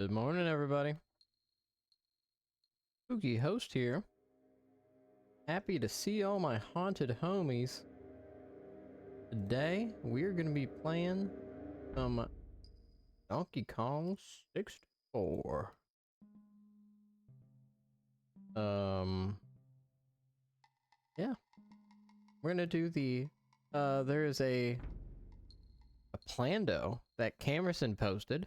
Good morning, everybody. Spooky Host here. Happy to see all my haunted homies. Today, we're gonna be playing some Donkey Kong 64. Yeah. We're gonna do the, there is a Plando that Kamerson posted.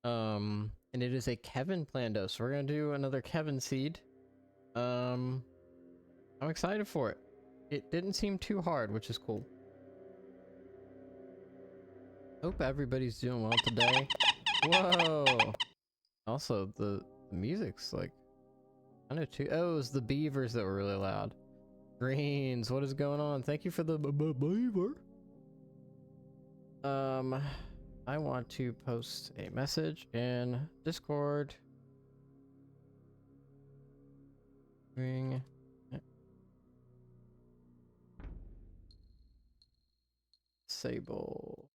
And it is a Kevin Plando, so we're gonna do another Kevin seed. I'm excited for it. It didn't seem too hard, which is cool. Hope everybody's doing well today. Whoa! Also, the music's like kind of too. Oh, it was the beavers that were really loud. Greens, what is going on? Thank you for the beaver. I want to post a message in Discord. Ring. Disable.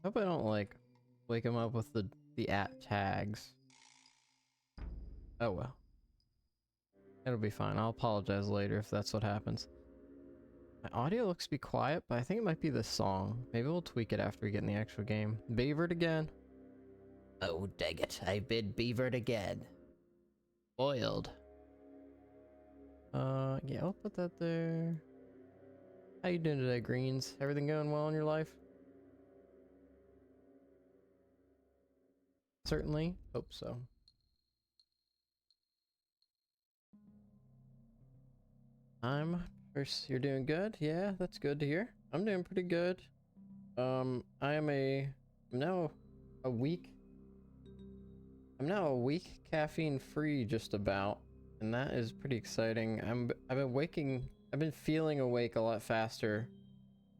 Hope I don't like wake him up with the at tags. Oh well. It'll be fine. I'll apologize later if that's what happens. My audio looks to be quiet, but I think it might be the song. Maybe we'll tweak it after we get in the actual game. Beavered again. Oh, dang it. I've been beavered again. Boiled. Yeah, I'll put that there. How you doing today, Greens? Everything going well in your life? Certainly. Hope so. You're doing good? Yeah, that's good to hear. I'm doing pretty good. I'm now a week caffeine free just about, and that is pretty exciting. I've been feeling awake a lot faster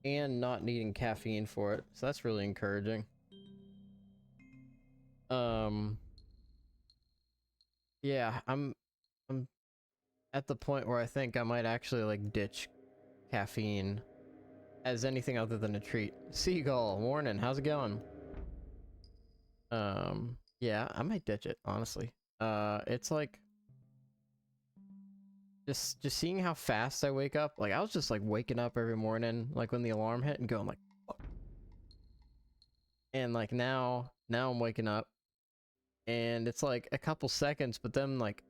and not needing caffeine for it, so that's really encouraging. Yeah, I'm at the point where I think I might actually like ditch caffeine as anything other than a treat. Seagull, morning, how's it going? Yeah, I might ditch it, honestly. It's like just seeing how fast I wake up. Like I was just like waking up every morning, like when the alarm hit and going like, what? And like now I'm waking up and it's like a couple seconds, but then like,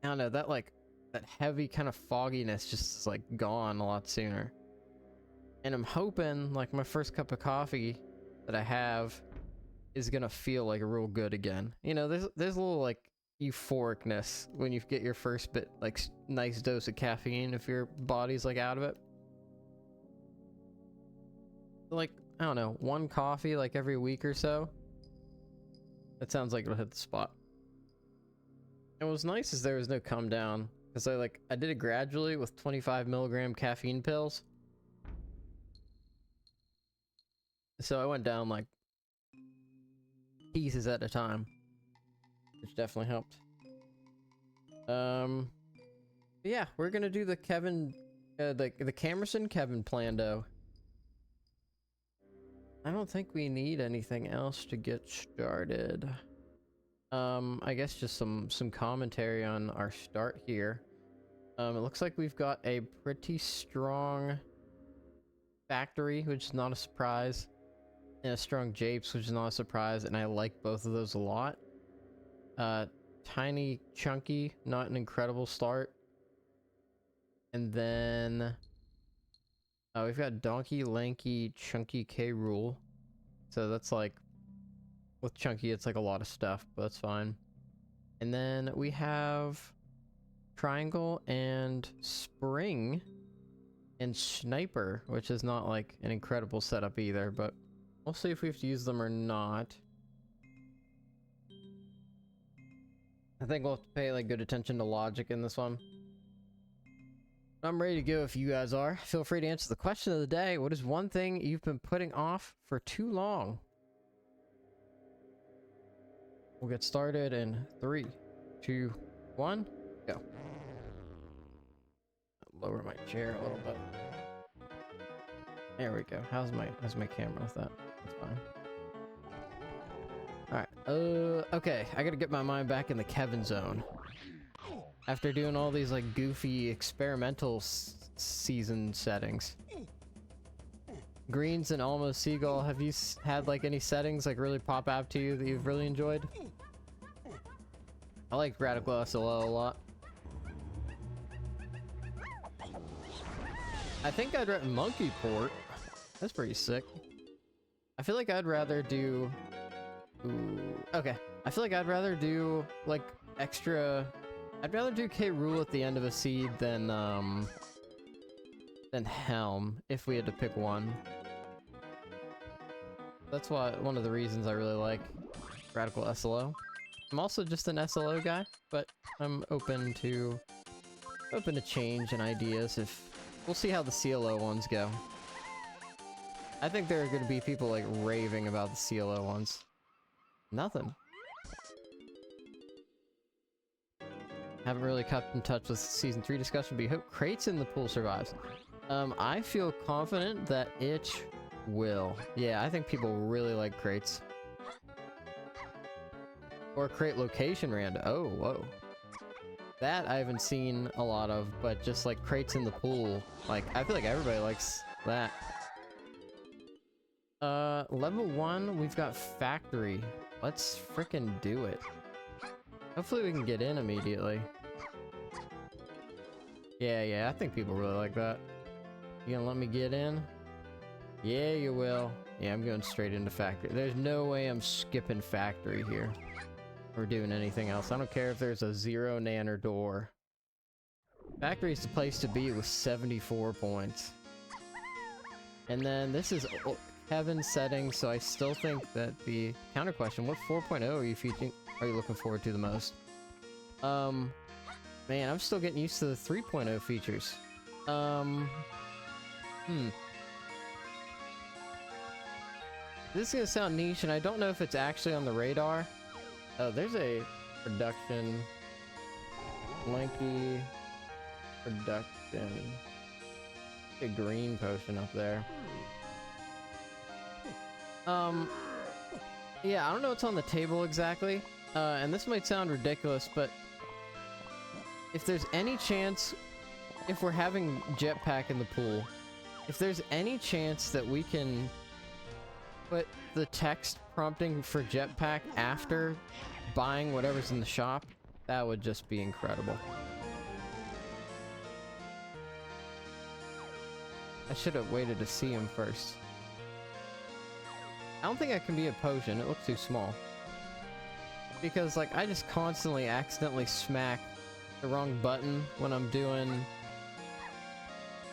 I don't know, that heavy kind of fogginess just is like gone a lot sooner. And I'm hoping like my first cup of coffee that I have is gonna feel like real good again. You know, there's a little like euphoricness when you get your first bit like nice dose of caffeine if your body's like out of it. Like, I don't know, one coffee like every week or so. That sounds like it'll hit the spot. And what's nice is there was no come down because I did it gradually with 25 milligram caffeine pills. So I went down like pieces at a time, which definitely helped. Yeah, we're gonna do the Kevin, the Kamerson Kevin Plando. I don't think we need anything else to get started. I guess just some commentary on our start here. It looks like we've got a pretty strong factory, which is not a surprise, and a strong Japes, which is not a surprise, and I like both of those a lot. Tiny, chunky, not an incredible start. And then we've got Donkey, Lanky, Chunky, K. Rool. So that's like, with Chunky, it's like a lot of stuff, but that's fine. And then we have Triangle and Spring and Sniper, which is not like an incredible setup either, but we'll see if we have to use them or not. I think we'll have to pay like good attention to logic in this one. I'm ready to go if you guys are. Feel free to answer the question of the day. What is one thing you've been putting off for too long? We'll get started in 3, 2, 1, go. I'll lower my chair a little bit. There we go. How's my camera with that? That's fine. Alright. Okay. I gotta get my mind back in the Kevin zone. After doing all these like goofy experimental season settings. Greens and Almost Seagull, have you had like any settings like really pop out to you that you've really enjoyed? I like Radical SLO a lot. I think I'd rather Monkey Port. That's pretty sick. I feel like I'd rather do... Ooh, okay. I feel like I'd rather do like extra... I'd rather do K. Rool at the end of a seed than Helm, if we had to pick one. That's why one of the reasons I really like Radical SLO. I'm also just an SLO guy, but I'm open to change and ideas. If we'll see how the CLO ones go. I think there are going to be people like raving about the CLO ones. Nothing. Haven't really kept in touch with season 3 discussion, but you hope Crates in the Pool survives. I feel confident that it will. Yeah, I think people really like Crates. Or Crate Location Rand. Oh, whoa. That I haven't seen a lot of, but just like Crates in the Pool. Like, I feel like everybody likes that. Level 1, we've got Factory. Let's frickin' do it. Hopefully we can get in immediately. Yeah, I think people really like that. You gonna let me get in? Yeah, you will. Yeah, I'm going straight into Factory. There's no way I'm skipping Factory here. Or doing anything else. I don't care if there's a 0 nanner door. Factory's the place to be with 74 points. And then this is Kevin's settings, so I still think that the counter question, what 4.0 are you looking forward to the most? Man, I'm still getting used to the 3.0 features. This is gonna sound niche, and I don't know if it's actually on the radar. Oh, there's a production. Lanky production. A green potion up there. Yeah, I don't know what's on the table exactly. And this might sound ridiculous, but if there's any chance, if we're having jetpack in the pool, if there's any chance that we can put the text prompting for jetpack after buying whatever's in the shop, that would just be incredible. I should have waited to see him first. I don't think I can be a potion, it looks too small. Because, like, I just constantly accidentally smack the wrong button when I'm doing...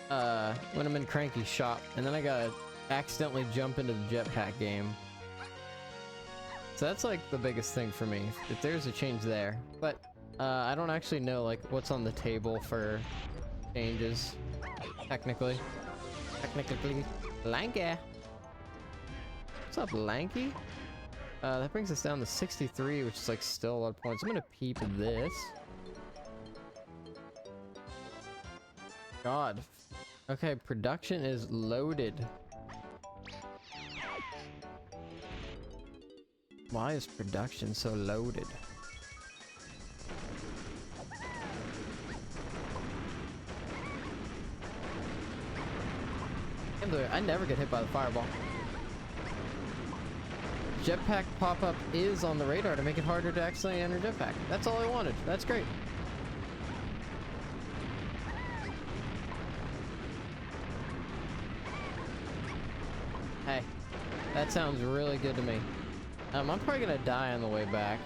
when I'm in Cranky's shop, and then I gotta accidentally jump into the jetpack game. So that's, like, the biggest thing for me, if there's a change there. But, I don't actually know, like, what's on the table for changes, technically. Lanky! What's up, Lanky? That brings us down to 63, which is like still a lot of points. I'm gonna peep this. God. Okay, production is loaded. Why is production so loaded? I never get hit by the fireball. Jetpack pop-up is on the radar to make it harder to accidentally enter jetpack. That's all I wanted. That's great. Hey, that sounds really good to me. I'm probably gonna die on the way back.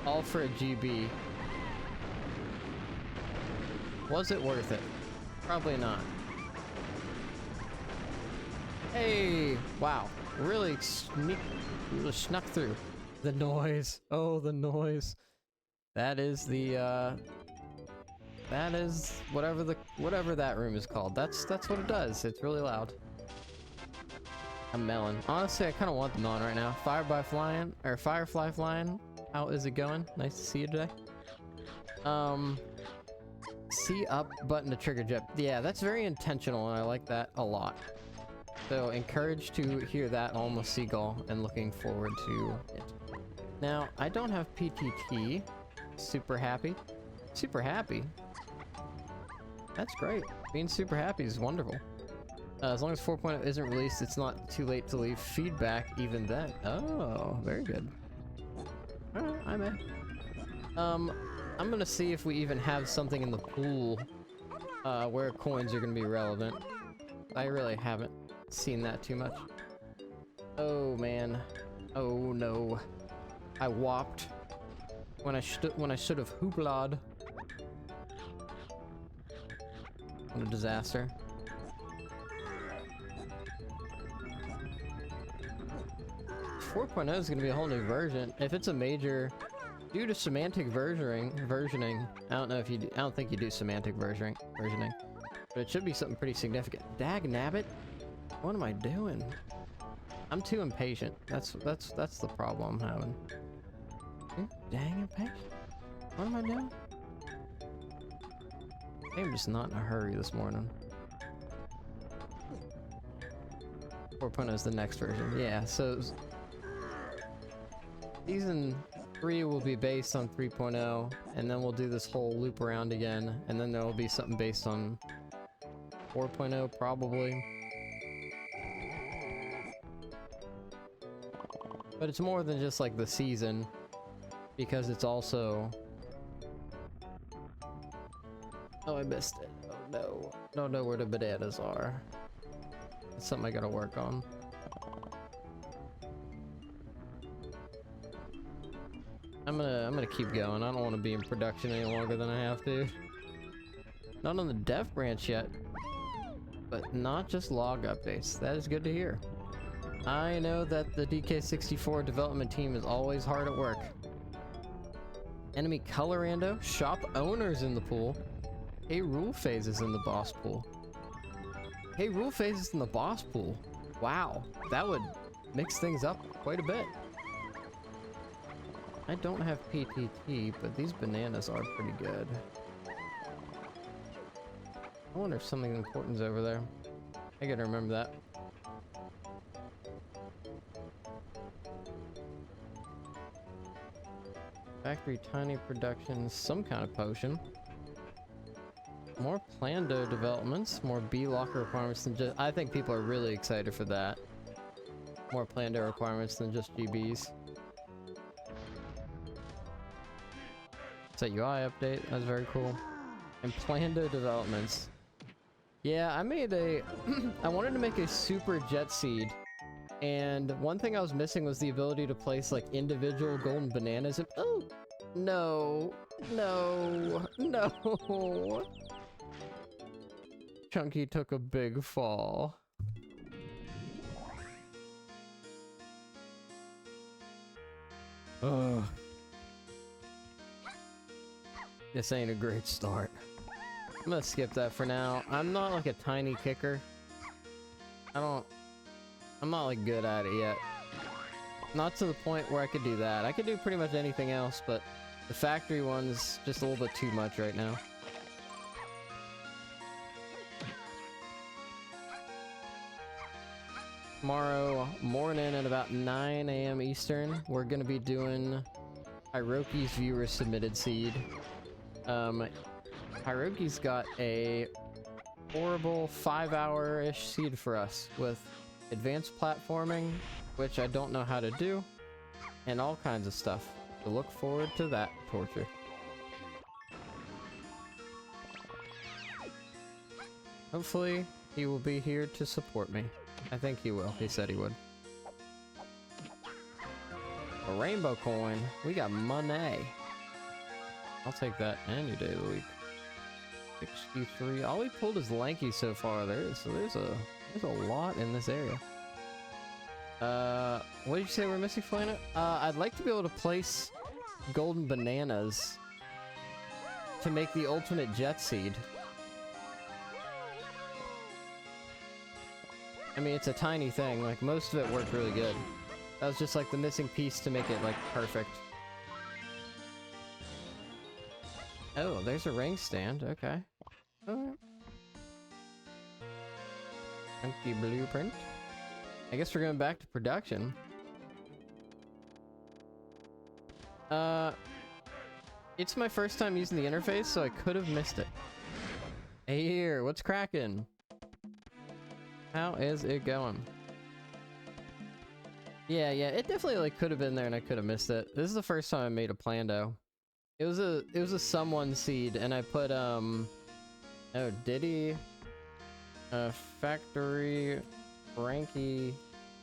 All for a GB. Was it worth it? Probably not. Hey! Wow. Really snuck through. The noise. Oh, the noise. That is the, that is whatever that room is called. That's what it does. It's really loud. I'm melon. Honestly, I kind of want them on right now. Firefly flying. How is it going? Nice to see you today. C up button to trigger jet. Yeah, that's very intentional, and I like that a lot. So encouraged to hear that almost seagull and looking forward to it. Now, I don't have PTT. Super happy. Super happy. That's great. Being super happy is wonderful. As long as 4.0 isn't released, it's not too late to leave feedback even then. Oh, very good. Alright, I may. I'm gonna see if we even have something in the pool where coins are gonna be relevant. I really haven't seen that too much. Oh man. Oh no. I whopped when I should have hooplawed. What a disaster. 4.0 is going to be a whole new version. If it's a major, due to semantic versioning, I don't know if you do, I don't think you do semantic versioning, but it should be something pretty significant. Dag nabbit, what am I doing? I'm too impatient. That's the problem I'm having. Dang impatient. What am I doing? I'm just not in a hurry this morning. 4.0 is the next version. Yeah, so Season 3 will be based on 3.0, and then we'll do this whole loop around again, and then there will be something based on 4.0 probably. But it's more than just like the season, because it's also... Oh, I missed it. Oh no. Don't know where the bananas are. That's something I gotta work on. I'm gonna keep going. I don't want to be in production any longer than I have to. Not on the dev branch yet, but not just log updates. That is good to hear. I know that the DK64 development team is always hard at work. Enemy color rando, shop owners in the pool. Hey, rule phases in the boss pool. Hey, rule phases in the boss pool. Wow, that would mix things up quite a bit. I don't have PTT, but these bananas are pretty good. I wonder if something important's over there. I gotta remember that. Factory tiny productions, some kind of potion. More Plando developments, more B-locker requirements than just... I think people are really excited for that. More Plando requirements than just GBs. Set UI update, that's very cool. And Plando developments. Yeah, I made a... I wanted to make a super jet seed. And one thing I was missing was the ability to place like individual golden bananas in... Oh! No! No! No! Chunky took a big fall. Ugh. This ain't a great start. I'm gonna skip that for now. I'm not like a tiny kicker. I'm not like good at it yet. Not to the point where I could do that. I could do pretty much anything else, but the factory one's just a little bit too much right now. Tomorrow morning at about 9 AM Eastern, we're gonna be doing Hiroki's viewer submitted seed. Hiroki's got a horrible 5-hour-ish seed for us with advanced platforming, which I don't know how to do, and all kinds of stuff. So look forward to that torture. Hopefully, he will be here to support me. I think he will. He said he would. A rainbow coin. We got money. I'll take that any day of the week. 63. All we pulled is lanky so far. There's a lot in this area. What did you say we're missing, Flana? I'd like to be able to place golden bananas to make the ultimate jet seed. I mean, it's a tiny thing. Like, most of it worked really good. That was just like the missing piece to make it like perfect. Oh, there's a ring stand. Okay. Alright. Empty blueprint. I guess we're going back to production. It's my first time using the interface, so I could have missed it. Hey here, what's cracking? How is it going? Yeah, it definitely like could have been there and I could have missed it. This is the first time I made a Plando. It was a someone seed and I put oh Diddy factory Ranky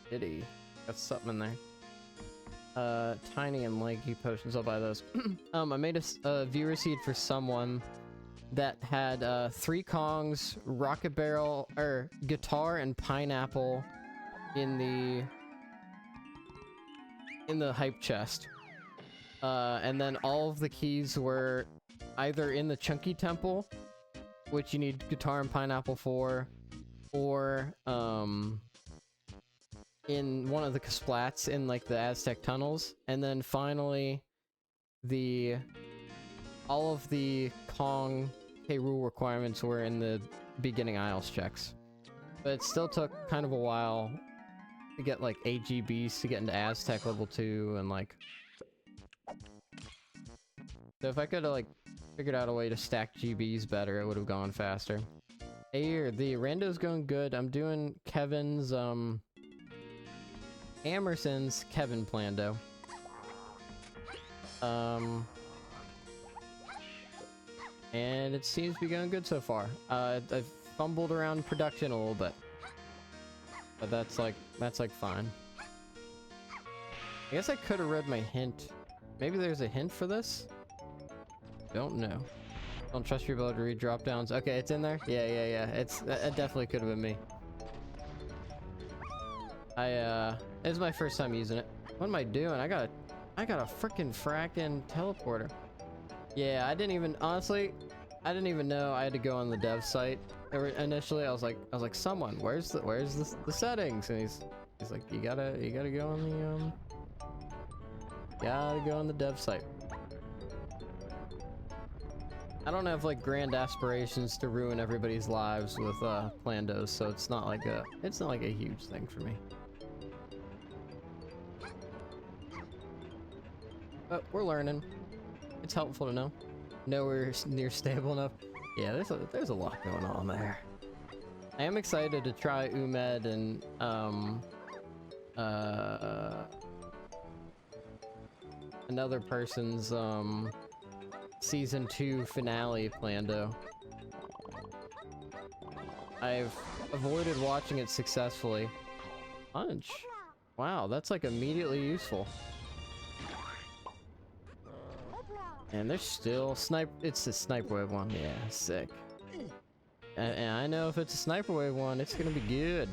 Diddy. Got something in there. Tiny and lanky potions, I'll buy those. I made a viewer seed for someone that had 3 Kongs, rocket barrel, or guitar and pineapple in the hype chest. And then all of the keys were either in the Chunky Temple, which you need guitar and pineapple for, or in one of the Kasplats in like the Aztec tunnels. And then finally all of the Kong K rule requirements were in the beginning Isles checks. But it still took kind of a while to get like 8 GBs to get into Aztec level 2 and like... So if I could have like figured out a way to stack GBs better, it would have gone faster. Hey here, the rando's going good. I'm doing Kevin's Kamerson's Kevin Plando. And it seems to be going good so far. I've fumbled around production a little bit. But that's like fine. I guess I could have read my hint. Maybe there's a hint for this? Don't know. Don't trust your ability to read drop downs. Okay, it's in there? Yeah. It definitely could have been me. It's my first time using it. What am I doing? I got a freaking fracking teleporter. Yeah, honestly, I didn't even know I had to go on the dev site. Initially, I was like, someone, where's the settings? And he's like, you gotta go on the dev site. I don't have like grand aspirations to ruin everybody's lives with Plandos, so it's not like a huge thing for me. But we're learning. It's helpful to know. Nowhere near stable enough. Yeah, there's a lot going on there. I am excited to try Umed and another person's season 2 finale Plando. I've avoided watching it successfully. Punch. Wow, that's like immediately useful. And there's still it's a sniper wave one. Yeah, sick. And I know if it's a sniper wave one, it's gonna be good.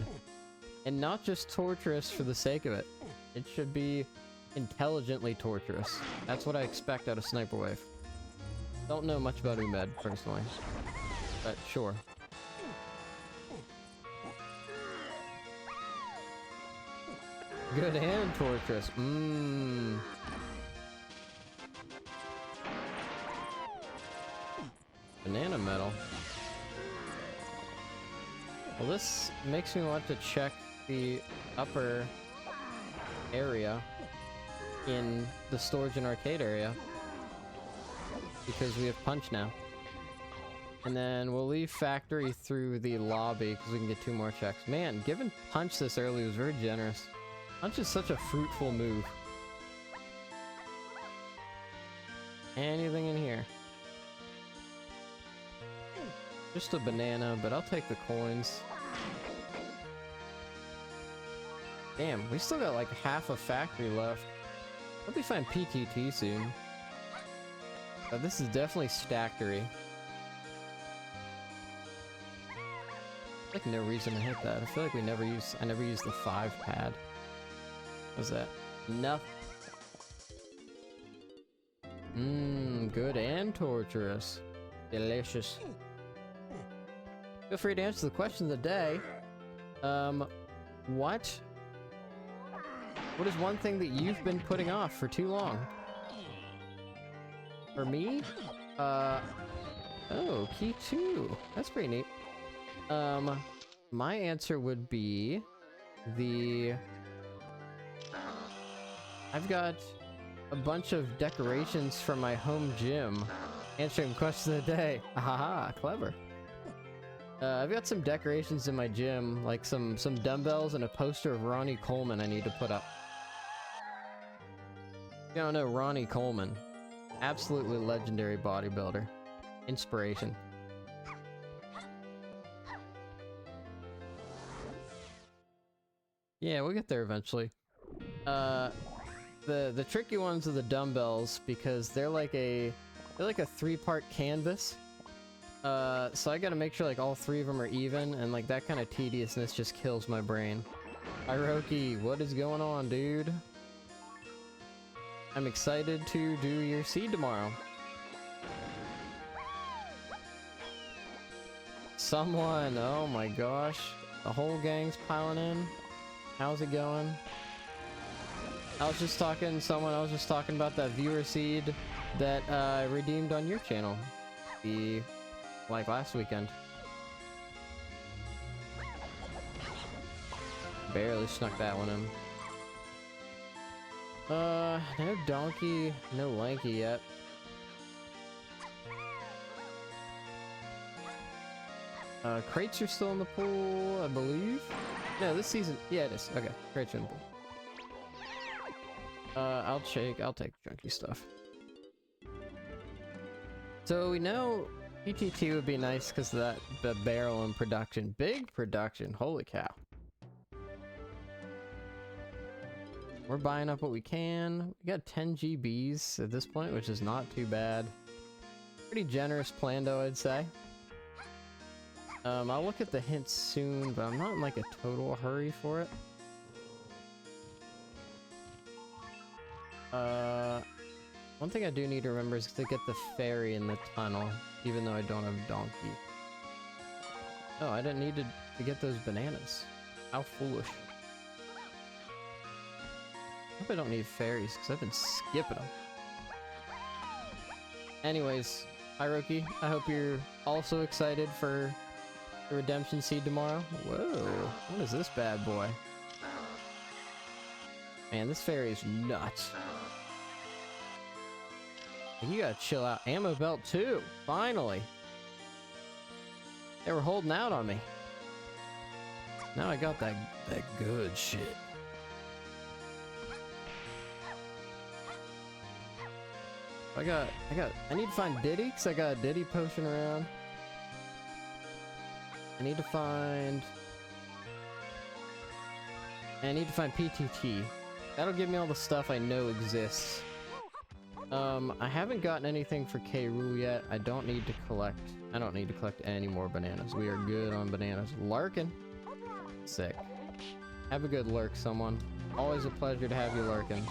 And not just torturous for the sake of it. It should be intelligently torturous. That's what I expect out of sniper wave. Don't know much about Umed personally, but sure. Good and torturous. Banana metal. Well, this makes me want to check the upper area in the storage and arcade area, because we have Punch now. And then we'll leave factory through the lobby because we can get 2 more checks. Man, giving Punch this early was very generous. Punch is such a fruitful move. Anything in here? Just a banana, but I'll take the coins. Damn, we still got like half a factory left. Hope we find PTT soon. But this is definitely stackery. Like no reason to hit that. I feel like I never used the 5 pad. What's that? Nothing. Good and torturous. Delicious. Feel free to answer the question of the day. What is one thing that you've been putting off for too long? For me? Oh, key 2. That's pretty neat. My answer would be I've got a bunch of decorations from my home gym. Answering question of the day. Haha, clever. I've got some decorations in my gym, like some dumbbells and a poster of Ronnie Coleman I need to put up. You don't know Ronnie Coleman. Absolutely legendary bodybuilder. Inspiration. Yeah, we'll get there eventually. The tricky ones are the dumbbells because they're like a 3-part canvas. So I gotta make sure like all 3 of them are even, and like that kind of tediousness just kills my brain. Hiroki, what is going on, dude? I'm excited to do your seed tomorrow. Someone, oh my gosh. The whole gang's piling in. How's it going? I was just talking about that viewer seed that I redeemed on your channel. Like last weekend. Barely snuck that one in. No donkey, no lanky yet. Crates are still in the pool, I believe. No, this season, yeah it is. Okay, crates are in the pool. I'll take junky stuff. So we know PTT would be nice because of that, the barrel in production. Big production, holy cow. We're buying up what we can. We got 10 GBs at this point, which is not too bad. Pretty generous Plando, I'd say. I'll look at the hints soon, but I'm not in like a total hurry for it. One thing I do need to remember is to get the ferry in the tunnel, even though I don't have a donkey. Oh, I didn't need to get those bananas. How foolish. I hope I don't need ferries, because I've been skipping them. Anyways, Hiroki, I hope you're also excited for the redemption seed tomorrow. Whoa, what is this bad boy? Man, this ferry is nuts. You gotta chill out. Ammo belt too, finally. They were holding out on me. Now I got that good shit. I need to find Diddy, because I got a Diddy potion around. I need to find PTT. That'll give me all the stuff I know exists. I haven't gotten anything for K. Rool yet. I don't need to collect any more bananas. We are good on bananas. Lurking. Sick. Have a good lurk, someone. Always a pleasure to have you lurking.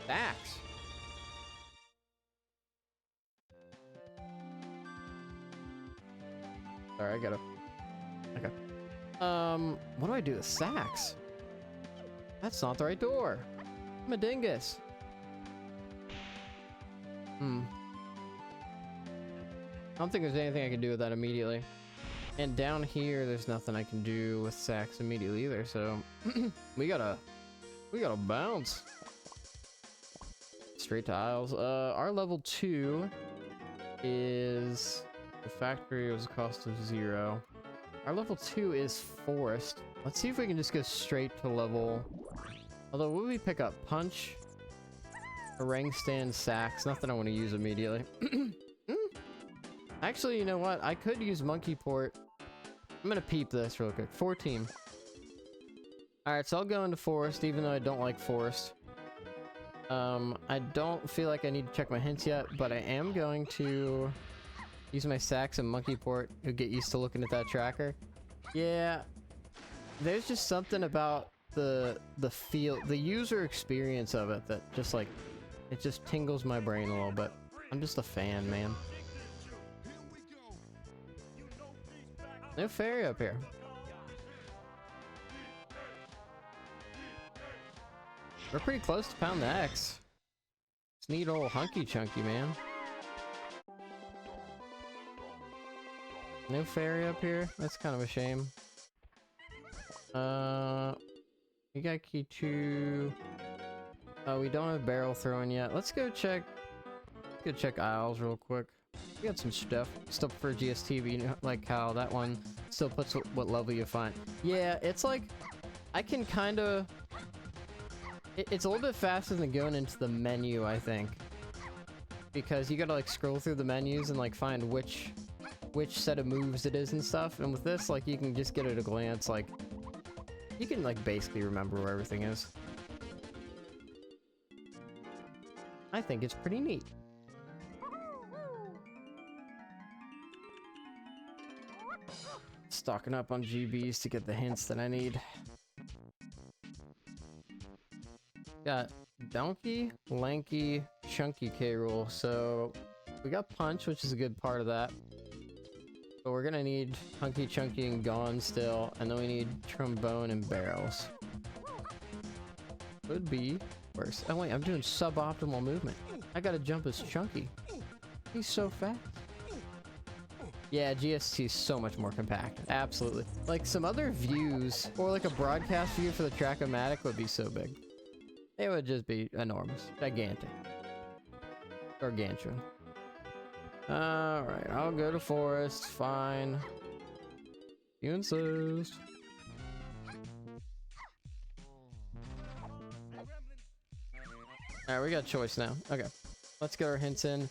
Axe. Sorry, I gotta... Okay. What do I do with sacks? That's not the right door. I'm a dingus. I don't think there's anything I can do with that immediately. And down here, there's nothing I can do with sacks immediately either, so... we gotta bounce. Straight to aisles. Our level 2 is... The factory was a cost of 0. Our level 2 is forest. Let's see if we can just go straight to level... Although, will we pick up punch? Orang stand, sacks. Nothing I want to use immediately. Actually, you know what? I could use monkey port. I'm gonna peep this real quick. 14. Alright, so I'll go into forest, even though I don't like forest. I don't feel like I need to check my hints yet, but I am going to use my sacks and monkey port to get used to looking at that tracker. Yeah, there's just something about the feel, the user experience of it that just like, it just tingles my brain a little bit. I'm just a fan, man. No ferry up here. We're pretty close to pound the X. It's neat old hunky chunky, man. No fairy up here? That's kind of a shame. We got key 2. Oh, we don't have barrel throwing yet. Let's go check aisles real quick. We got some stuff. Still prefer GST, but you know, like how that one still puts what level you find. Yeah, it's like, I can kind of... It's a little bit faster than going into the menu, I think. Because you gotta like scroll through the menus and like find which set of moves it is and stuff. And with this, like, you can just get at a glance, like, you can like basically remember where everything is. I think it's pretty neat. Stocking up on GBs to get the hints that I need. Got Donkey, Lanky, Chunky K. Rool. So we got Punch, which is a good part of that. But we're gonna need Hunky, Chunky, and Gone still. And then we need Trombone and Barrels. Could be worse. Oh wait, I'm doing suboptimal movement. I gotta jump as Chunky. He's so fast. Yeah, GST is so much more compact. Absolutely. Like some other views, or like a broadcast view for the Track-O-Matic would be so big. It would just be enormous. Gigantic. Gargantuan. Alright, I'll go to Forest. Fine. You insist. Alright, we got a choice now. Okay. Let's get our hints in.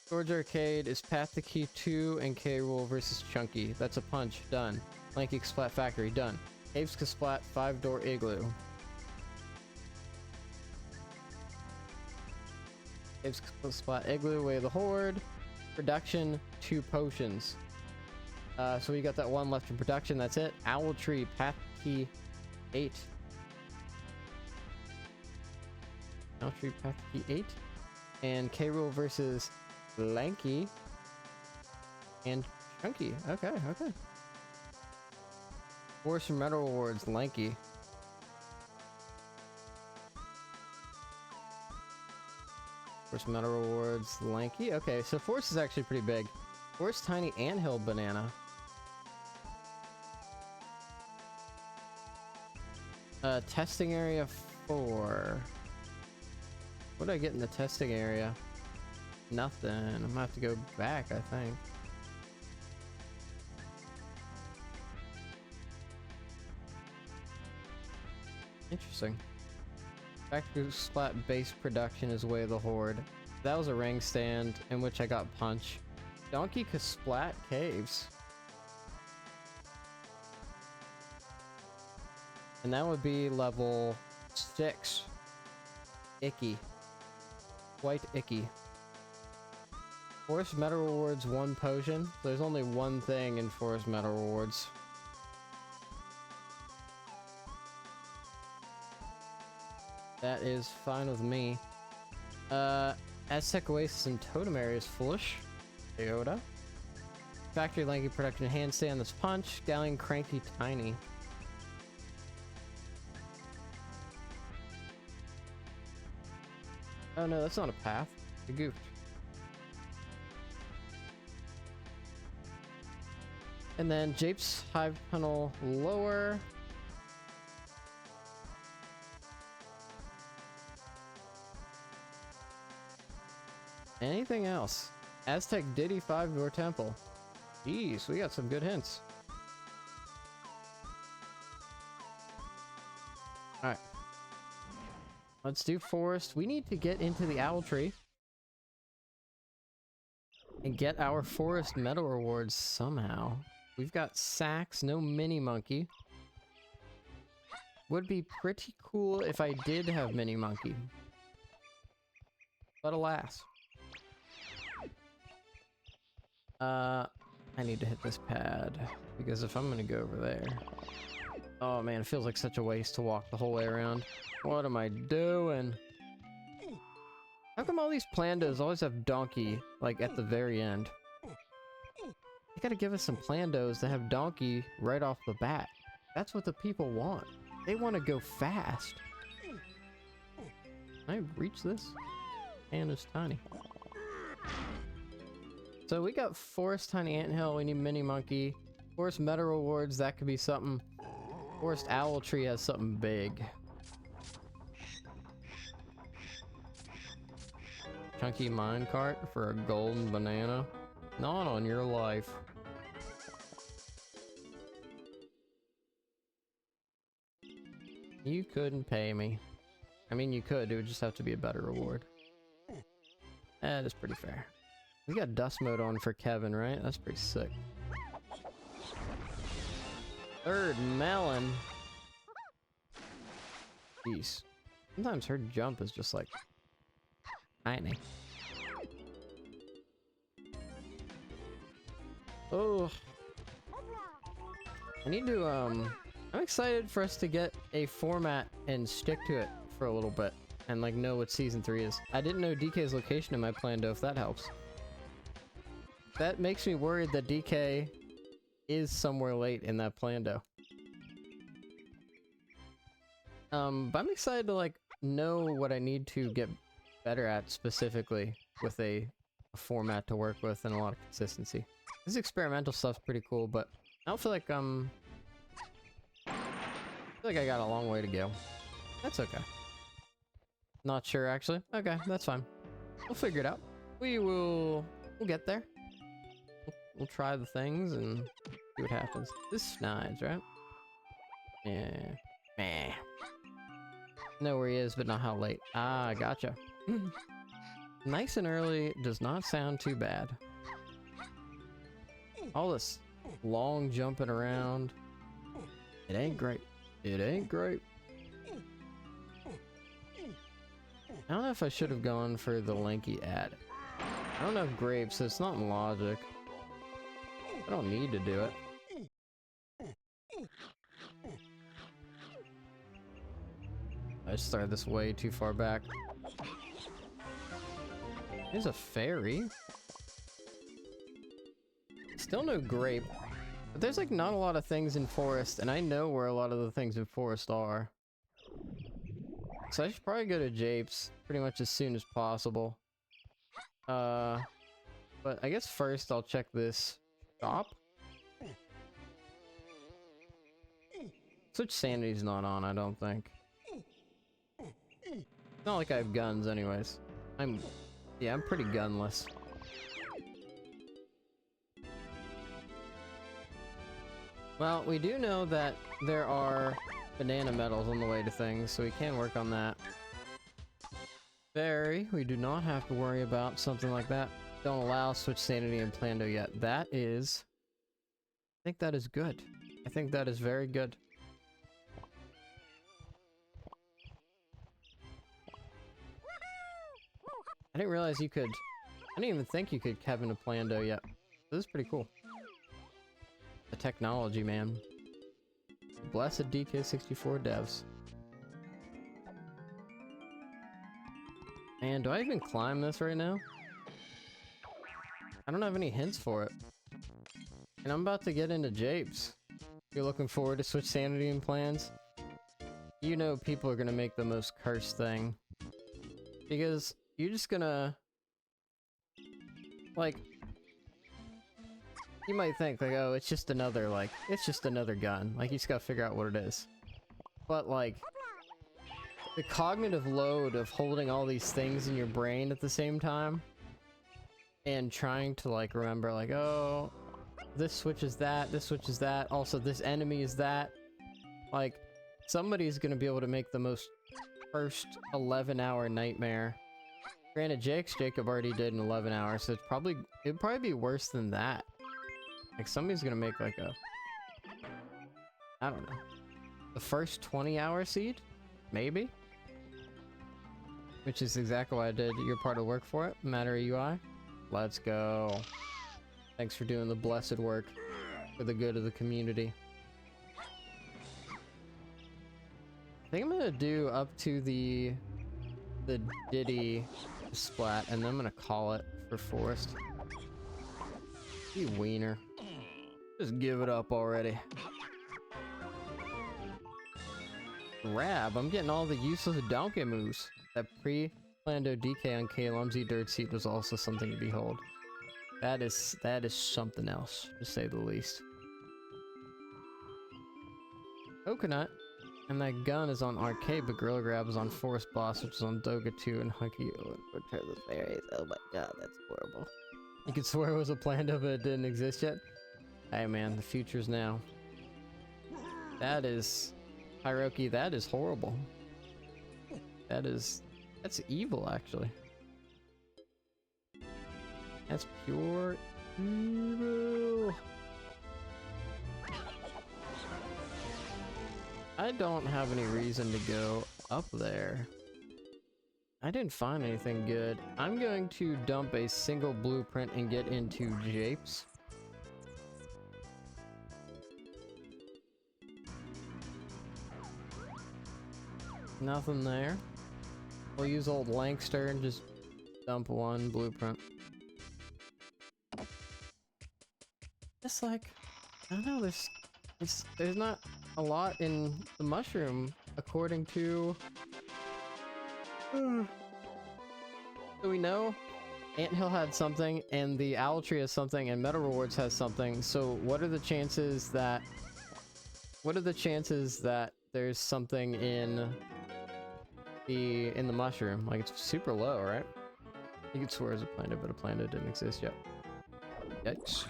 George Arcade is Path to Key 2 and K. Rool versus Chunky. That's a punch. Done. Lanky Splat Factory. Done. Caves Splat 5-door Igloo. Caves Splat Igloo, Way of the Horde. Production, 2 potions. So we got that one left in production. That's it. Owl Tree, Path Key 8. Owl Tree, Path Key 8. And K. Rool versus Lanky and Chunky. Okay, okay. Force Metal Awards, Lanky. Force Metal Awards, Lanky. Okay, so Force is actually pretty big. Force, Tiny, Anthill, Banana. Testing area 4. What did I get in the testing area? Nothing. I'm gonna have to go back, I think. Interesting. Factory Splat base production is Way of the Horde. That was a ring stand in which I got Punch. Donkey Splat Caves. And that would be level 6. Icky. Quite icky. Forest Metal Rewards 1 potion. There's only one thing in Forest Metal Rewards. That is fine with me. Aztec Oasis and Totem Area is foolish. Toyota. Factory Lanky Production Handstand, that's Punch. Galleon Cranky Tiny. Oh no, that's not a path. I goofed. And then Jape's Hive Tunnel Lower. Anything else? Aztec Diddy 5-door Temple. Jeez, we got some good hints. Alright. Let's do Forest. We need to get into the Owl Tree. And get our Forest Metal Rewards somehow. We've got Sacks, no Mini Monkey. Would be pretty cool if I did have Mini Monkey. But alas. I need to hit this pad. Because if I'm gonna go over there... Oh man, it feels like such a waste to walk the whole way around. What am I doing? How come all these Plandos always have Donkey, like, at the very end? You gotta give us some Plandos that have Donkey right off the bat. That's what the people want. They want to go fast. Can I reach this? And it's tiny. So we got Forest Tiny Anthill, we need Mini Monkey. Forest Meta Rewards, that could be something. Forest Owl Tree has something big. Chunky minecart for a golden banana. Not on your life. You couldn't pay me. I mean, you could, it would just have to be a better reward. That is pretty fair. We got dust mode on for Kevin, right? That's pretty sick. Third melon. Jeez. Sometimes her jump is just like tiny. Oh. I need to, I'm excited for us to get a format and stick to it for a little bit and like know what season 3 is. I didn't know DK's location in my Plando, if that helps. That makes me worried that DK is somewhere late in that Plando. But I'm excited to like know what I need to get better at specifically with a format to work with and a lot of consistency. This experimental stuff's pretty cool, but I don't feel like I feel like I got a long way to go. That's okay. Not sure actually. Okay, that's fine. We'll figure it out. We'll get there. We'll try the things and see what happens. This snides, right? Yeah. Meh. Know where he is, but not how late. Ah, gotcha. Nice and early does not sound too bad. All this long jumping around. It ain't great. It ain't great. I don't know if I should have gone for the lanky ad. I don't have grapes, so it's not in logic. I don't need to do it. I just started this way too far back. There's a fairy. Still no grape. But there's like not a lot of things in forest, and I know where a lot of the things in forest are. So I should probably go to Japes pretty much as soon as possible. But I guess first I'll check this shop. Switch sanity's not on, I don't think. It's not like I have guns anyways. I'm pretty gunless. Well, we do know that there are banana medals on the way to things, so we can work on that. Fairy, we do not have to worry about something like that. Don't allow switch sanity and Plando yet. That is... I think that is good. I think that is very good. I didn't realize you could... I didn't even think you could Kevin a Plando yet. This is pretty cool. The technology, man. Blessed DK64 devs. Man, do I even climb this right now? I don't have any hints for it. And I'm about to get into Japes. If you're looking forward to switch sanity and plans, you know people are gonna make the most cursed thing. Because you're just gonna... like... you might think, like, oh, it's just another, like, it's just another gun. Like, you just gotta figure out what it is. But, like, the cognitive load of holding all these things in your brain at the same time and trying to, like, remember, like, oh, this switches that, this switches that, also this enemy is that. Like, somebody's gonna be able to make the most first 11-hour nightmare. Granted, Jacob already did in 11 hours, so it'd probably be worse than that. Like, somebody's gonna make, like, a... I don't know. The first 20-hour seed? Maybe? Which is exactly what I did. You're part of work for it. Matter UI. Let's go. Thanks for doing the blessed work for the good of the community. I think I'm gonna do up to the Diddy splat, and then I'm gonna call it for Forest. You wiener. Just give it up already. Grab, I'm getting all the useless donkey moves. That pre-Plando DK on K Lumsy Dirt Seat was also something to behold. That is something else, to say the least. Coconut. And that gun is on Arcade, but Gorilla Grab is on Forest Boss, which is on Doga 2 and Hunky and the Fairies. Oh my god, that's horrible. You could swear it was a Plando, but it didn't exist yet. Hey man, the future's now. That is... Hiroki, that is horrible. That's evil, actually. That's pure evil. I don't have any reason to go up there. I didn't find anything good. I'm going to dump a single blueprint and get into Japes. Nothing there. We'll use old Lankster and just dump one blueprint. Just like, I don't know, there's not a lot in the mushroom according to... So we know Anthill had something, and the Owl Tree has something, and Metal Rewards has something, so what are the chances that... What are the chances that there's something in the mushroom? Like, it's super low, right? You could swear it was a Plando, but a Plando didn't exist yet. Yikes.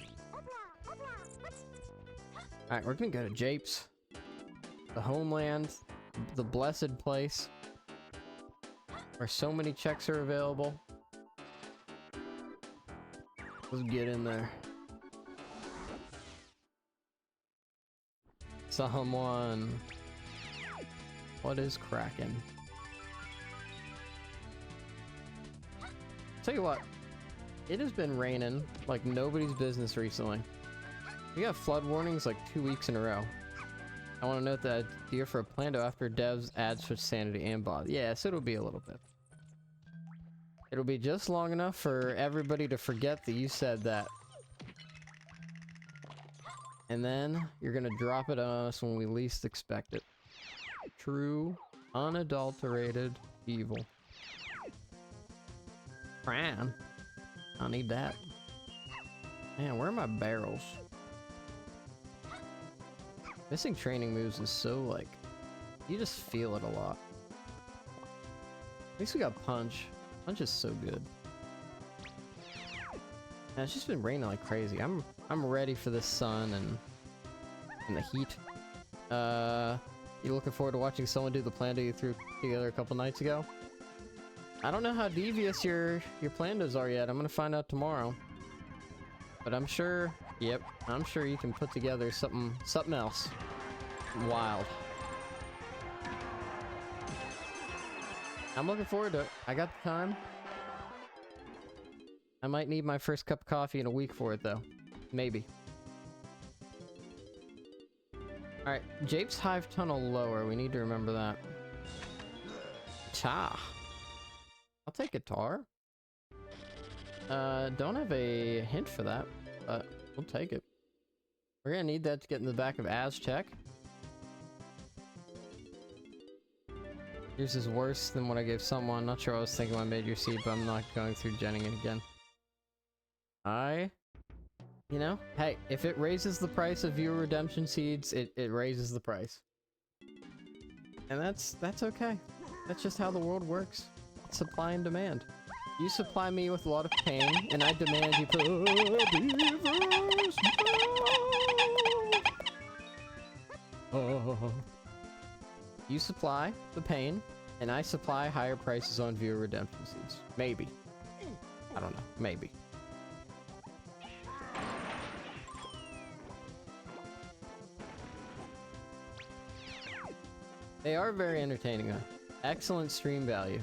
Alright, we're gonna go to Japes. The homeland, the blessed place, where so many checks are available. Let's get in there. Someone. What is cracking? Tell you what, it has been raining like nobody's business recently. We got flood warnings like 2 weeks in a row. I want to note that idea for a Plando after devs add switch sanity and bot. Yeah, so it'll be a little bit. It'll be just long enough for everybody to forget that you said that. And then you're gonna drop it on us when we least expect it. True, unadulterated evil. Fran. I need that. Man, where are my barrels? Missing training moves is so, like, you just feel it a lot. At least we got Punch. Punch is so good. And it's just been raining like crazy. I'm ready for the sun and the heat. You looking forward to watching someone do the Plando you threw together a couple nights ago? I don't know how devious your Plandos are yet. I'm gonna find out tomorrow. But I'm sure, yep, I'm sure you can put together something else. Wild. I'm looking forward to it. I got the time. I might need my first cup of coffee in a week for it, though. Maybe. Alright, Japes Hive Tunnel lower. We need to remember that. Ta. I'll take guitar. Don't have a hint for that, but we'll take it. We're gonna need that to get in the back of Aztec. Yours is worse than what I gave someone. Not sure what I was thinking when I made your seed, but I'm not going through genning it again. You know, hey, if it raises the price of viewer redemption seeds, it raises the price. And that's okay. That's just how the world works. It's supply and demand. You supply me with a lot of pain, and I demand you put beavers. Oh. You supply the pain, and I supply higher prices on viewer redemption seeds. Maybe. I don't know. Maybe. They are very entertaining, though. Excellent stream value.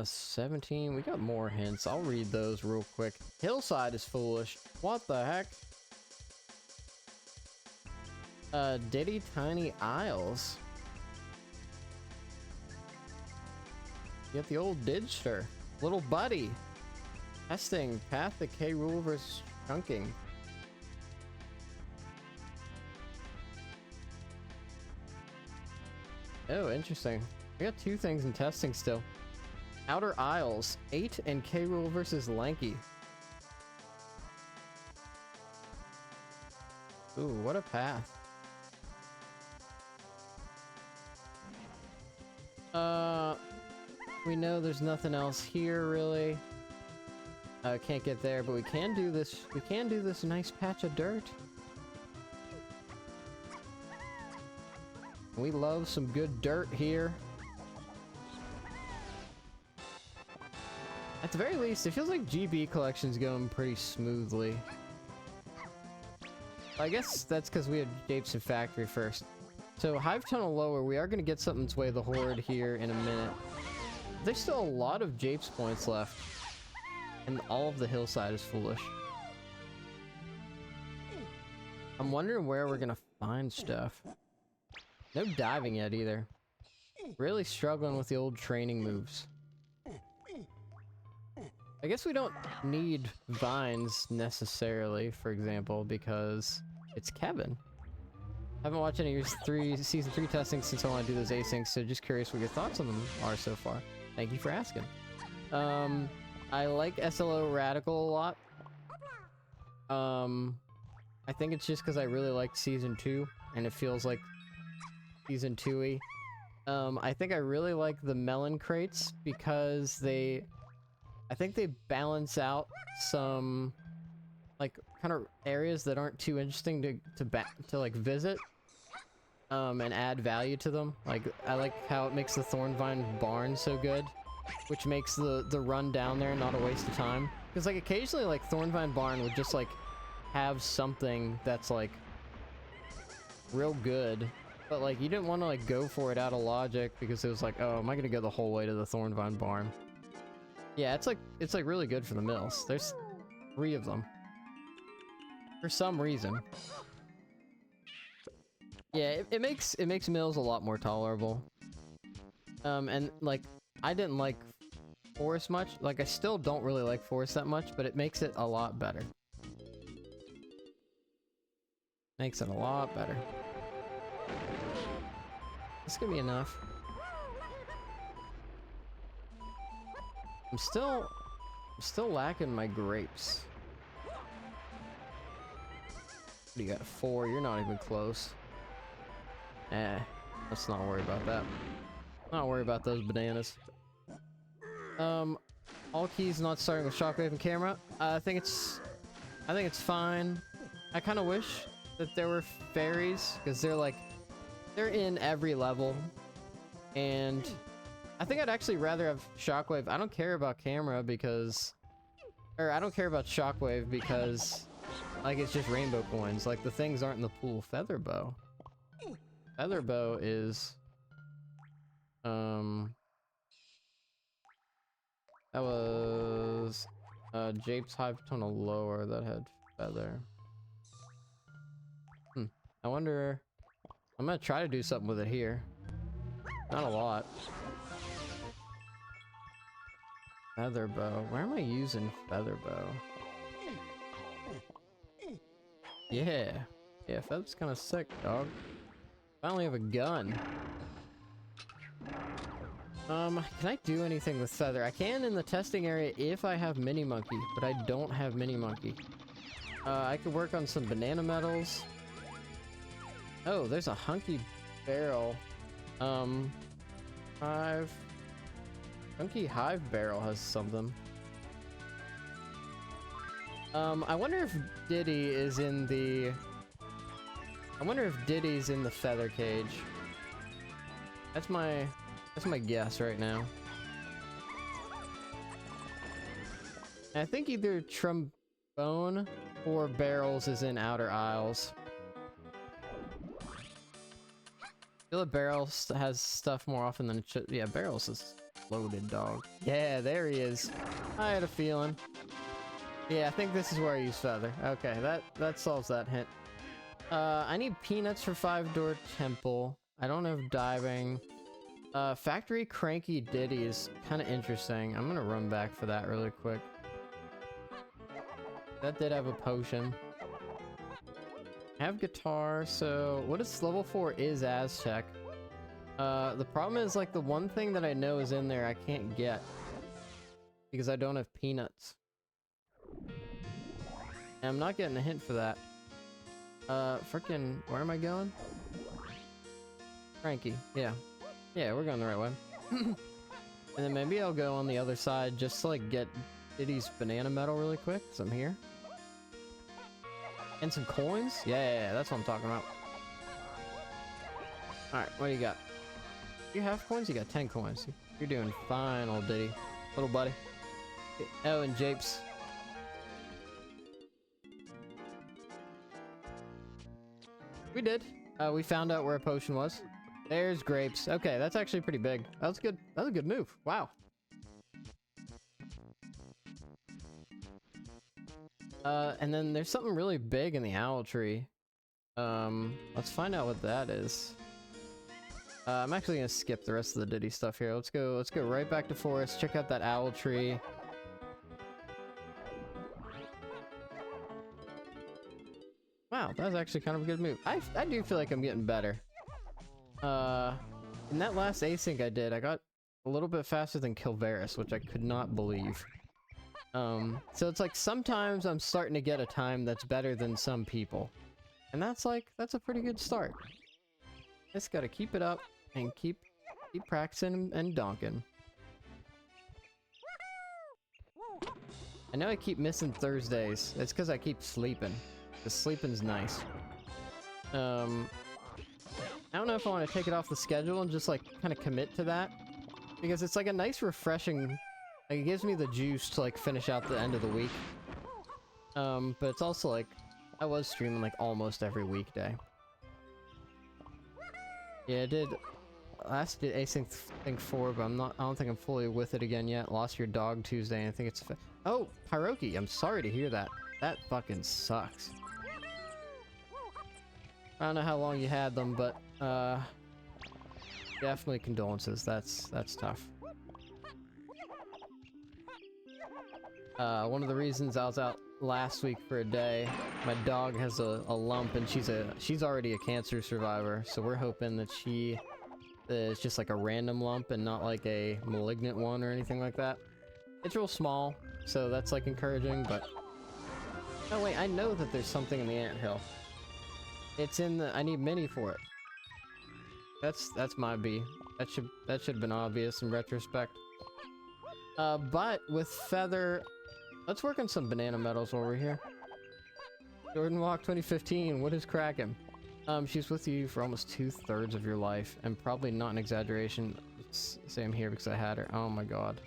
17. We got more hints. I'll read those real quick. Hillside is foolish. What the heck? Diddy Tiny Isles. You got the old Didster. Little Buddy. Testing. Path to K. Rule versus Chunking. Oh, interesting. We got 2 things in testing still. Outer Isles, 8 and K. Rool versus Lanky. Ooh, what a path. We know there's nothing else here, really. Can't get there, but we can do this. We can do this nice patch of dirt. We love some good dirt here. At the very least, it feels like GB collection's going pretty smoothly. I guess that's because we had Japes Factory first. So Hive Tunnel lower, we are going to get something's way the Horde here in a minute. There's still a lot of Japes points left. And all of the hillside is foolish. I'm wondering where we're going to find stuff. No diving yet either. Really struggling with the old training moves. I guess we don't need vines necessarily, for example, because it's Kevin. I haven't watched any of your season 3 testing since I want to do those asyncs, so just curious what your thoughts on them are so far. Thank you for asking. I like SLO Radical a lot. I think it's just because I really liked season 2, and it feels like season 2-y. I think I really like the melon crates because I think they balance out some like kind of areas that aren't too interesting to like visit, and add value to them. Like I like how it makes the Thornvine barn so good, which makes the run down there not a waste of time. Because like occasionally like Thornvine barn would just like have something that's like real good, but like you didn't want to like go for it out of logic because it was like, oh, am I gonna go the whole way to the Thornvine barn? Yeah, it's like really good for the mills. There's 3 of them for some reason. Yeah, it makes mills a lot more tolerable. And like I didn't like forest much. Like I still don't really like forest that much, but it makes it a lot better. Makes it a lot better. This could be enough. I'm still lacking my grapes. What do you got? 4? You're not even close. Let's not worry about that. Not worry about those bananas. All keys not starting with shockwave and camera. I think it's fine. I kind of wish that there were fairies because they're in every level, and I think I'd actually rather have shockwave. I don't care about camera because, or I don't care about shockwave because like it's just rainbow coins. Like the things aren't in the pool. Featherbow. Featherbow is that was Jape's Hive Tunnel lower that had feather. I wonder, I'm gonna try to do something with it here. Not a lot. Featherbow. Where am I using Featherbow? Yeah. Yeah, Feather's kind of sick, dog. Finally have a gun. Can I do anything with Feather? I can in the testing area if I have Mini Monkey, but I don't have Mini Monkey. I could work on some banana metals. Oh, there's a hunky barrel. Hive. Hunky Hive barrel has something. I wonder if Diddy is in the... I wonder if Diddy's in the feather cage. That's my guess right now. And I think either Trombone or Barrels is in Outer Isles. I feel like Barrels has stuff more often than it should. Yeah, Barrels is loaded, dog. Yeah, there he is. I had a feeling. Yeah, I think this is where I use Feather. Okay, that solves that hint. I need peanuts for 5-door temple. I don't have diving. Factory Cranky Diddy is kind of interesting. I'm gonna run back for that really quick. That did have a potion. I have guitar, so what is level 4 is Aztec. The problem is like the one thing that I know is in there I can't get. because I don't have peanuts. And I'm not getting a hint for that. Frickin', where am I going? Frankie, yeah. Yeah, we're going the right way. And then maybe I'll go on the other side just to like get Diddy's banana medal really quick, because I'm here. And some coins? Yeah, that's what I'm talking about. Alright, what do you got? You have coins? You got 10 coins. You're doing fine, old Diddy. Little buddy. Oh, and Japes. We did. We found out where a potion was. There's grapes. Okay, that's actually pretty big. That was good. That was a good move. Wow. And then there's something really big in the owl tree. Let's find out what that is. I'm actually gonna skip the rest of the Diddy stuff here. Let's go right back to forest. Check out that owl tree. Wow, that was actually kind of a good move. I do feel like I'm getting better. In that last async I did, I got a little bit faster than Kilvaris, which I could not believe. So it's like sometimes I'm starting to get a time that's better than some people. And that's a pretty good start. Just gotta keep it up and keep practicing and donking. I know I keep missing Thursdays. It's because I keep sleeping. The sleeping's nice. I don't know if I want to take it off the schedule and just like kind of commit to that, because it's like a nice refreshing, like it gives me the juice to like finish out the end of the week. But it's also like I was streaming like almost every weekday. Yeah, I did async thing 4, but I don't think I'm fully with it again yet. Lost your dog Tuesday, and I think it's oh, Pyroki, I'm sorry to hear that. That fucking sucks. I don't know how long you had them, but definitely condolences. That's tough. One of the reasons I was out last week for a day, my dog has a lump, and she's already a cancer survivor, so we're hoping that it's just like a random lump and not like a malignant one or anything like that. It's real small, so that's like encouraging, but oh wait, I know that there's something in the anthill. It's in the I need mini for it. That's my B. That should have been obvious in retrospect. But with Feather, let's work on some banana medals while we're here. Jordan Walk 2015, what is cracking? She's with you for almost 2/3 of your life, and probably not an exaggeration. Same here because I had her. Oh my god.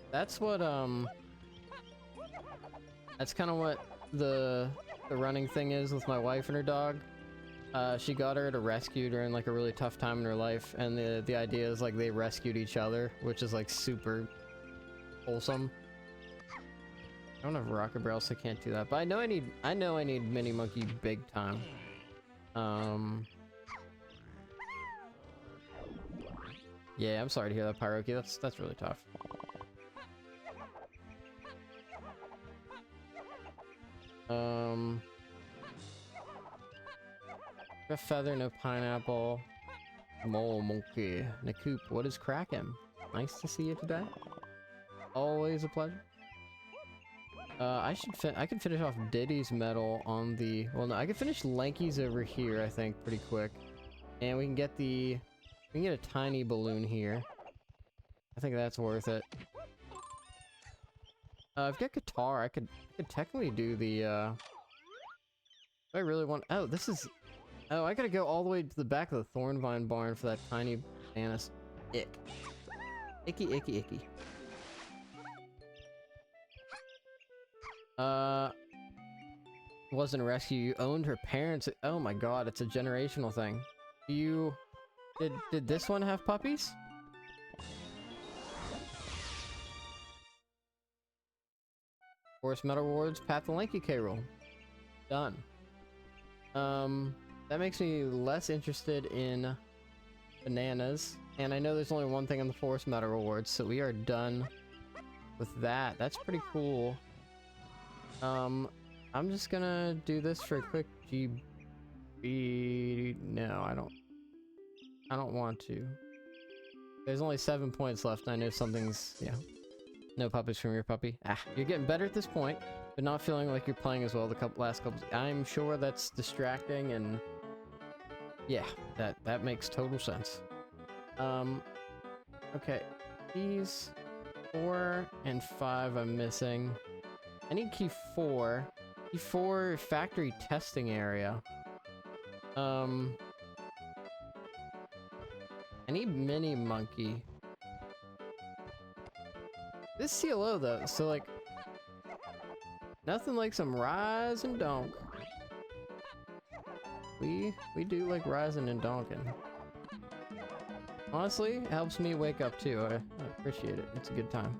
That's what that's kind of what the running thing is with my wife and her dog. She got her at a rescue during like a really tough time in her life, and the idea is like they rescued each other, which is like super wholesome. I don't have Rocket Barrel, so I can't do that, but I know I need Mini Monkey big time. Yeah, I'm sorry to hear that, Pyroki. That's really tough. A feather, no pineapple. Mole monkey. Nakoop, what is cracking? Nice to see you today. Always a pleasure. I can finish off Diddy's medal on the, well no, I can finish Lanky's over here, I think, pretty quick. And we can get a tiny balloon here. I think that's worth it. I've got guitar. I could technically do the, I really want, oh, this is, oh, I gotta go all the way to the back of the Thornvine barn for that tiny banana ick. Icky, icky, icky. Wasn't a rescue. You owned her parents. Oh my god, it's a generational thing. Did this one have puppies? Forest Metal Rewards, Path of Lanky K roll. Done. That makes me less interested in bananas, and I know there's only one thing on the Forest Metal Rewards, so we are done with that. That's pretty cool. I'm just gonna do this for a quick GB. No, I don't want to. There's only 7 points left. I know something's, yeah. No puppies from your puppy. Ah, you're getting better at this point, but not feeling like you're playing as well the last couple. I'm sure that's distracting, and yeah, that makes total sense. Okay, these 4 and 5 I'm missing. I need key 4. Key 4 factory testing area. I need mini monkey. This CLO though, so like nothing like some rise and donk. We do like rising and donking. Honestly, it helps me wake up too. I appreciate it. It's a good time.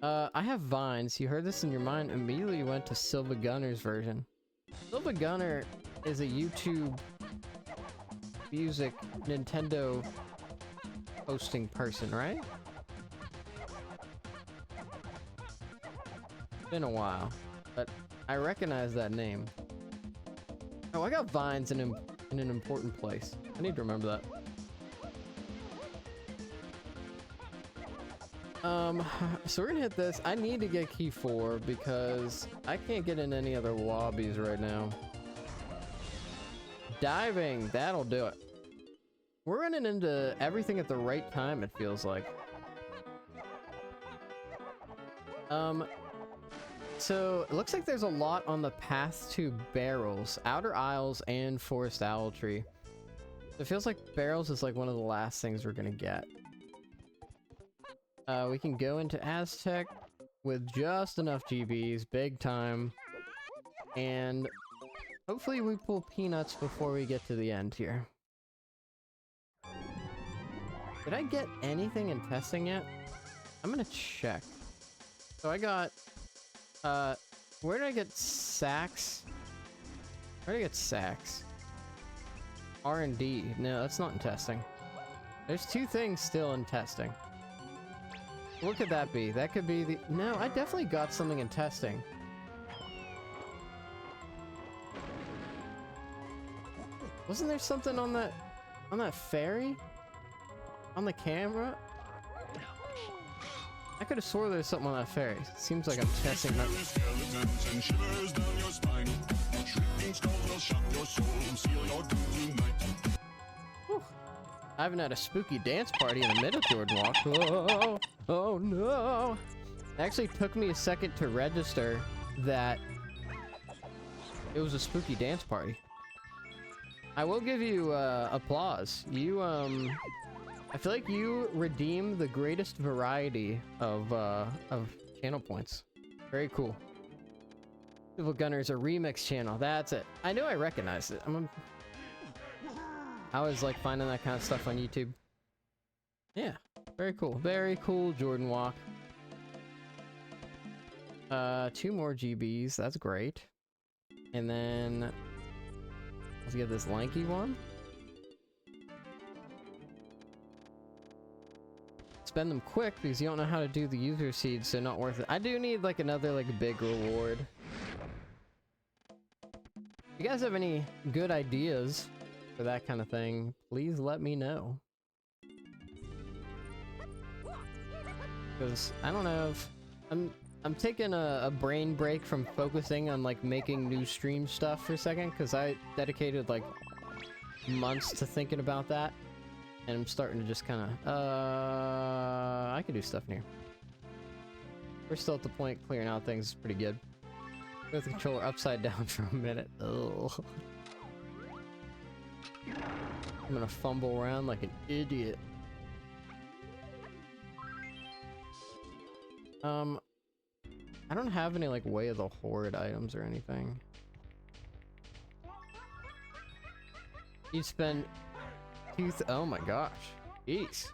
I have vines. You heard this in your mind, immediately went to Silva Gunner's version. Silva Gunner is a YouTube music Nintendo hosting person, right? Been a while, but I recognize that name. Oh, I got vines in an important place. I need to remember that. So we're gonna hit this. I need to get key 4 because I can't get in any other lobbies right now. Diving, that'll do it. We're running into everything at the right time, it feels like. So it looks like there's a lot on the path to barrels, outer aisles, and forest owl tree. It feels like barrels is like one of the last things we're gonna get. We can go into Aztec with just enough GBs, big time, and hopefully we pull peanuts before we get to the end here. Did I get anything in testing yet? I'm gonna check. So I got, where did I get sacks? Where did I get sacks? R&D. No, that's not in testing. There's 2 things still in testing. What could that be? That could be the... No, I definitely got something in testing. Wasn't there something on that ferry? On the camera? I could have swore there's something on that ferry. Seems like I'm testing that. Whew. I haven't had a spooky dance party in a minute, Jordan Walk. Oh, oh no! It actually took me a second to register that it was a spooky dance party. I will give you applause. You I feel like you redeem the greatest variety of channel points. Very cool. Evil Gunner's a remix channel. That's it. I knew I recognized it. I was like finding that kind of stuff on YouTube. Yeah, very cool. Very cool, Jordan Walk. 2 more GBs. That's great. And then let's get this lanky one. Spend them quick because you don't know how to do the user seeds, so not worth it. I do need like another like big reward. If you guys have any good ideas for that kind of thing, please let me know. Because I don't know if I'm taking a brain break from focusing on like making new stream stuff for a second, because I dedicated like months to thinking about that. And I'm starting to just kind of, I can do stuff in here. We're still at the point clearing out things is pretty good. With the controller upside down for a minute. Ugh. I'm gonna fumble around like an idiot. I don't have any like Way of the Horde items or anything. You spend... Oh my gosh. Jeez.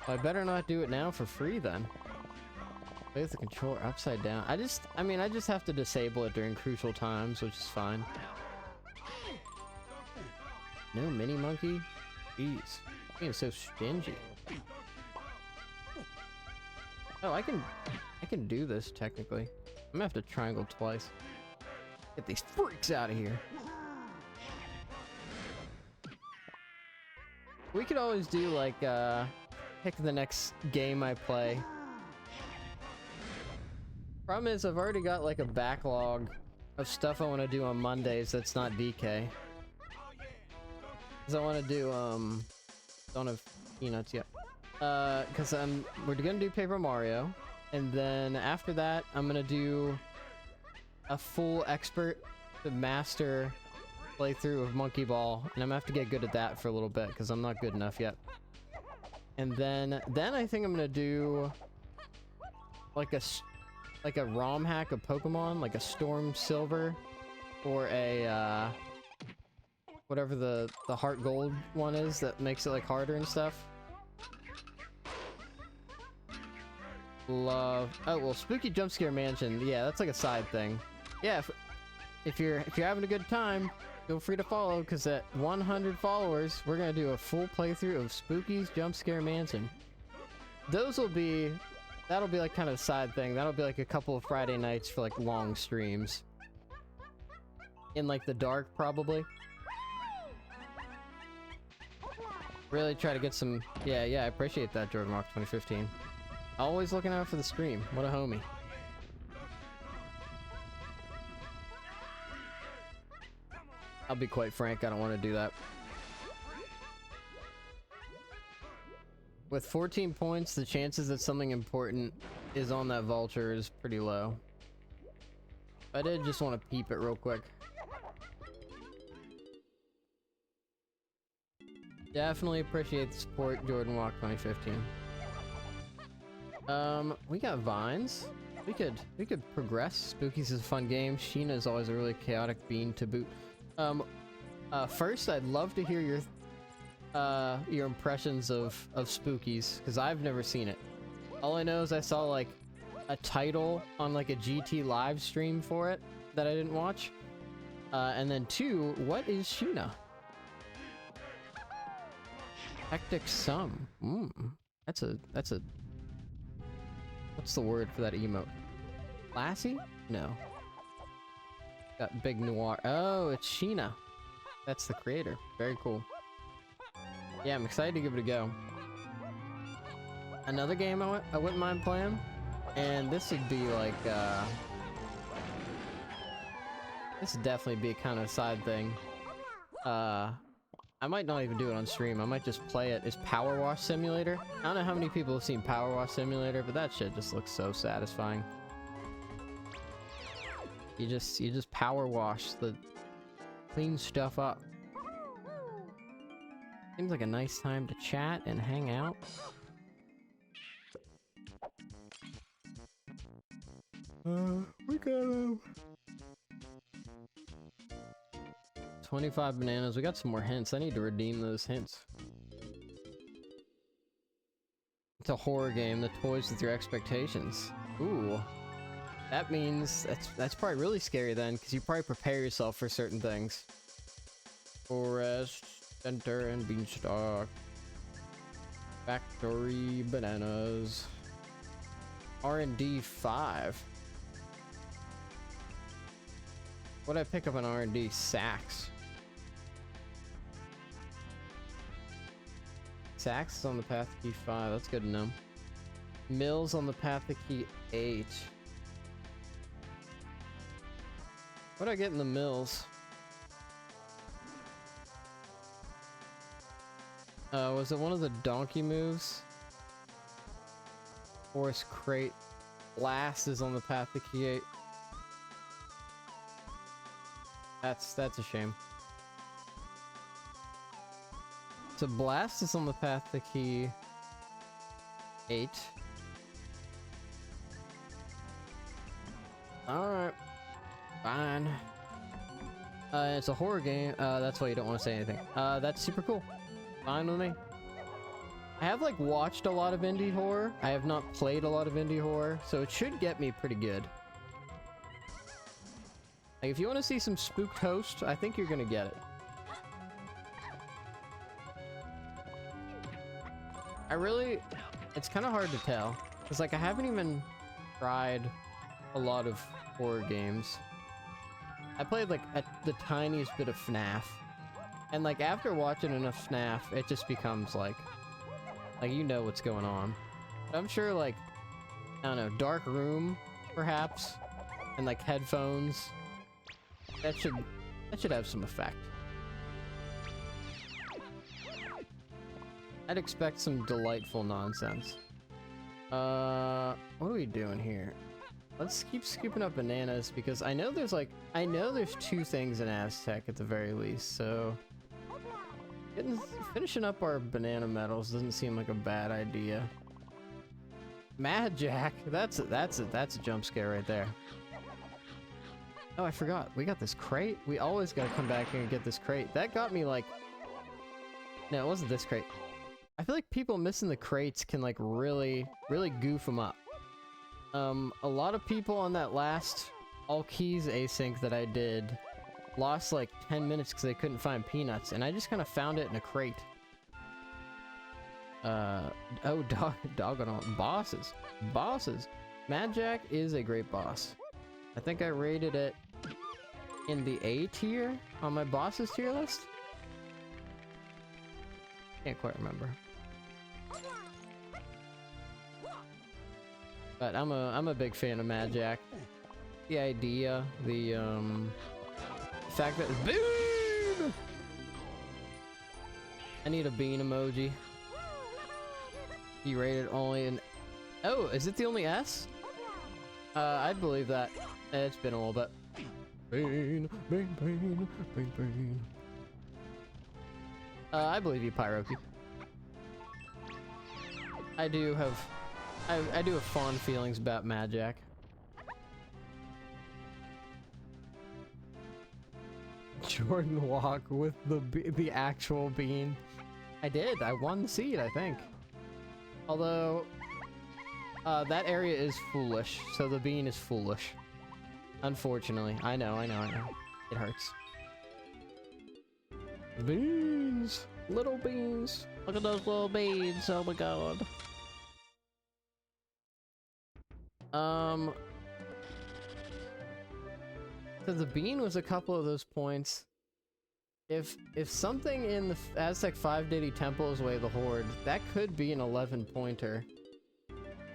Well, I better not do it now for free then. Play with the controller upside down. I just have to disable it during crucial times, which is fine. No mini monkey? Jeez. Being so stingy. Oh, I can do this technically. I'm gonna have to triangle twice. Get these freaks out of here. We could always do like, pick the next game I play. Problem is, I've already got like a backlog of stuff I want to do on Mondays that's not DK. Cause I want to do, don't have peanuts yet. Cause we're gonna do Paper Mario. And then after that, I'm gonna do a full expert to master playthrough of Monkey Ball. And I'm gonna have to get good at that for a little bit, cause I'm not good enough yet. And then I think I'm gonna do like a ROM hack of Pokemon, like a Storm Silver, or a whatever the Heart Gold one is that makes it like harder and stuff. Love. Oh well, Spooky Jump Scare Mansion. Yeah, that's like a side thing. Yeah, if you're having a good time, feel free to follow, because at 100 followers, we're gonna do a full playthrough of Spooky's Jump Scare Mansion. That'll be like kind of a side thing. That'll be like a couple of Friday nights for like long streams. In like the dark, probably. Really try to get some... Yeah, I appreciate that, Jordan Rock 2015. Always looking out for the stream. What a homie. I'll be quite frank, I don't want to do that. With 14 points, the chances that something important is on that vulture is pretty low. I did just want to peep it real quick. Definitely appreciate the support, Jordan Walk 2015. We got vines. We could progress. Spooky's is a fun game. Sheena is always a really chaotic bean to boot. First, I'd love to hear your impressions of Spooky's, because I've never seen it. All I know is I saw like a title on like a GT live stream for it that I didn't watch. And then 2, what is Sheena? Hectic Sum. That's a what's the word for that emote? Classy? No. Got Big Noir. Oh, it's Sheena. That's the creator. Very cool. Yeah, I'm excited to give it a go. Another game I wouldn't mind playing, and this would be like, this would definitely be a kind of side thing. I might not even do it on stream. I might just play it. Is Power Wash Simulator. I don't know how many people have seen Power Wash Simulator, but that shit just looks so satisfying. You just power wash the clean stuff up. Seems like a nice time to chat and hang out. We got 25 bananas. We got some more hints. I need to redeem those hints. It's a horror game that toys with your expectations. Ooh. That means that's probably really scary then, because you probably prepare yourself for certain things. Forest, center, and beanstalk. Factory bananas. R&D 5. What'd I pick up on R&D? Sacks. Sacks is on the path to key 5. That's good to know. Mills on the path to key 8. What'd I get in the mills? Was it one of the donkey moves? Forest crate. Blast is on the path to key 8. That's a shame. So Blast is on the path to key 8. Alright. Fine. It's a horror game. That's why you don't want to say anything. That's super cool. Fine with me. I have like watched a lot of indie horror. I have not played a lot of indie horror, so it should get me pretty good. Like, if you want to see some spooked host, I think you're gonna get it. It's kind of hard to tell. It's like I haven't even tried a lot of horror games. I played like the tiniest bit of FNAF. And like after watching enough FNAF, it just becomes like Like, you know what's going on. I'm sure, like, I don't know, dark room, perhaps, and like headphones. That should have some effect. I'd expect some delightful nonsense. What are we doing here? Let's keep scooping up bananas because I know there's two things in Aztec at the very least, so finishing up our banana medals doesn't seem like a bad idea. Mad Jack, that's a jump scare right there. Oh, I forgot. We got this crate. We always gotta come back here and get this crate. That got me like... No, it wasn't this crate. I feel like people missing the crates can like really goof them up. A lot of people on that last all keys async that I did lost like 10 minutes because they couldn't find peanuts, and I just kind of found it in a crate. Oh, doggone on bosses. Mad Jack is a great boss. I think I rated it in the A tier on my bosses tier list. Can't quite remember. But I'm a big fan of Mad Jack. The idea, the fact that bean! I need a bean emoji. You rated only an... Oh, is it the only S? I'd believe that. It's been a little bit. Bean. I believe you, Pyroki. I do have fond feelings about Mad Jack. Jordan walk with the actual bean. I did. I won the seed, I think. Although, that area is foolish, so the bean is foolish. Unfortunately. I know. It hurts. Beans! Little beans! Look at those little beans, oh my god. So the bean was a couple of those points. If something in the Aztec 5 Deity Temple is Way of the Horde, that could be an 11-pointer.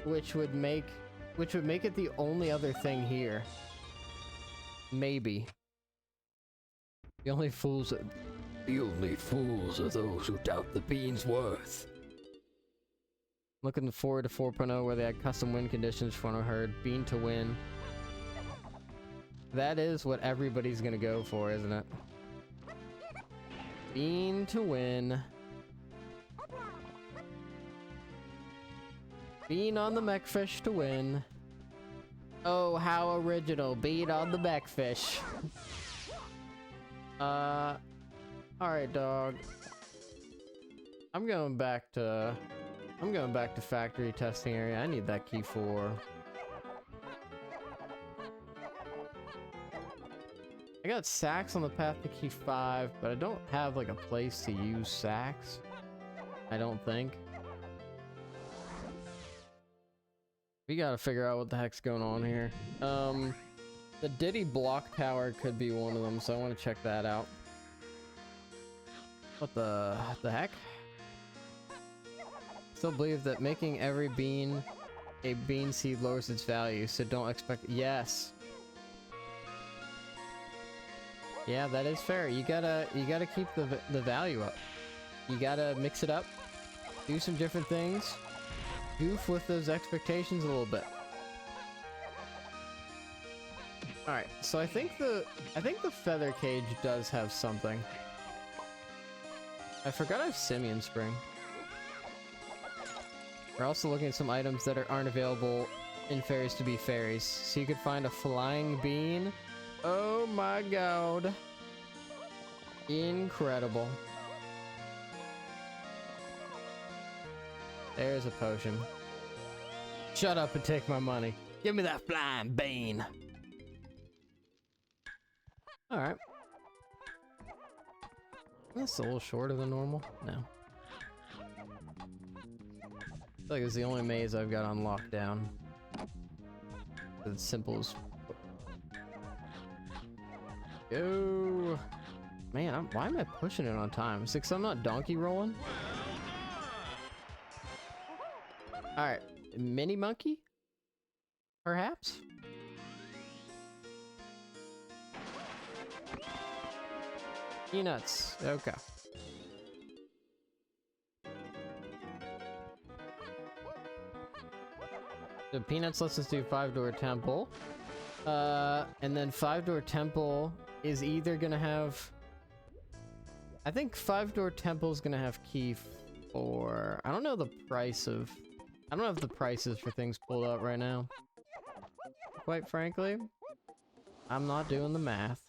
Which would make it the only other thing here. Maybe. The only fools are those who doubt the bean's worth. Looking forward to 4.0 where they had custom win conditions for what I heard. Bean to win. That is what everybody's gonna go for, isn't it? Bean to win. Bean on the mechfish to win. Oh, how original. Bean on the mechfish. Alright, dog. I'm going back to factory testing area. I need that key 4. I got sacks on the path to key 5, but I don't have like a place to use sacks. I don't think. We gotta figure out what the heck's going on here. The Diddy block tower could be one of them, so I want to check that out. What the heck? Still believe that making every bean a bean seed lowers its value, so don't expect— Yes. Yeah, that is fair. You gotta keep the value up. You gotta mix it up, do some different things, goof with those expectations a little bit. All right, so I think the feather cage does have something. I forgot I have Simian Spring. We're also looking at some items that aren't available in fairies to be fairies. So you could find a flying bean. Oh my god. Incredible. There's a potion. Shut up and take my money. Give me that flying bean. Alright. That's a little shorter than normal. No. I feel like it's the only maze I've got on lockdown. It's simple as... Go! Man, why am I pushing it on time? It's because I'm not donkey rolling? Alright, mini monkey? Perhaps? Peanuts, okay. So Peanuts lets us do 5-door temple. And then 5-door temple is either gonna have... I think 5-door temple is gonna have key for... I don't know the price of... I don't have the prices for things pulled up right now. Quite frankly, I'm not doing the math.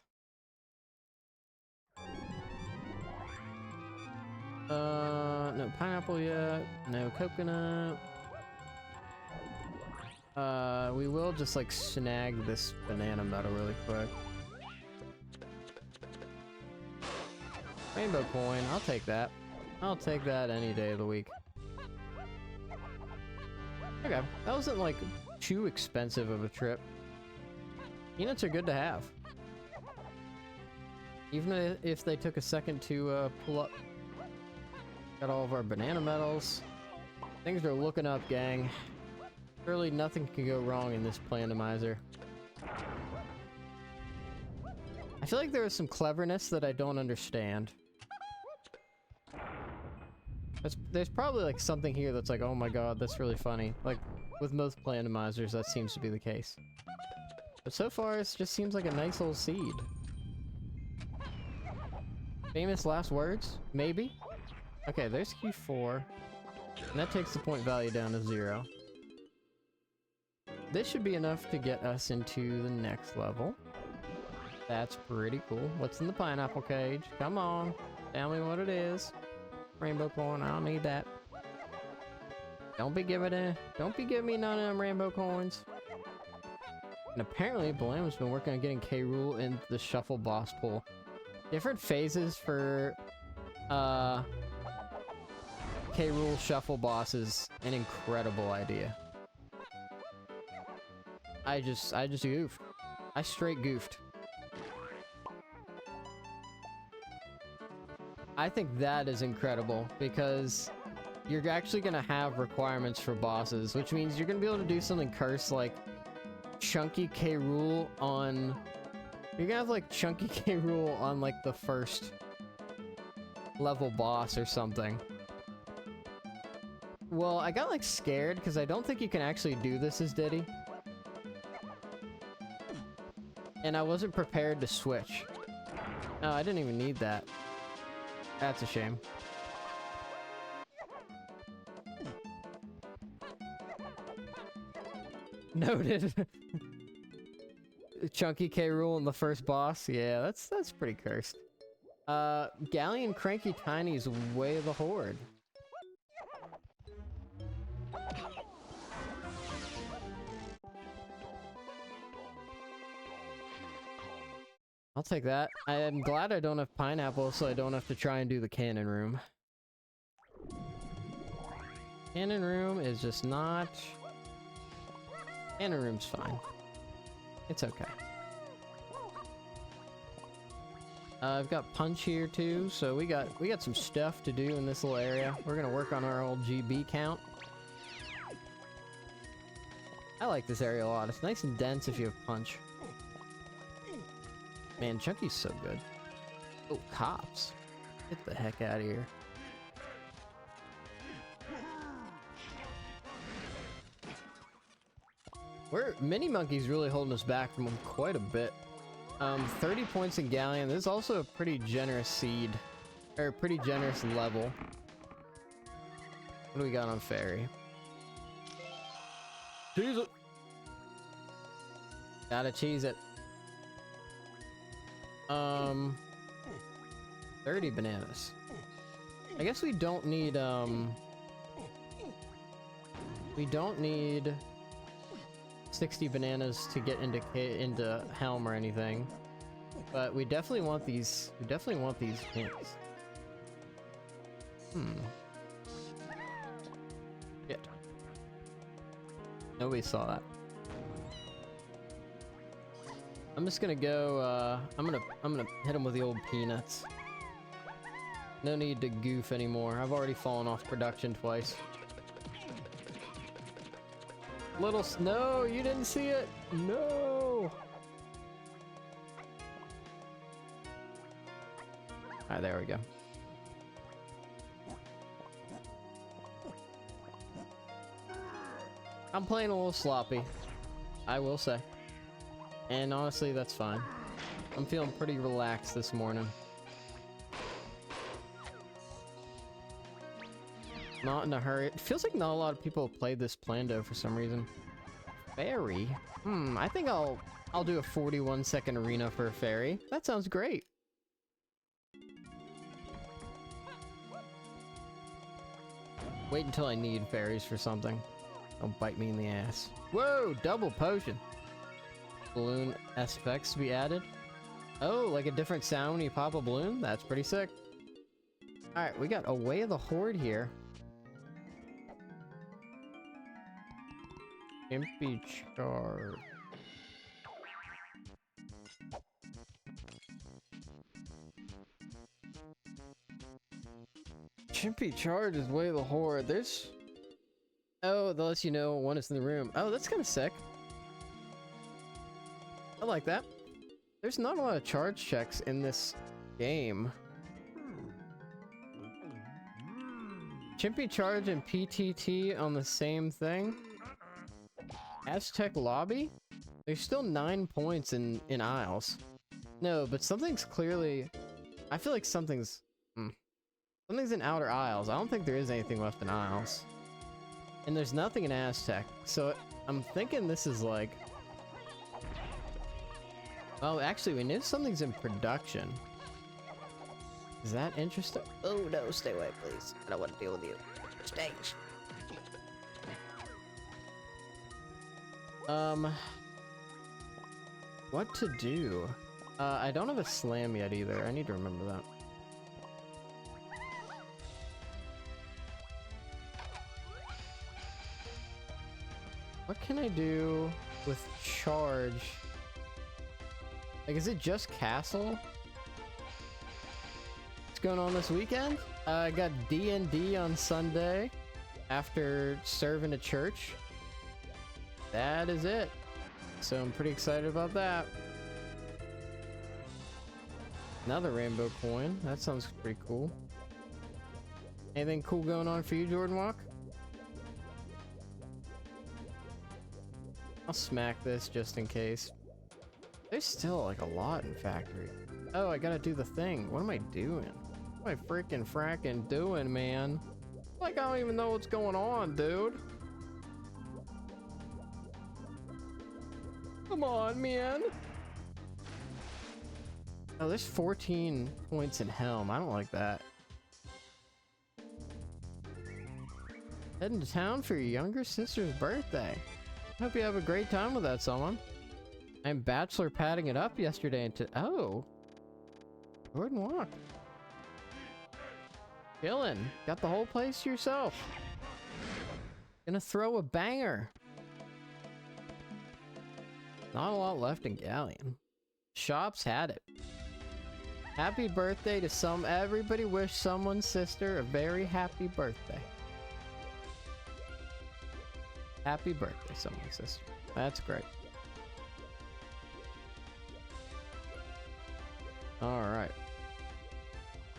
No pineapple yet. No coconut. We will just like snag this banana medal really quick. Rainbow coin, I'll take that. I'll take that any day of the week. Okay, that wasn't like too expensive of a trip. Peanuts are good to have. Even if they took a second to pull up. Got all of our banana medals. Things are looking up, gang. Surely nothing can go wrong in this Plandomizer. I feel like there is some cleverness that I don't understand. There's probably like something here that's like, oh my god, that's really funny. Like, with most Plandomizers, that seems to be the case. But so far, it just seems like a nice little seed. Famous last words? Maybe? Okay, there's Q4. And that takes the point value down to 0. This should be enough to get us into the next level. That's pretty cool. What's in the pineapple cage? Come on. Tell me what it is. Rainbow coin, I don't need that. Don't be giving me none of them rainbow coins. And apparently, Blam's been working on getting K. Rool in the shuffle boss pool. Different phases for K. Rool shuffle boss is an incredible idea. I just goofed. I straight goofed. I think that is incredible because you're actually gonna have requirements for bosses, which means you're gonna be able to do something cursed like Chunky K. Rool on... You're gonna have like Chunky K. Rool on like the first level boss or something. Well, I got like scared because I don't think you can actually do this as Diddy. And I wasn't prepared to switch. Oh, I didn't even need that. That's a shame. Noted. Chunky K. Rool in the first boss. Yeah, that's pretty cursed. Galleon Cranky Tiny's Way of the Horde. I'll take that. I am glad I don't have pineapple, so I don't have to try and do the cannon room. Cannon room is just not... Cannon room's fine. It's okay. I've got punch here too, so we got some stuff to do in this little area. We're gonna work on our old GB count. I like this area a lot. It's nice and dense if you have punch. Man, Chunky's so good. Oh, cops. Get the heck out of here. Mini Monkey's really holding us back from him quite a bit. 30 points in Galleon. This is also a pretty generous seed. Or a pretty generous level. What do we got on Fairy? Cheese it! Gotta cheese it. 30 bananas. I guess we don't need, we don't need 60 bananas to get into Helm or anything. But we definitely want these, hints. Shit. Nobody saw that. I'm just gonna go, I'm gonna hit him with the old peanuts. No need to goof anymore. I've already fallen off production twice. No, you didn't see it. No. All right, there we go. I'm playing a little sloppy, I will say. And honestly, that's fine. I'm feeling pretty relaxed this morning. Not in a hurry. It feels like not a lot of people have played this Plando for some reason. Fairy? I think I'll do a 41-second arena for a fairy. That sounds great. Wait until I need fairies for something. Don't bite me in the ass. Whoa, double potion. Balloon aspects to be added. Oh, like a different sound when you pop a balloon? That's pretty sick. Alright, we got a Way of the Horde here. Impy Charge. Chimpy Charge is Way of the Horde. There's... Oh, that lets you know one is in the room. Oh, that's kind of sick. I like that. There's not a lot of charge checks in this game. Chimpy Charge and PTT on the same thing. Aztec Lobby? There's still 9 points in Isles. No, but something's clearly... I feel like something's... Something's in Outer Isles. I don't think there is anything left in Isles. And there's nothing in Aztec. So I'm thinking this is like... Oh, actually, we know something's in production. Is that interesting? Oh, no, stay away, please. I don't want to deal with you. Stay. What to do? I don't have a slam yet either. I need to remember that. What can I do with charge? Like, is it just castle? What's going on this weekend? I got D&D on Sunday after serving a church. That is it. So I'm pretty excited about that. Another rainbow coin. That sounds pretty cool. Anything cool going on for you, Jordan Walk? I'll smack this just in case. There's still like a lot in factory. Oh, I gotta do the thing. What am I doing? What am I freaking fracking doing, man? Like, I don't even know what's going on, dude. Come on, man. Oh, there's 14 points in Helm. I don't like that. Heading to town for your younger sister's birthday. Hope you have a great time with that, someone. I'm bachelor padding it up yesterday and oh. Jordan Walk. Chillin'. Got the whole place to yourself. Gonna throw a banger. Not a lot left in Galleon. Shops had it. Happy birthday to everybody wish someone's sister a very happy birthday. Happy birthday, someone's sister. That's great. Alright.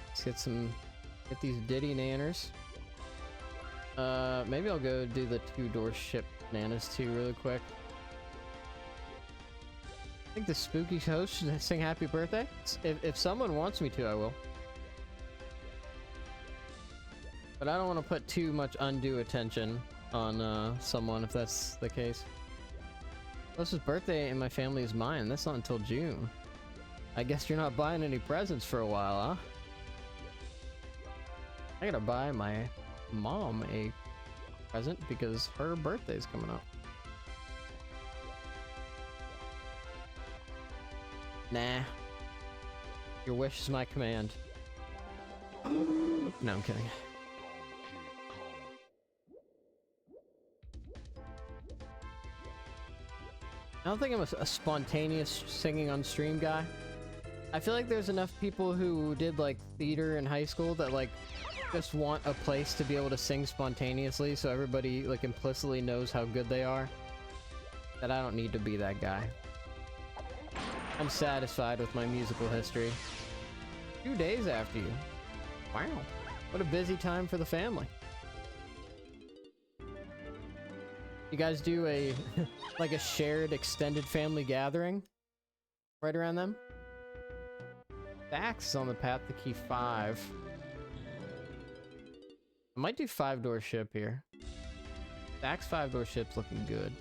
Let's get these Diddy Nanners. Maybe I'll go do the 2-door ship bananas too really quick. I think the spooky host should sing happy birthday. If someone wants me to, I will. But I don't want to put too much undue attention on someone if that's the case. Closest birthday in my family is mine. That's not until June. I guess you're not buying any presents for a while, huh? I gotta buy my mom a present because her birthday's coming up. Nah. Your wish is my command. No, I'm kidding. I don't think I'm a spontaneous singing on stream guy. I feel like there's enough people who did like theater in high school that like just want a place to be able to sing spontaneously so everybody like implicitly knows how good they are. that I don't need to be that guy. I'm satisfied with my musical history. 2 days after you. Wow. What a busy time for the family. You guys do a like a shared extended family gathering right around them? Dax is on the path to key 5. I might do 5-door ship here. Dax 5-door ship's looking good.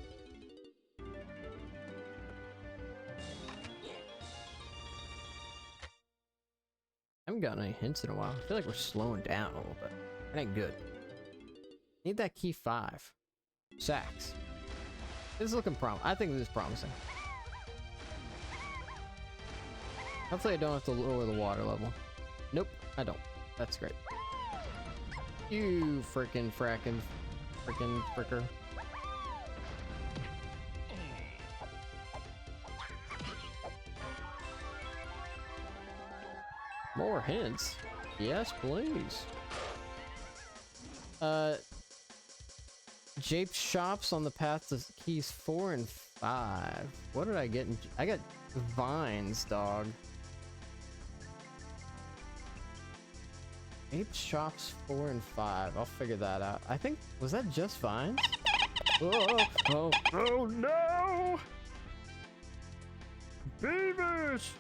I haven't gotten any hints in a while. I feel like we're slowing down a little bit. That ain't good. Need that key 5. Sax. This is looking I think this is promising. Hopefully I don't have to lower the water level. Nope, I don't. That's great. You frickin' fricker. More hints? Yes, please. Jape's shops on the path to keys 4 and 5. What did I get? I got vines, dog. Jape's shops 4 and 5. I'll figure that out. I think, was that just vines? Oh no! Beavers!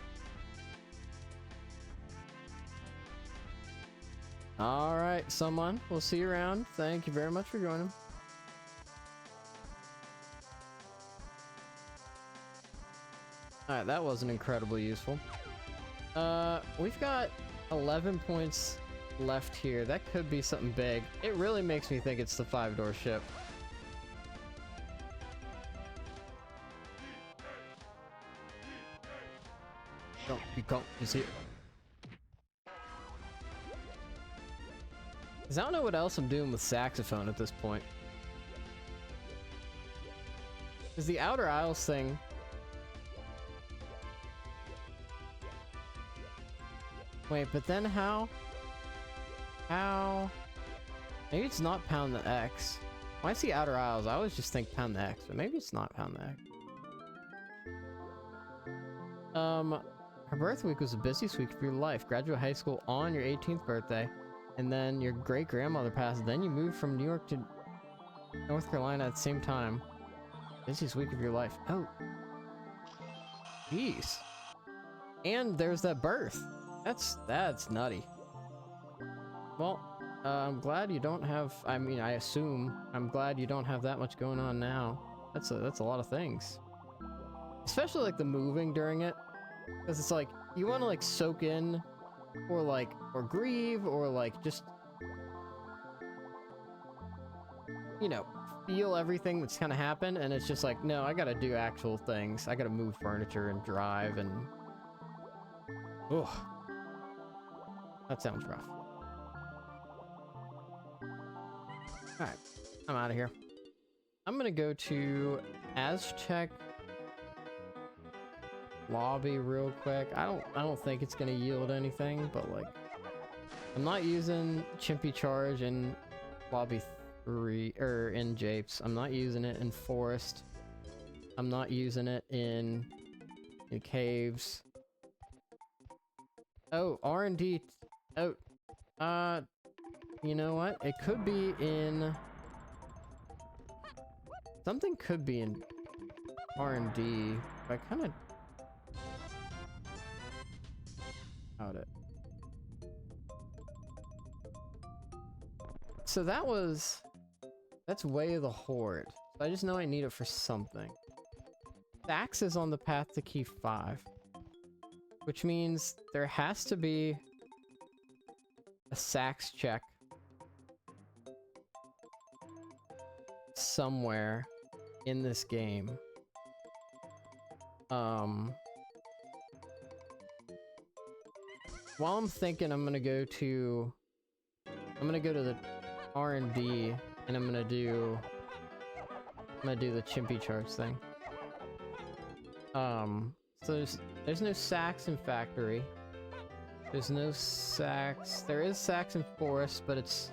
Alright, someone. We'll see you around. Thank you very much for joining. Alright, that wasn't incredibly useful. We've got 11 points left here. That could be something big. It really makes me think it's the 5-door ship. You see it? Cause I don't know what else I'm doing with saxophone at this point. Cause the Outer Isles thing. Wait, but then how? How? Maybe it's not pound the X. When I see Outer Isles, I always just think pound the X, but maybe it's not pound the X. Her birth week was the busiest week of your life. Graduate high school on your 18th birthday. And then your great-grandmother passed. Then you moved from New York to North Carolina at the same time. Busiest week of your life. Oh. Jeez. And there's that birth. That's nutty. Well, I'm glad you don't have, I mean, I assume, I'm glad you don't have that much going on now. That's a lot of things. Especially like the moving during it. Because it's like, you want to like soak in or grieve, or like just, you know, feel everything that's kind of happened, and it's just like, no, I gotta do actual things. I gotta move furniture and drive, and ugh, that sounds rough. Alright, I'm out of here. I'm gonna go to Aztec lobby real quick. I don't think it's gonna yield anything, but like, I'm not using Chimpy Charge in lobby 3 or in Japes. I'm not using it in Forest. I'm not using it in caves. Oh, R&D. Oh, you know what? It could be in something. Could be in R&D. I kind of it. So that's Way of the Horde. So I just know I need it for something. Sax is on the path to key 5, which means there has to be a sax check somewhere in this game. While I'm thinking, I'm gonna go to the R&D, and I'm gonna do the Chimpy Charge thing. So there's no sax in Factory. There's no sax. There is sax in Forest, but it's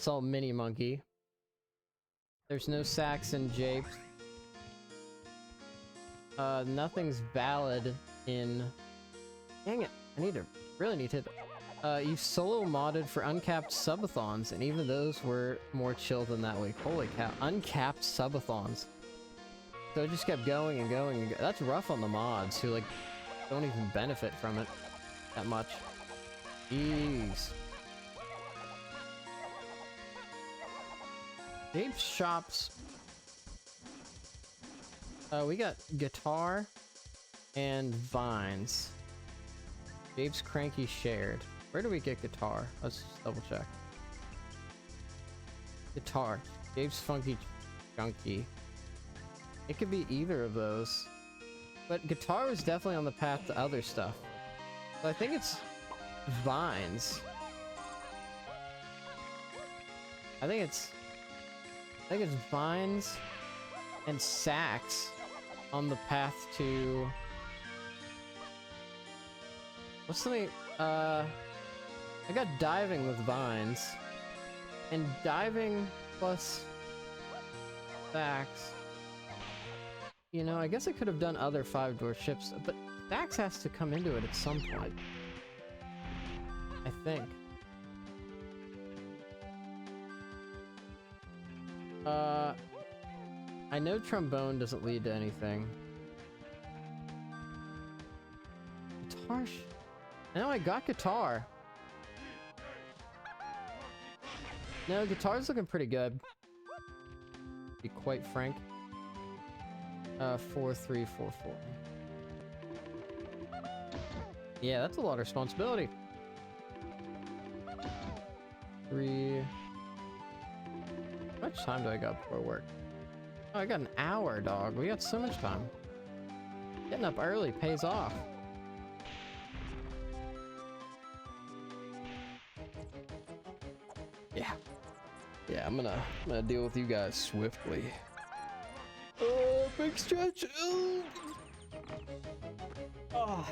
all Mini Monkey. There's no sax in Japes. Nothing's valid in... Dang it, really need to hit that. You solo modded for uncapped subathons, and even those were more chill than that week. Holy cow, uncapped subathons. So it just kept going and going and that's rough on the mods who like don't even benefit from it that much. Jeez. Gabe's shops. We got guitar and vines. Gabe's cranky shared. Where do we get guitar? Let's just double check. Guitar. Gabe's funky chunky. It could be either of those. But guitar is definitely on the path to other stuff. So I think it's vines. I think it's vines and sax on the path to... What's something... I got diving with vines. And diving plus sax. You know, I guess I could have done other 5-door ships, but sax has to come into it at some point. I think. I know trombone doesn't lead to anything. Guitar No, I got guitar. No, guitar's looking pretty good. To be quite frank. 4344. Yeah, that's a lot of responsibility. 3. How much time do I got before work? Oh, I got an hour, dog. We got so much time. Getting up early pays off. Yeah. Yeah, I'm gonna deal with you guys swiftly. Oh, big stretch. Oh.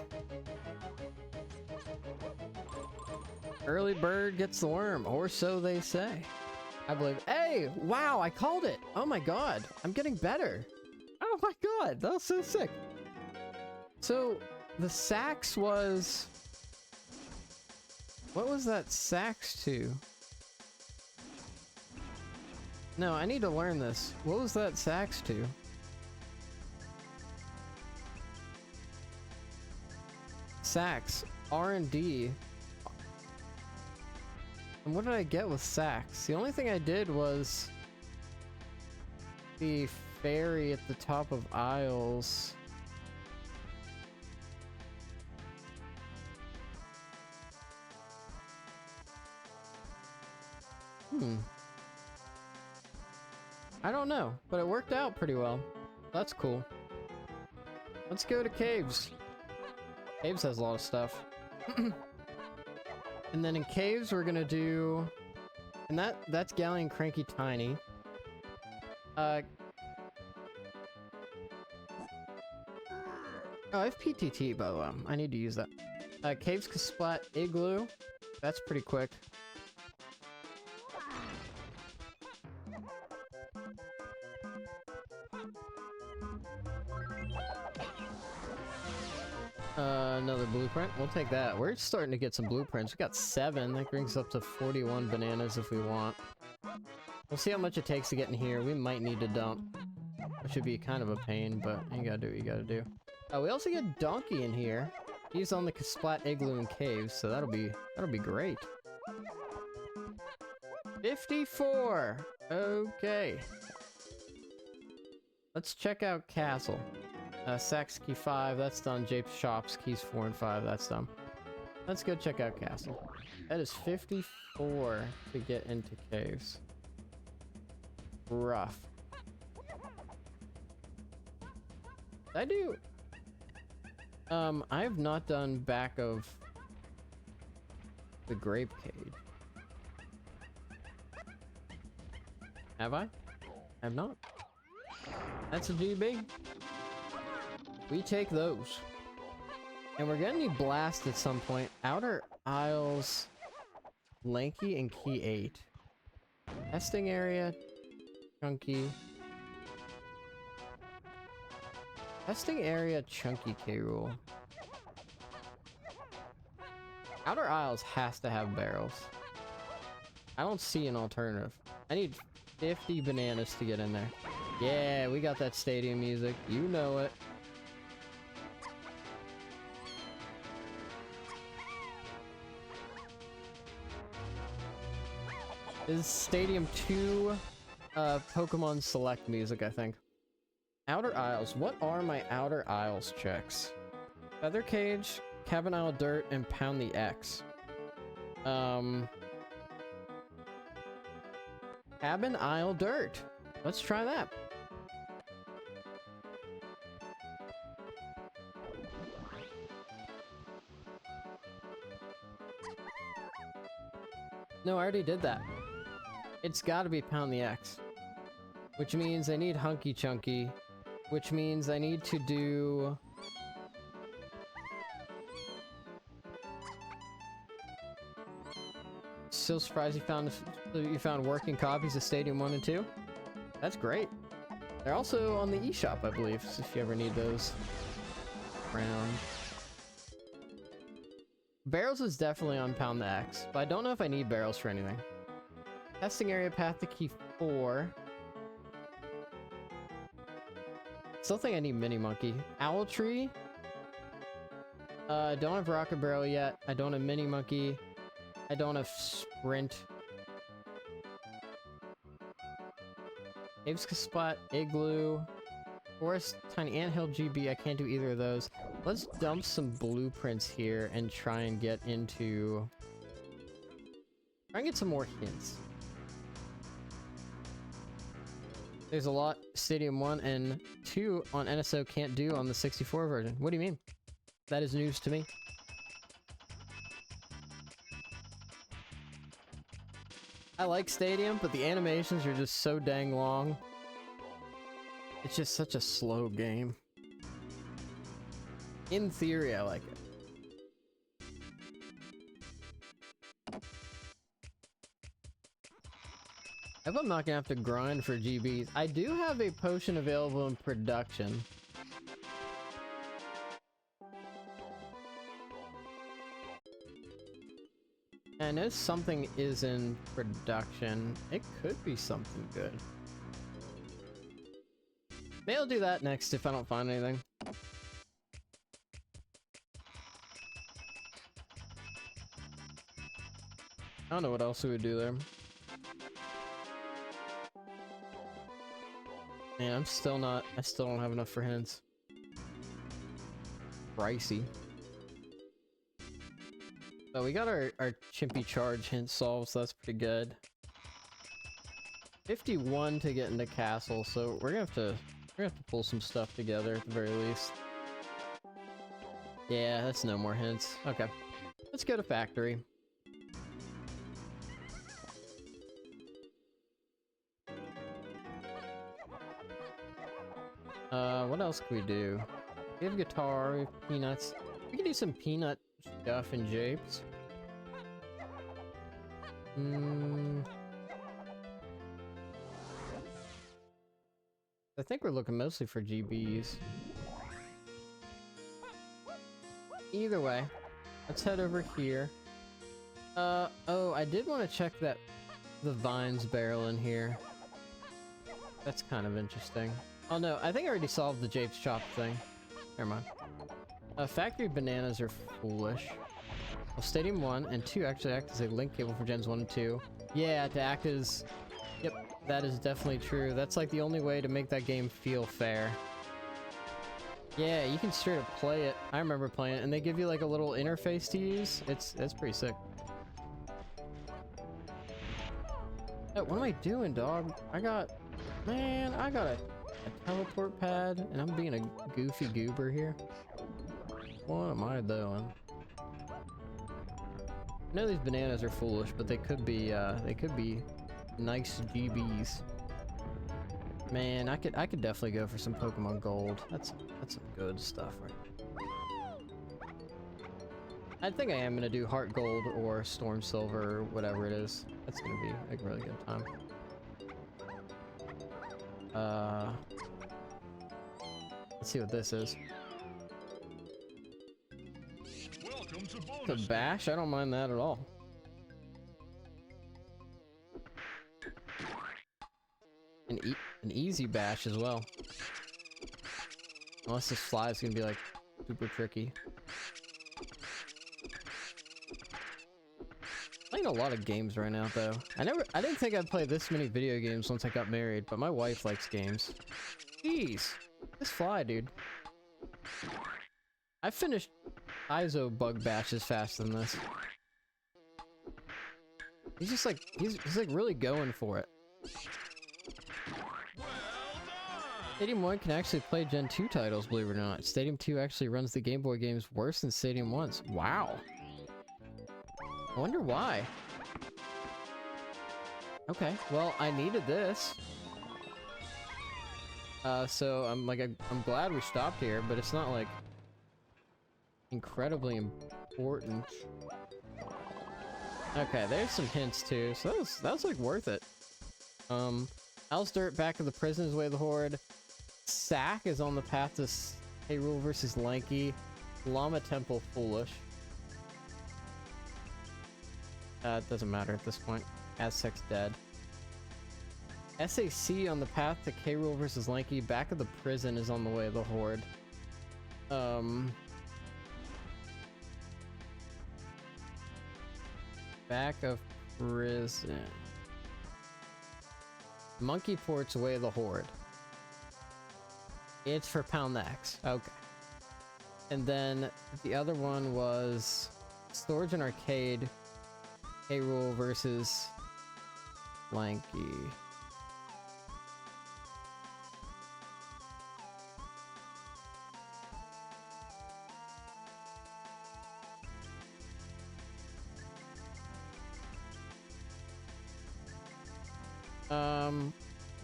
Early bird gets the worm, or so they say. I believe. Hey, wow, I called it. Oh my god, I'm getting better. Oh my god, that was so sick. So, the sax was... What was that sax to? No, I need to learn this. What was that sax to? Sax. R&D. And what did I get with sax? The only thing I did was... the fairy at the top of aisles. I don't know, but it worked out pretty well. That's cool. Let's go to Caves. Caves has a lot of stuff. And then in Caves we're gonna do... And that's Galleon Cranky Tiny. Oh, I have PTT, by the way. I need to use that. Caves Kasplat Igloo. That's pretty quick. Another blueprint. We'll take that. We're starting to get some blueprints. We got 7. That brings up to 41 bananas if we want. We'll see how much it takes to get in here. We might need to dump. Which should be kind of a pain, but you gotta do what you gotta do. We also get Donkey in here. He's on the Kasplat Igloo and Caves, so that'll be great. 54! Okay. Let's check out Castle. Sax key 5, that's done. Jape's Shops, keys 4 and 5, that's done. Let's go check out Castle. That is 54 to get into Caves. Rough. Did I do... I have not done back of the grape cage. Have I? I have not. That's a GB. We take those. And we're gonna need blast at some point. Outer Isles, Lanky and key 8. Testing area, Chunky. Testing area, chunky K rule. Outer Isles has to have barrels. I don't see an alternative. I need 50 bananas to get in there. Yeah, we got that stadium music. You know it. This is Stadium 2 Pokemon Select music, I think. Outer Isles. What are my Outer Isles checks? Feather Cage, Cabin Isle Dirt, and Pound the X. Cabin Isle Dirt. Let's try that. No, I already did that. It's gotta be Pound the X. Which means I need Hunky Chunky. Which means I need to do... Still surprised you found working copies of Stadium 1 and 2. That's great. They're also on the eShop, I believe, so if you ever need those around. Barrels is definitely on Pound the X, but I don't know if I need barrels for anything. Testing area, path to key 4. Still think I need Mini Monkey. Owl Tree. I don't have Rocket Barrel yet. I don't have Mini Monkey. I don't have Sprint. Caves Spot, Igloo, Forest, Tiny Anthill, GB. I can't do either of those. Let's dump some blueprints here and try and get into... Try and get some more hints. There's a lot Stadium 1 and 2 on NSO can't do on the 64 version. What do you mean? That is news to me. I like Stadium, but the animations are just so dang long. It's just such a slow game. In theory, I like it. I hope I'm not gonna have to grind for GBs. I do have a potion available in production. I know something is in production. It could be something good. Maybe I'll do that next if I don't find anything. I don't know what else we would do there. Man, I still don't have enough for hints. Pricey. So we got our Chimpy Charge hint solved, so that's pretty good. 51 to get into Castle, so we're gonna have to pull some stuff together at the very least. Yeah, that's no more hints. Okay. Let's go to Factory. What else can we do? We have guitar, we have peanuts. We can do some peanut stuff and japes. I think we're looking mostly for GBs. Either way, let's head over here. Oh, I did want to check the Vines barrel in here. That's kind of interesting. Oh no, I think I already solved the Japes Chop thing. Never mind. Factory bananas are foolish. Well, Stadium 1 and 2 actually act as a link cable for Gens 1 and 2. Yeah, to act as... Yep, that is definitely true. That's like the only way to make that game feel fair. Yeah, you can straight up play it. I remember playing it, and they give you like a little interface to use. It's pretty sick. Oh, what am I doing, dog? I got a teleport pad, and I'm being a goofy goober here. What am I doing? I know these bananas are foolish, but they could be nice GBs. Man, I could definitely go for some Pokemon Gold. That's some good stuff, right? I think I am gonna do Heart Gold or Storm Silver or whatever it is. That's gonna be a really good time. Let's see what this is. Welcome to The bonus. bash? I don't mind that at all. An easy bash as well. Unless this fly is gonna be like super tricky. Playing a lot of games right now though. I didn't think I'd play this many video games once I got married, but my wife likes games. Jeez. This fly, dude. I finished ISO bug bashes faster than this. He's just like, he's like really going for it. Stadium 1 can actually play Gen 2 titles, believe it or not. Stadium 2 actually runs the Game Boy games worse than Stadium 1's. Wow. I wonder why. Okay, well, I needed this. So I'm glad we stopped here, but it's not like incredibly important. Okay, there's some hints too, so that was like worth it. Al's Dirt, back of the prison is way of the horde. Sack is on the path to Hyrule versus Lanky. Llama Temple foolish. It doesn't matter at this point. Aztec's dead. SAC on the path to K-Rool versus Lanky. Back of the prison is on the way of the horde. Back of prison. Monkey Port's way of the horde. It's for Pound the X. Okay. And then the other one was Storage and Arcade. K-Rool versus Lanky.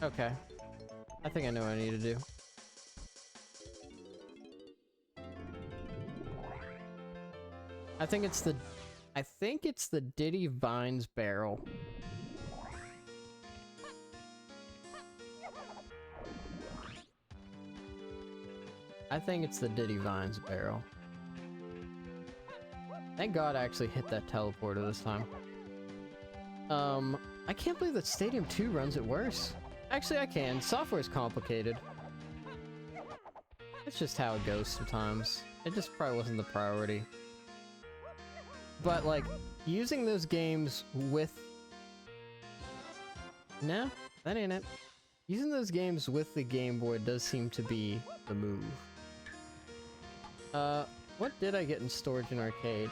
Okay. I think I know what I need to do. I think it's the Diddy Vines barrel. I think it's the Diddy Vines barrel. Thank God I actually hit that teleporter this time. I can't believe that Stadium 2 runs it worse. Actually, I can. Software's complicated. It's just how it goes sometimes. It just probably wasn't the priority. But, like, using those games with... No, that ain't it. Using those games with the Game Boy does seem to be the move. What did I get in Storage and Arcade?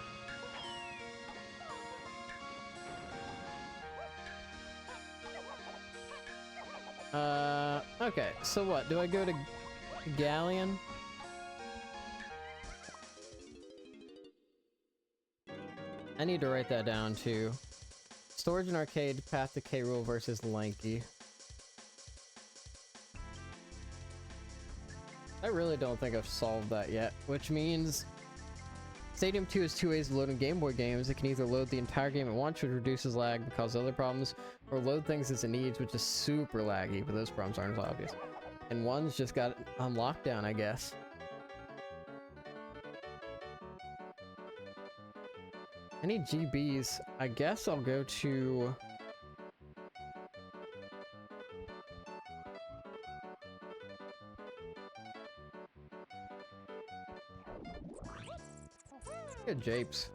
Okay, so what? Do I go to Galleon? I need to write that down too. Storage and Arcade, Path to K-Rool versus Lanky. I really don't think I've solved that yet, which means Stadium 2 has two ways of loading Game Boy games. It can either load the entire game at once, which reduces lag but causes other problems, or load things as it needs, which is super laggy, but those problems aren't as obvious. And one's just got it on lockdown, I guess. Any GBs? I guess I'll go to... Good japes.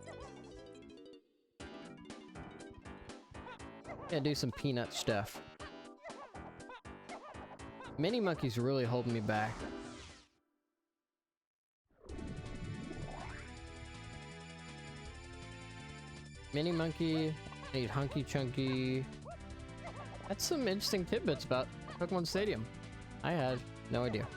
Yeah, do some peanut stuff. Mini Monkey's really holding me back. Mini Monkey, I need Hunky Chunky. That's some interesting tidbits about Pokemon Stadium. I had no idea.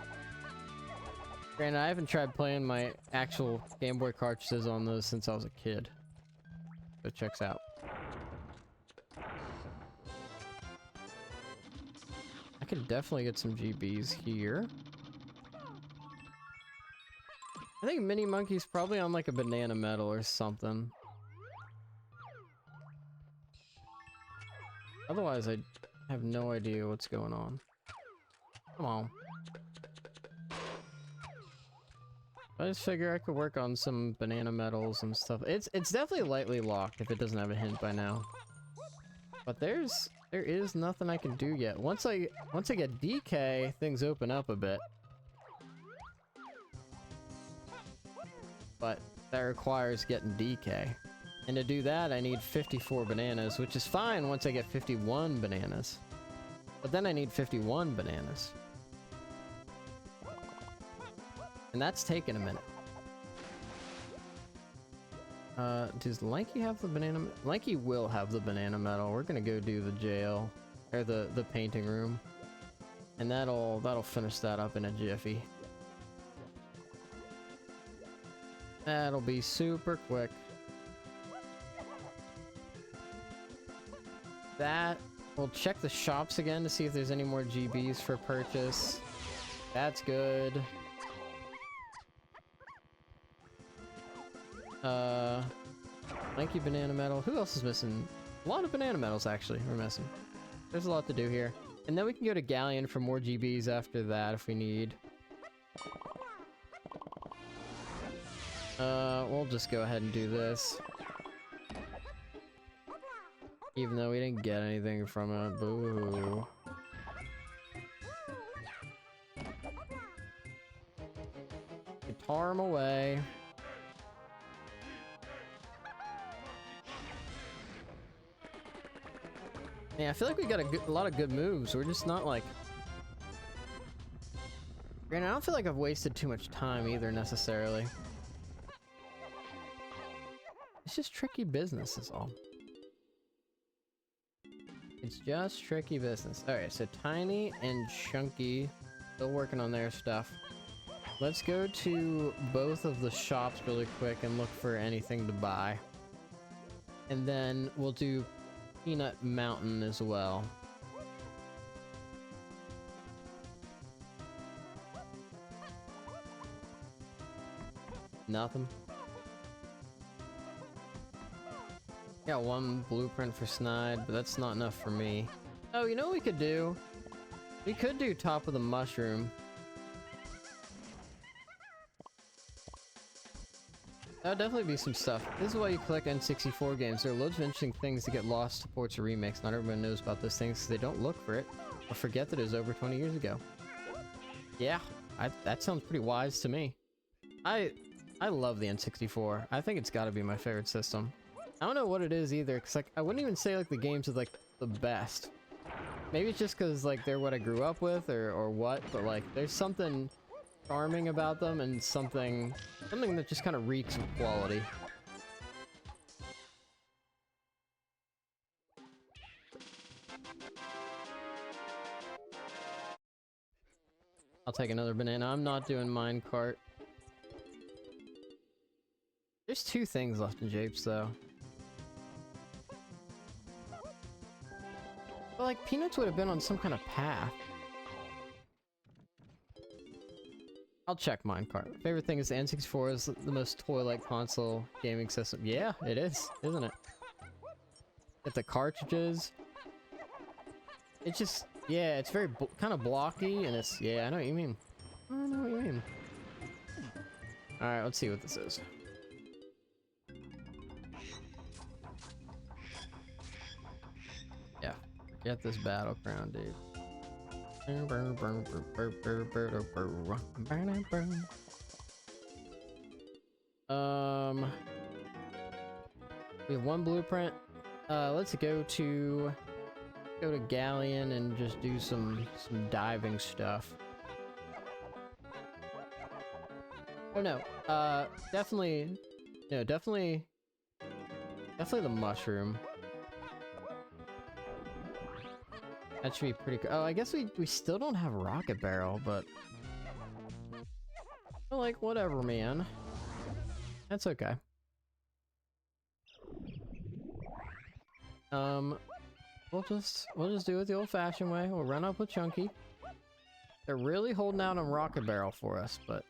Granted, I haven't tried playing my actual Game Boy cartridges on those since I was a kid. So it checks out. I could definitely get some GBs here. I think Mini Monkey's probably on like a banana medal or something. Otherwise, I have no idea what's going on. Come on. I just figure I could work on some banana metals and stuff. It's definitely lightly locked if it doesn't have a hint by now. But there is nothing I can do yet. Once I get DK, things open up a bit. But that requires getting DK. And to do that, I need 54 bananas, which is fine once I get 51 bananas. But then I need 51 bananas. And that's taking a minute. Does Lanky have the banana? Lanky will have the banana metal. We're gonna go do the jail, or the painting room, and that'll finish that up in a jiffy. That'll be super quick. That we'll check the shops again to see if there's any more GBs for purchase. That's good. Lanky banana metal. Who else is missing? A lot of banana metals, actually, we're missing. There's a lot to do here. And then we can go to Galleon for more GBs after that if we need. We'll just go ahead and do this. Even though we didn't get anything from it. Boo. Guitar him away. Yeah, I feel like we got a lot of good moves. We're just not like... Granted, I don't feel like I've wasted too much time either, necessarily. It's just tricky business is all. It's just tricky business. Alright, so Tiny and Chunky still working on their stuff. Let's go to both of the shops really quick and look for anything to buy. And then we'll do Peanut Mountain as well. Nothing. Got one blueprint for Snide, but that's not enough for me. Oh, you know what we could do? We could do Top of the Mushroom. That would definitely be some stuff. This is why you collect N64 games. There are loads of interesting things that get lost to ports or remakes. Not everyone knows about those things because they don't look for it or forget that it was over 20 years ago. Yeah, that sounds pretty wise to me. I love the N64. I think it's got to be my favorite system. I don't know what it is either, because like I wouldn't even say like the games are like the best. Maybe it's just because like they're what I grew up with or what, but like there's something charming about them and something that just kind of reeks of quality. I'll take another banana. I'm not doing minecart. There's 2 things left in Japes though. But like Peanuts would have been on some kind of path. I'll check minecart. Favorite thing is the N64 is the most toy-like console gaming system. Yeah, it is, isn't it? Get the cartridges. It's just, yeah, it's very kind of blocky, and it's, yeah, I know what you mean. I know what you mean. Alright, let's see what this is. Yeah, get this battle crown, dude. We have 1 blueprint. Let's go to Galleon and just do some diving stuff. Oh no, definitely the mushroom. That should be pretty good. Oh, I guess we still don't have rocket barrel, but well, like whatever, man. That's okay. We'll just do it the old-fashioned way. We'll run up with Chunky. They're really holding out on rocket barrel for us, but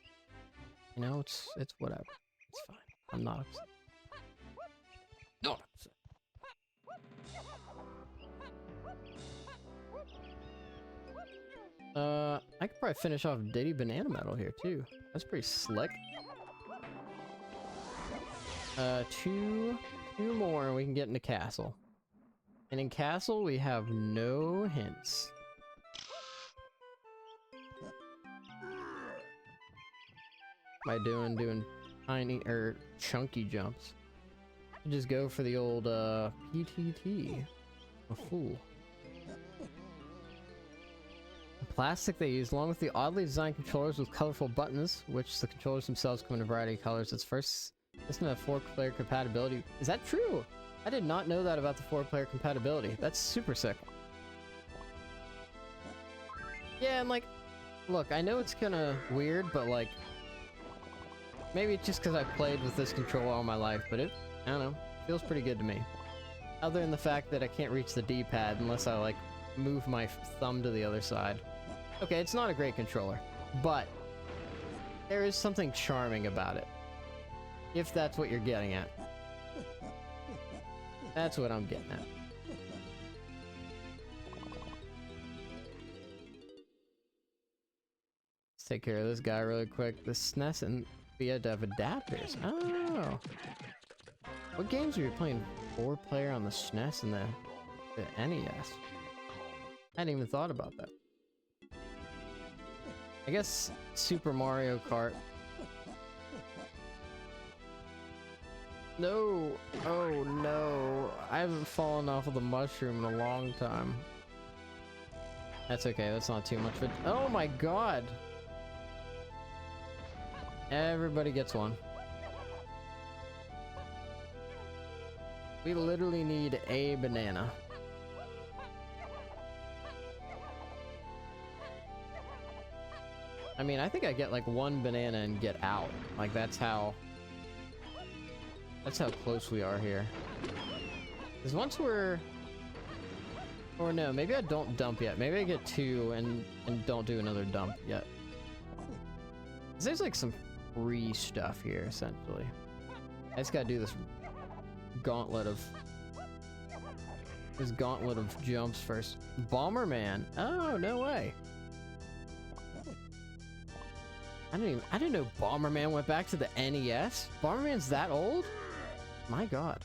you know, it's whatever. It's fine. I'm not upset. Not upset. I could probably finish off Diddy Banana Metal here too. That's pretty slick. Two more and we can get into castle. And in castle, we have no hints. By doing tiny or chunky jumps. Just go for the old PTT. A fool. The plastic they use, along with the oddly designed controllers with colorful buttons, which the controllers themselves come in a variety of colors. It's first, isn't a 4-player compatibility. Is that true? I did not know that about the 4-player compatibility. That's super sick. Yeah, and like, look, I know it's kinda weird, but like, maybe it's just because I played with this controller all my life, but I don't know, feels pretty good to me. Other than the fact that I can't reach the D-pad unless I like move my thumb to the other side. Okay, it's not a great controller, but there is something charming about it. If that's what you're getting at. That's what I'm getting at. Let's take care of this guy really quick. The SNES and we had to have adapters. Oh. What games were you playing 4-player on the SNES and the NES? I hadn't even thought about that. I guess Super Mario Kart. No! Oh no! I haven't fallen off of the mushroom in a long time. That's okay, that's not too much of it. Oh my god! Everybody gets one. We literally need a banana. I mean, I think I get like one banana and get out. Like that's how close we are here. Because once we're... Or no, maybe I don't dump yet. Maybe I get 2 and don't do another dump yet. There's like some free stuff here, essentially. I just gotta do this gauntlet of jumps first. Bomberman. Oh, no way. I didn't know Bomberman went back to the NES. Bomberman's that old? My god.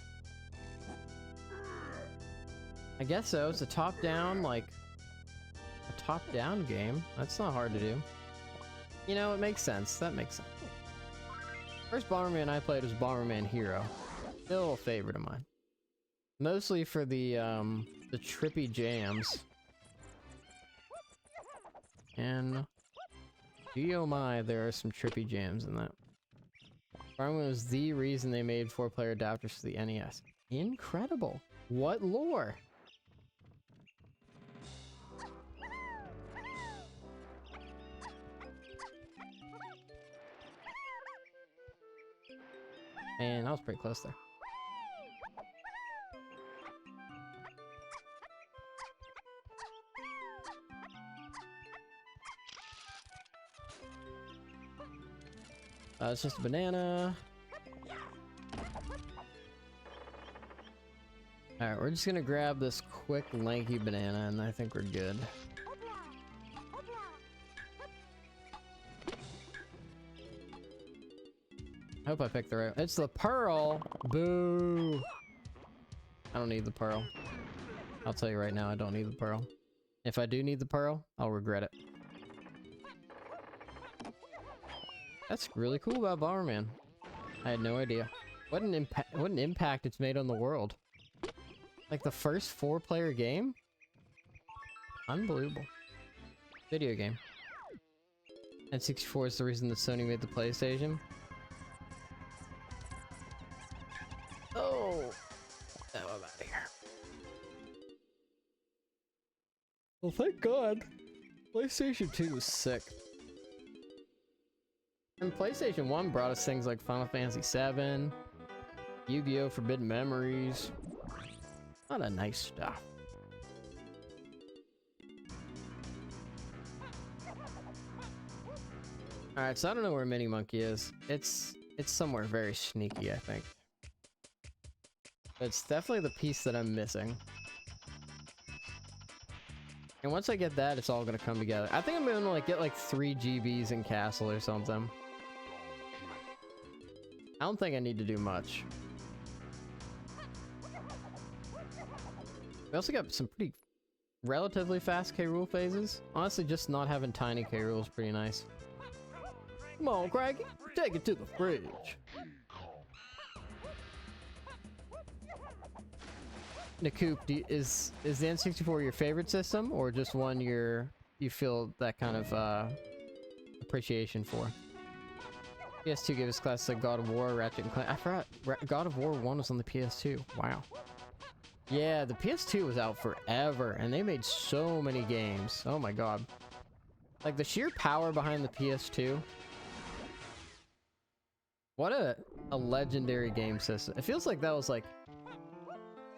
I guess so. It's a top-down, like a top-down game. That's not hard to do. You know, it makes sense. That makes sense. First Bomberman I played was Bomberman Hero. Still a favorite of mine. Mostly for the trippy jams. And oh my, there are some trippy jams in that. Bomberman was the reason they made 4-player adapters for the NES. Incredible. What lore? And I was pretty close there. It's just a banana. Alright, we're just gonna grab this quick lanky banana and I think we're good. I hope I picked the right. It's the pearl! Boo! I don't need the pearl. I'll tell you right now, I don't need the pearl. If I do need the pearl, I'll regret it. That's really cool about Bomberman. I had no idea. What an impact it's made on the world. Like the first 4-player game? Unbelievable. Video game. N64 is the reason that Sony made the PlayStation. Oh! Now I'm out of here. Well, thank God. PlayStation 2 was sick. And PlayStation 1 brought us things like Final Fantasy 7, Yu-Gi-Oh! Forbidden Memories. A lot of nice stuff. Alright, so I don't know where Mini Monkey is. It's somewhere very sneaky, I think. But it's definitely the piece that I'm missing. And once I get that, it's all gonna come together. I think I'm gonna like get like 3 GBs in Castle or something. I don't think I need to do much. We also got some pretty relatively fast K. Rool phases. Honestly, just not having tiny K. Rool is pretty nice. Come on, Craggy, take it to the fridge. Nakoop, is the N64 your favorite system, or just one you feel that kind of appreciation for? PS2 gave us classics like God of War, Ratchet and Clank. I forgot God of War 1 was on the PS2. Wow. Yeah, the PS2 was out forever, and they made so many games. Oh my god. Like, the sheer power behind the PS2. What a legendary game system. It feels like that was like...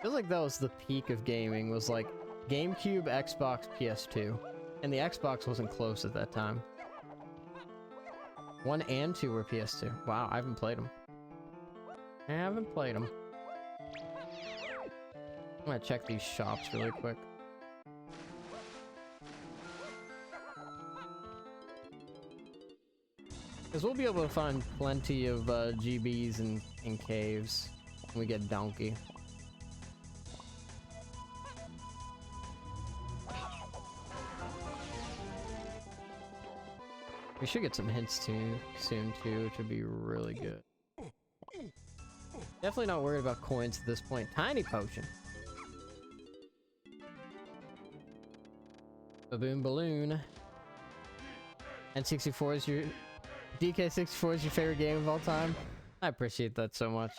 the peak of gaming, was like GameCube, Xbox, PS2. And the Xbox wasn't close at that time. 1 and 2 were PS2. Wow, I haven't played them. I'm gonna check these shops really quick. Because we'll be able to find plenty of GBs and caves when we get Donkey. We should get some hints soon too, which would be really good. Definitely not worried about coins at this point. Tiny potion. Baboon balloon. N64 is your... DK64 is your favorite game of all time? I appreciate that so much.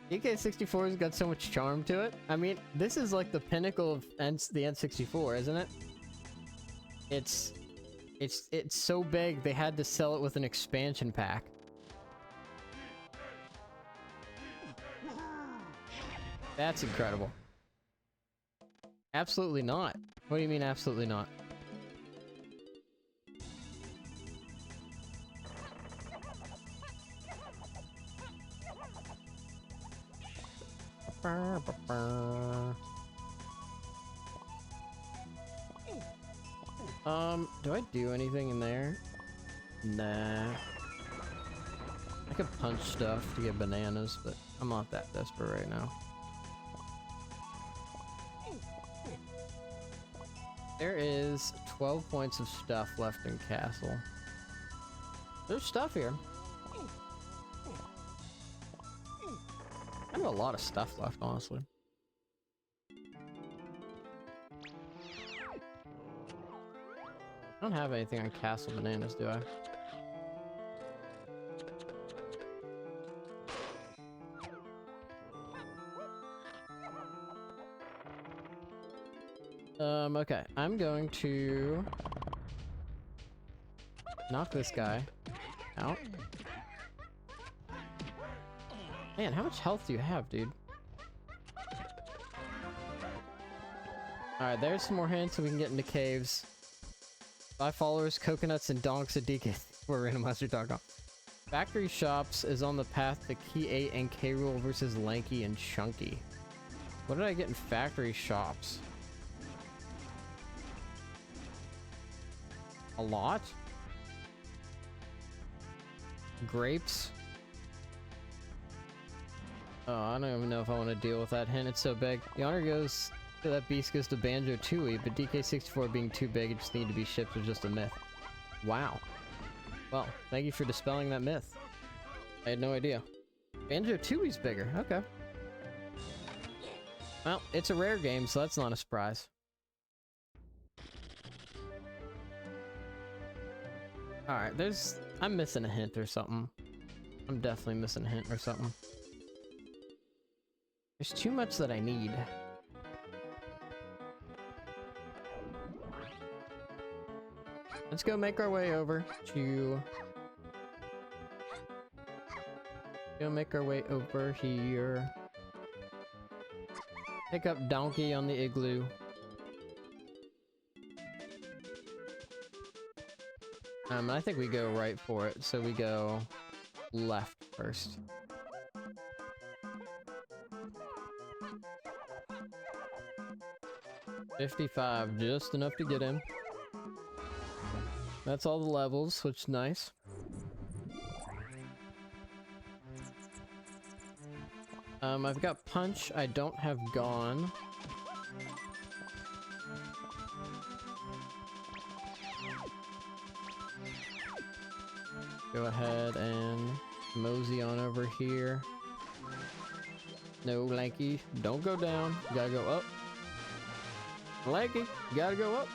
DK64 has got so much charm to it. I mean, this is like the pinnacle of the N64, isn't it? It's so big, they had to sell it with an expansion pack. That's incredible. Absolutely not. What do you mean, absolutely not? Do I do anything in there? Nah. I could punch stuff to get bananas, but I'm not that desperate right now. There is 12 points of stuff left in Castle. There's stuff here. I have a lot of stuff left, honestly. I don't have anything on Castle Bananas, do I? Okay. I'm going to knock this guy out. Man, how much health do you have, dude? Alright, there's some more hints so we can get into caves. 5 followers, coconuts, and donks at DK64Randomizer.com. Factory Shops is on the path to Key 8 and K. Rool versus Lanky and Chunky. What did I get in Factory Shops? A lot? Grapes? Oh, I don't even know if I want to deal with that hint. It's so big. The honor goes... that beast goes to Banjo-Tooie, but DK64 being too big, it just needed to be shipped was just a myth. Wow. Well, thank you for dispelling that myth. I had no idea. Banjo-Tooie's bigger. Okay. Well, it's a rare game, so that's not a surprise. Alright, I'm missing a hint or something. I'm definitely missing a hint or something. There's too much that I need. Let's go make our way over to... Go make our way over here. Pick up Donkey on the igloo. I think we go right for it, so we go left first. $55, just enough to get in. That's all the levels, which is nice. I've got Punch. I don't have Gone. Go ahead and mosey on over here. No, Lanky, don't go down. You gotta go up. Lanky, you gotta go up.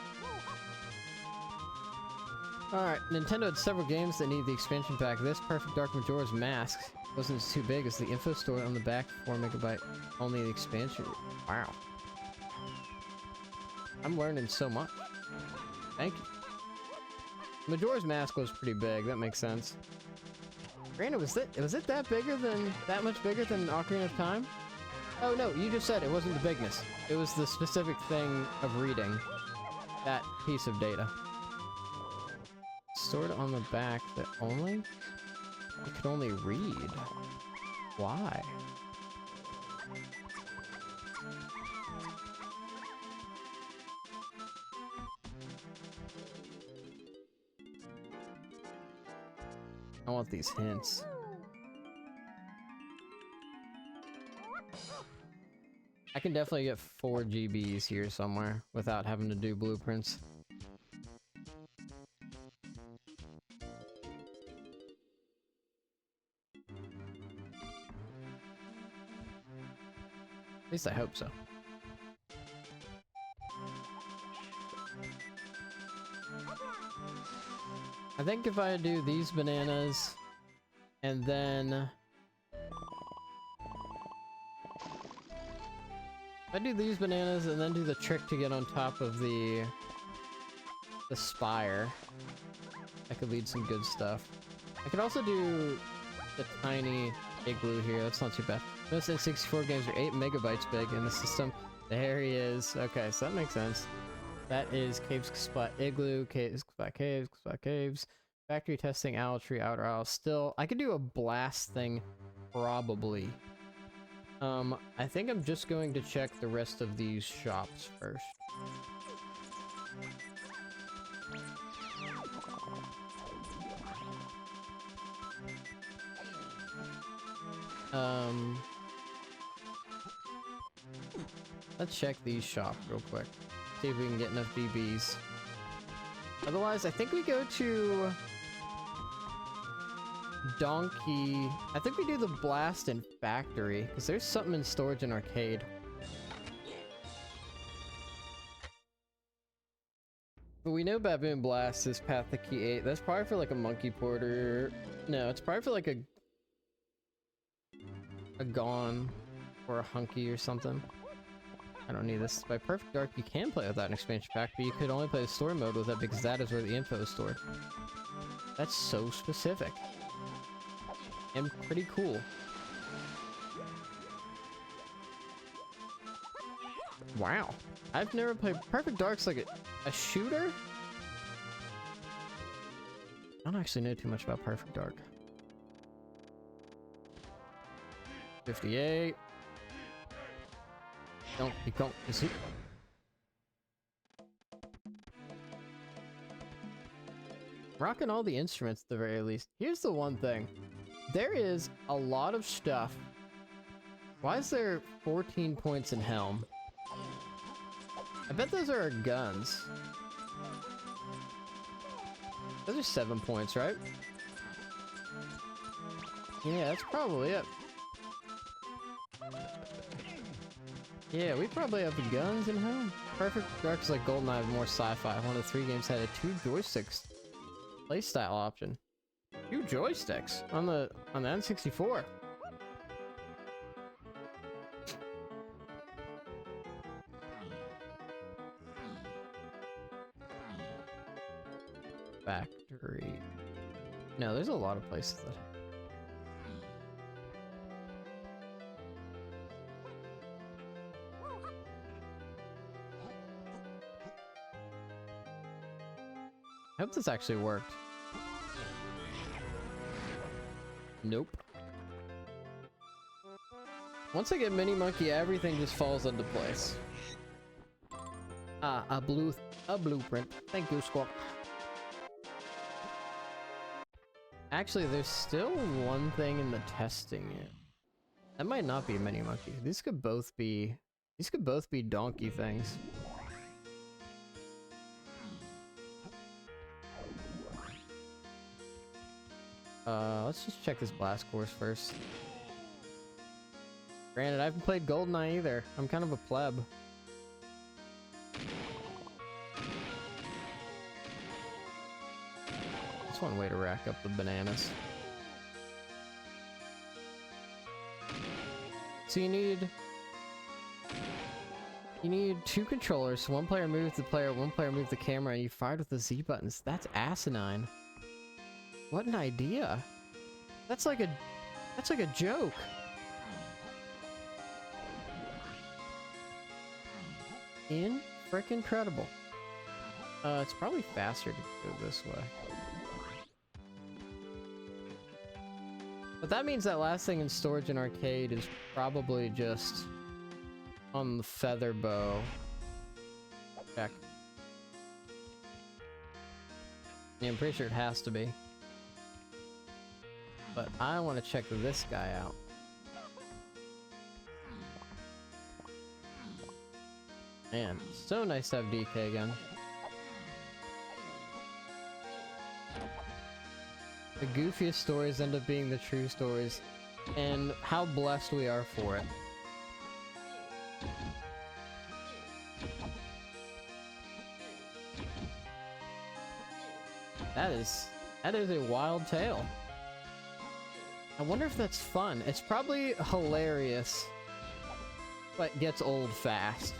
Alright, Nintendo had several games that need the expansion pack. This Perfect Dark Majora's Mask wasn't too big as the info store on the back, 4 megabyte, only the expansion. Wow. I'm learning so much. Thank you. Majora's Mask was pretty big, that makes sense. Granted, was it that much bigger than Ocarina of Time? Oh no, you just said it wasn't the bigness. It was the specific thing of reading that piece of data. Stored on the back that only? You can only read. Why? I want these hints. I can definitely get 4 GBs here somewhere without having to do blueprints. At least I hope so. I think if I do these bananas and then if I do these bananas and then do the trick to get on top of the spire, I could lead some good stuff. I could also do the tiny igloo here. That's not too bad. Most N64 games are 8 megabytes big in the system. There he is. Okay, so that makes sense. That is Caves Spot Igloo, Caves Spot Caves, Spot Caves. Factory testing, Owl Tree, Outer Owl. Still, I could do a blast thing, probably. I think I'm just going to check the rest of these shops first. Let's check these shops real quick. See if we can get enough DBs. Otherwise, I think we go to Donkey. I think we do the blast in factory because there's something in storage in arcade. But we know Baboon Blast is Path to Key 8. That's probably for like a Monkey Porter. No, it's probably for like a Gone or a Hunky or something. I don't need this. By Perfect Dark, you can play without an expansion pack, but you could only play the story mode with it because that is where the info is stored. That's so specific. And pretty cool. Wow. I've never played Perfect Dark's like a shooter? I don't actually know too much about Perfect Dark. 58. Don't is he? Rocking all the instruments at the very least. Here's the one thing. There is a lot of stuff. Why is there 14 points in Helm? I bet those are our guns. Those are 7 points, right? Yeah, that's probably it. Yeah, we probably have the guns in Helm. Perfect Dark's like GoldenEye, more sci-fi. One of the 3 games had a 2 joysticks playstyle option. 2 joysticks on the N64. Factory. No, there's a lot of places that. I hope this actually worked. Nope. Once I get Mini Monkey, everything just falls into place. Ah, a blueprint. Thank you, Squawk. Actually, there's still one thing in the testing yet. That might not be a mini monkey. These could both be donkey things. Let's just check this blast course first. Granted, I haven't played GoldenEye either. I'm kind of a pleb. That's one way to rack up the bananas. So you need 2 controllers. So one player moves the player, one player moves the camera, and you fired with the Z buttons. That's asinine. What an idea. That's like a joke. Incredible. It's probably faster to go this way. But that means that last thing in storage and arcade is probably just on the feather bow. Check. Yeah, I'm pretty sure it has to be. But I want to check this guy out. Man, so nice to have DK again. The goofiest stories end up being the true stories, and how blessed we are for it. That is a wild tale. I wonder if that's fun. It's probably hilarious, but gets old fast.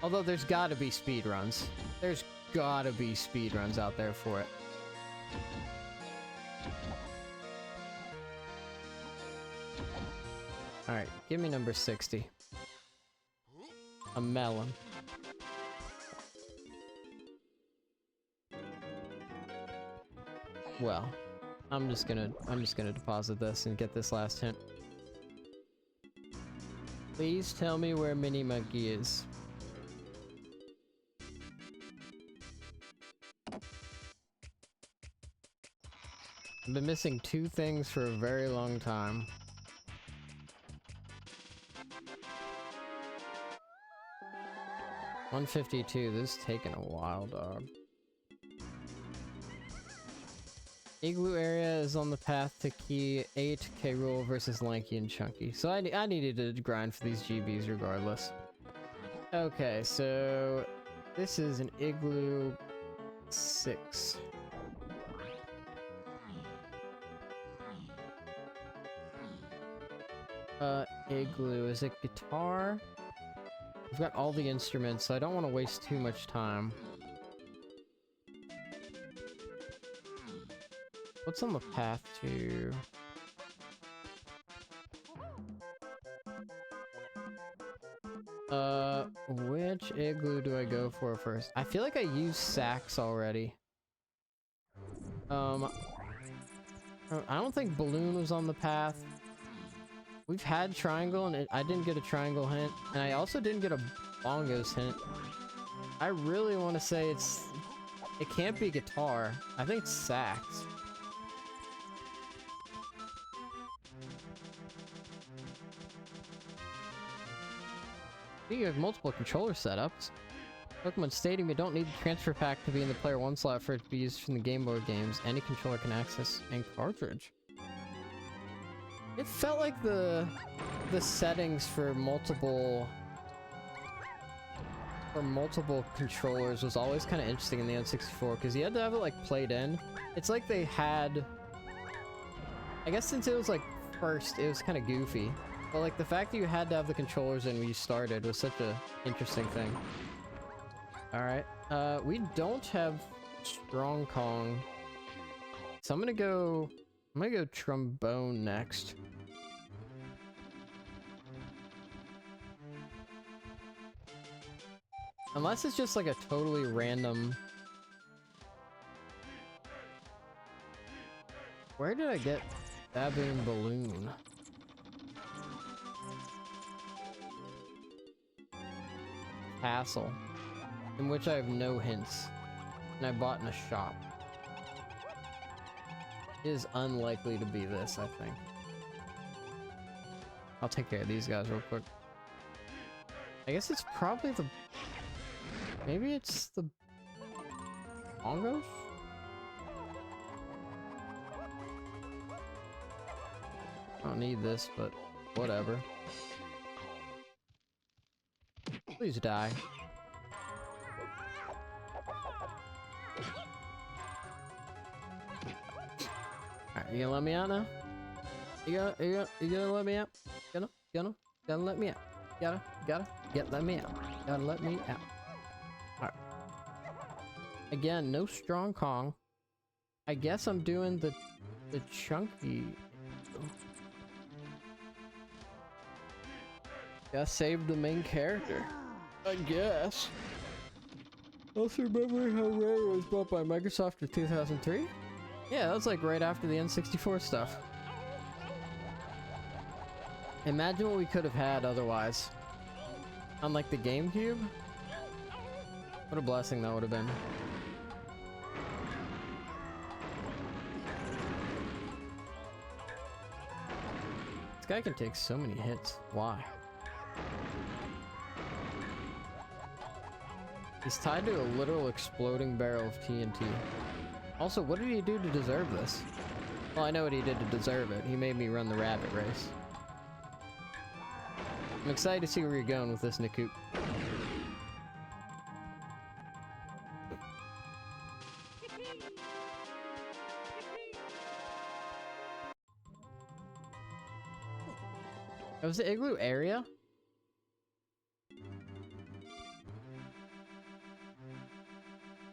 Although there's gotta be speedruns. There's gotta be speedruns out there for it. Alright, give me number 60. A melon. Well, I'm just gonna deposit this and get this last hint. Please tell me where Mini Monkey is. I've been missing 2 things for a very long time. $152, this is taking a while, dog. Igloo area is on the path to key 8, K. Rool versus Lanky and Chunky. So I needed to grind for these GBs regardless. Okay, so this is an Igloo 6. Igloo, is it guitar? I've got all the instruments, so I don't want to waste too much time. What's on the path to... which igloo do I go for first? I feel like I used sax already. I don't think balloon was on the path. We've had triangle, and I didn't get a triangle hint, and I also didn't get a bongos hint. I really want to say it can't be guitar. I think it's sax. You have multiple controller setups. Pokemon Stadium, you don't need the transfer pack to be in the player 1 slot for it to be used from the Game Boy games. Any controller can access and cartridge. It felt like the settings for multiple controllers was always kind of interesting in the N64 because you had to have it like played in. It's like they had, I guess since it was like first, it was kind of goofy. But like the fact that you had to have the controllers in when you started was such a interesting thing. All right, we don't have Strong Kong, so I'm gonna go trombone next. Unless it's just like a totally random... Where did I get Baboon Balloon? Castle, in which I have no hints, and I bought in a shop. It is unlikely to be this, I think. I'll take care of these guys real quick. I guess it's probably the... Maybe it's the... Bongos? I don't need this, but whatever. Please die. Alright, you gonna let me out now? You gonna let me out? Gotta let me out. Let me out. Gotta let me out. Alright. Again, no strong Kong. I guess I'm doing the chunky. Gotta save the main character. I guess. Also remember how Rare was bought by Microsoft in 2003? Yeah, that was like right after the N64 stuff. Imagine what we could have had otherwise. Unlike the GameCube. What a blessing that would have been. This guy can take so many hits. Why? He's tied to a literal exploding barrel of TNT. Also, what did he do to deserve this? Well, I know what he did to deserve it. He made me run the rabbit race. I'm excited to see where you're going with this, Nicoop. That was the igloo area?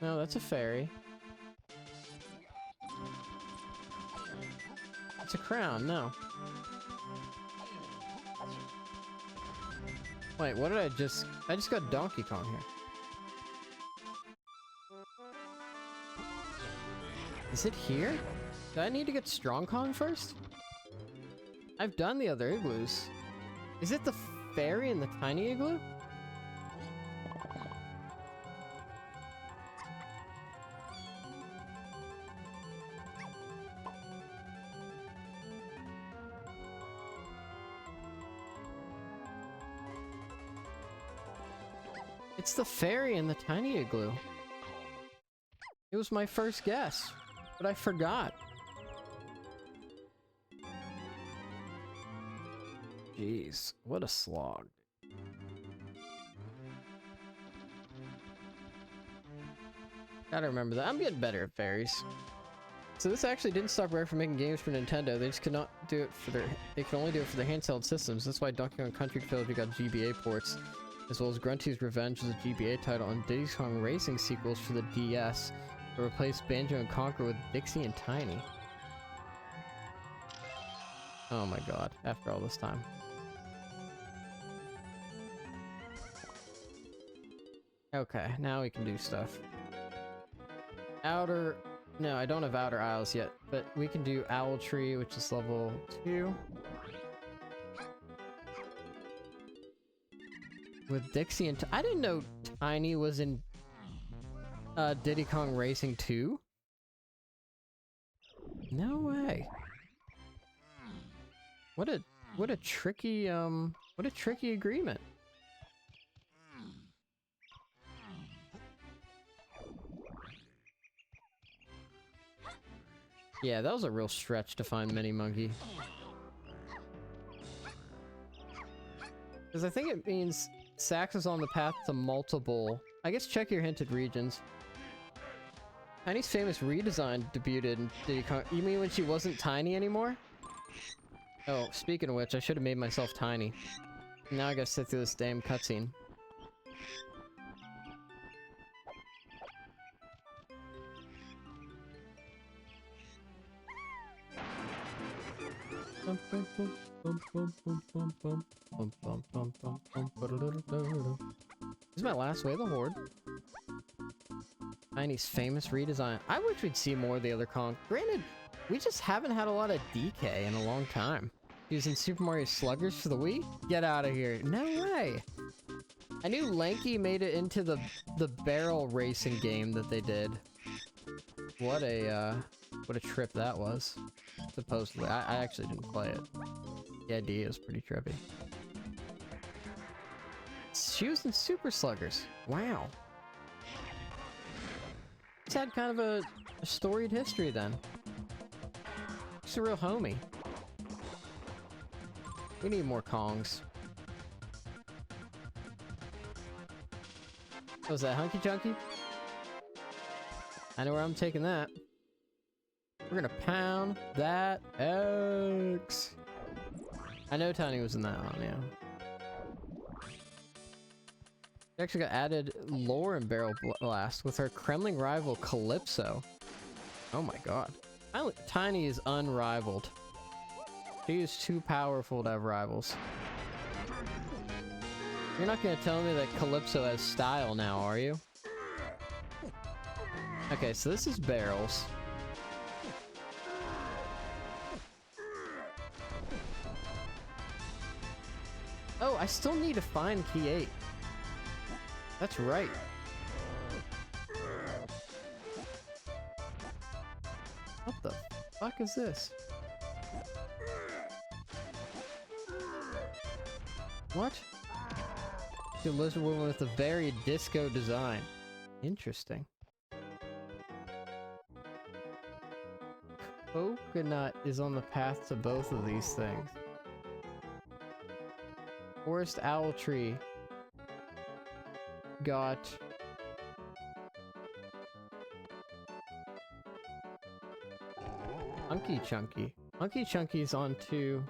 No, that's a ferry. It's a crown, no. Wait, what did I just got Donkey Kong here. Is it here? Do I need to get Strong Kong first? I've done the other igloos. Is it the ferry and the tiny igloo? It's the ferry and the tiny igloo. It was my first guess, but I forgot. Jeez, what a slog. Gotta remember that. I'm getting better at ferries. So this actually didn't stop Rare from making games for Nintendo. They just could not do it for their... They could only do it for their handheld systems. That's why Donkey Kong Country Trilogy got GBA ports, as well as Grunty's Revenge as a GBA title and Diddy Kong Racing sequels for the DS to replace Banjo and Conquer with Dixie and Tiny. Oh my god, after all this time. Okay, now we can do stuff. Outer... No, I don't have Outer Isles yet, but we can do Owl Tree, which is level 2. With Dixie and... I didn't know Tiny was in Diddy Kong Racing 2. No way. What a tricky agreement. Yeah, that was a real stretch to find Mini Monkey. Because I think it means Sax is on the path to multiple... I guess check your hinted regions. Tiny's famous redesign debuted in Diddy Kong... You mean when she wasn't Tiny anymore? Oh, speaking of which, I should have made myself Tiny. Now I gotta sit through this damn cutscene. This is my last way of the Horde. Tiny's famous redesign. I wish we'd see more of the other Kong. Granted, we just haven't had a lot of DK in a long time. Using Super Mario Sluggers for the Wii? Get out of here. No way. I knew Lanky made it into the barrel racing game that they did. What a trip that was. Supposedly. I actually didn't play it. The idea is pretty trippy. She was in Super Sluggers. Wow. He's had kind of a storied history then. He's a real homie. We need more Kongs. Was that Hunky Chunky? I know where I'm taking that. We're gonna pound that X. I know Tiny was in that one, yeah. She actually got added lore in Barrel Blast with her Kremling rival Calypso. Oh my god. Tiny is unrivaled. She is too powerful to have rivals. You're not gonna tell me that Calypso has style now, are you? Okay, so this is Barrels. Oh, I still need to find Key 8. That's right. What the fuck is this? What? The lizard woman with a very disco design. Interesting. Coconut is on the path to both of these things. Forest Owl Tree got Hunky Chunky. Hunky Chunky's on to...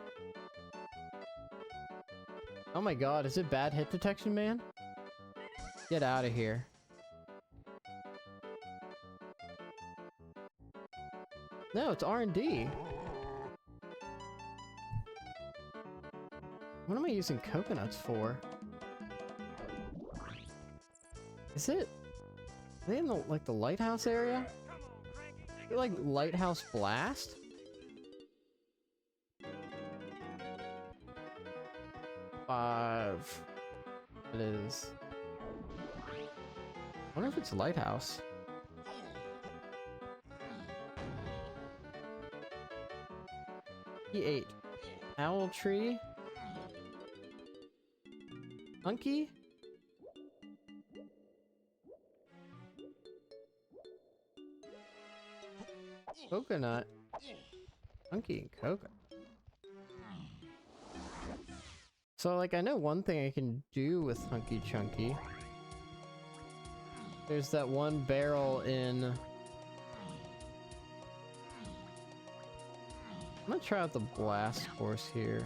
Oh my god, is it bad hit detection, man? Get out of here. No, it's R&D. What am I using coconuts for? Is it? Are they in the, like, the lighthouse area? Is it like Lighthouse Blast? Five. It is. I wonder if it's Lighthouse. E8. Owl Tree. Hunky? Coconut. Hunky and coconut. So, like, I know one thing I can do with Hunky Chunky. There's that one barrel in... I'm gonna try out the blast course here.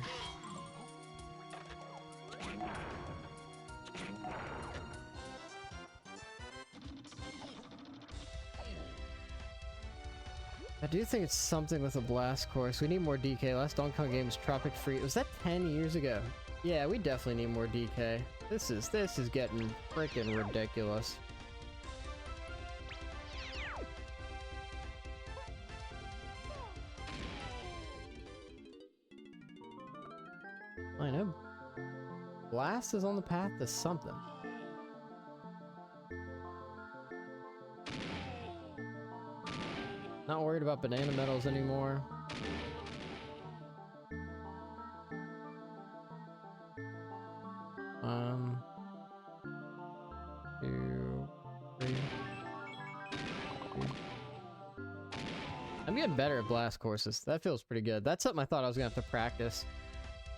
I do think it's something with a blast course. We need more DK. Last Donkey Kong game was Tropic Freeze. Was that 10 years ago? Yeah, we definitely need more DK. This is getting freaking ridiculous. I know. Blast is on the path to something. Not worried about banana medals anymore. Two, three. I'm getting better at blast courses. That feels pretty good. That's something I thought I was gonna have to practice.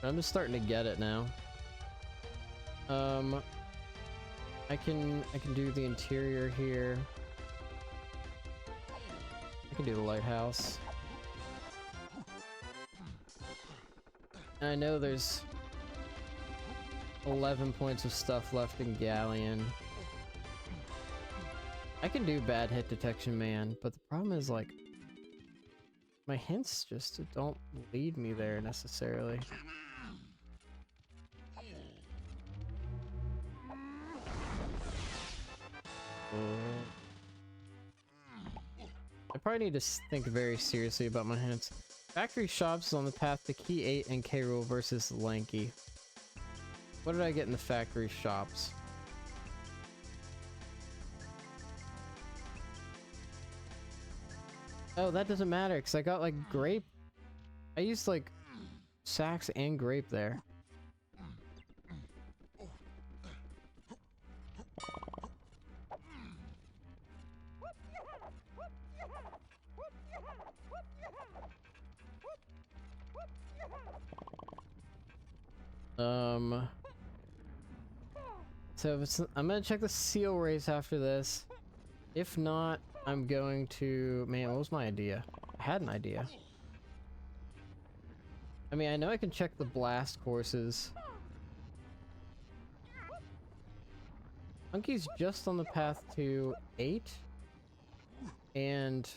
But I'm just starting to get it now. I can do the interior here. I can do the lighthouse. And I know there's 11 points of stuff left in Galleon. I can do bad hit detection, man, but the problem is, like, my hints just don't lead me there necessarily. I probably need to think very seriously about my hints. Factory Shops is on the path to Key 8 and K. Rool versus Lanky. What did I get in the Factory Shops? Oh, that doesn't matter, because I got, like, grape. I used, like, sacks and grape there. So if it's, I'm gonna check the seal race after this. If not, I'm going to... Man, what was my idea? I had an idea. I mean, I know I can check the blast courses. Monkey's just on the path to 8. And...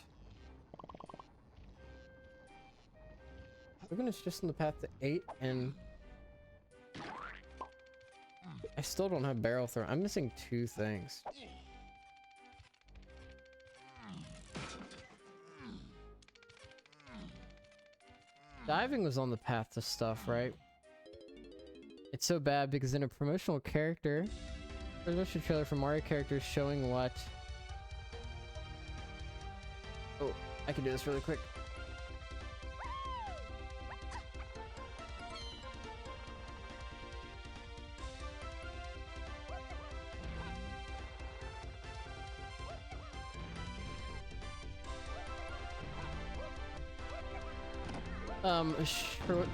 Logan's just on the path to 8, and... I still don't have barrel throw. I'm missing 2 things. Diving was on the path to stuff, right? It's so bad because in a promotional character, promotional trailer for Mario characters showing what... Oh, I can do this really quick.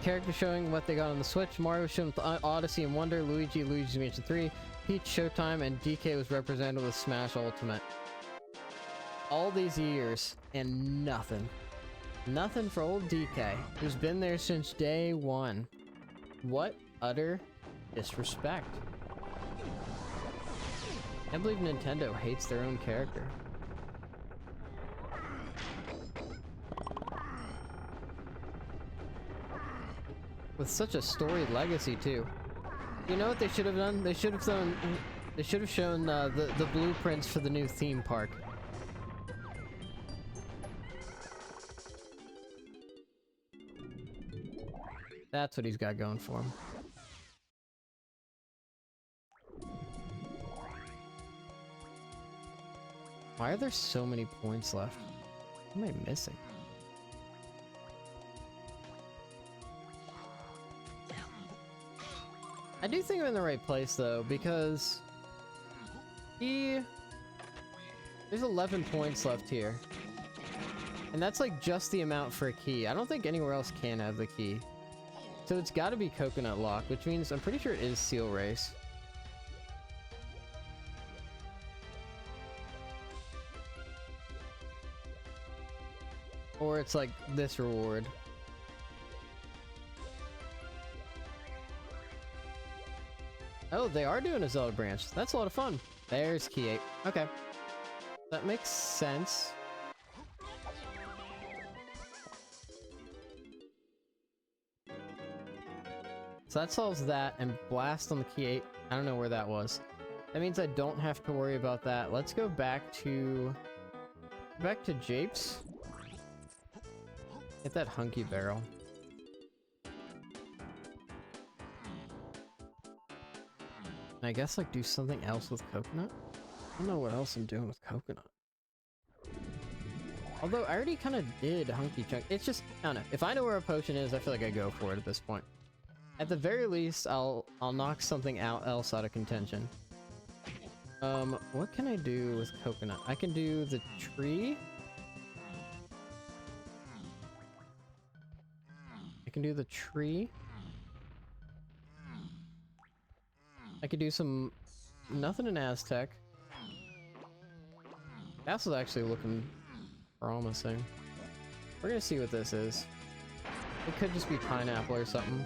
Character showing what they got on the Switch. Mario was shown with Odyssey and Wonder, Luigi's Mansion 3, Peach Showtime, and DK was represented with Smash Ultimate. All these years, and nothing. Nothing for old DK, who's been there since day 1. What utter disrespect. I can't believe Nintendo hates their own character. With such a storied legacy too. You know what they should have done? They should have done. They should have shown the blueprints for the new theme park. That's what he's got going for him. Why are there so many points left? What am I missing? I do think I'm in the right place though, because there's 11 points left here. And that's like just the amount for a key. I don't think anywhere else can have the key. So it's gotta be Coconut Lock, which means I'm pretty sure it is Seal Race. Or it's like this reward. Oh, they are doing a Zelda branch. That's a lot of fun. There's key 8. Okay. That makes sense. So that solves that, and blast on the key 8. I don't know where that was. That means I don't have to worry about that. Let's go back to Japes. Get that hunky barrel. I guess like do something else with coconut? I don't know what else I'm doing with coconut. Although I already kind of did hunky chunk. It's just, I don't know. If I know where a potion is, I feel like I go for it at this point. At the very least, I'll knock something else out of contention. What can I do with coconut? I can do the tree. I can do the tree. I could do some... Nothing in Aztec. That's actually looking promising. We're gonna see what this is. It could just be pineapple or something.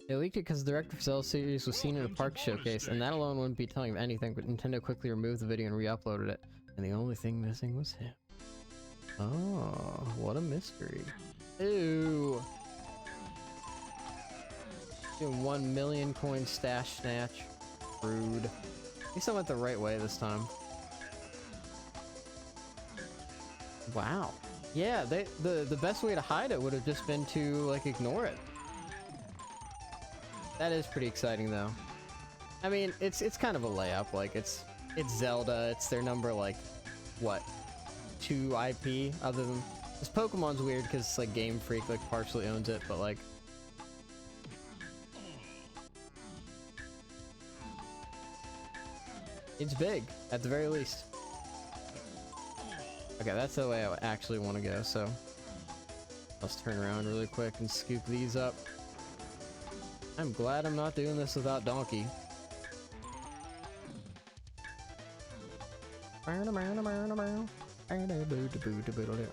They leaked it because the Director of Zelda series was seen in a park showcase, and that alone wouldn't be telling of anything, but Nintendo quickly removed the video and re-uploaded it. And the only thing missing was him. Oh, what a mystery. Ew. Doing 1 million coin stash snatch. Rude. At least I went the right way this time. Wow. Yeah, the best way to hide it would have just been to like ignore it. That is pretty exciting though. I mean, it's kind of a layup. Like it's Zelda. It's their number like what 2 IP other than This Pokemon's weird because it's like Game Freak like partially owns it, but like it's big at the very least. Okay, that's the way I would actually want to go, so let's turn around really quick and scoop these up. I'm glad I'm not doing this without Donkey.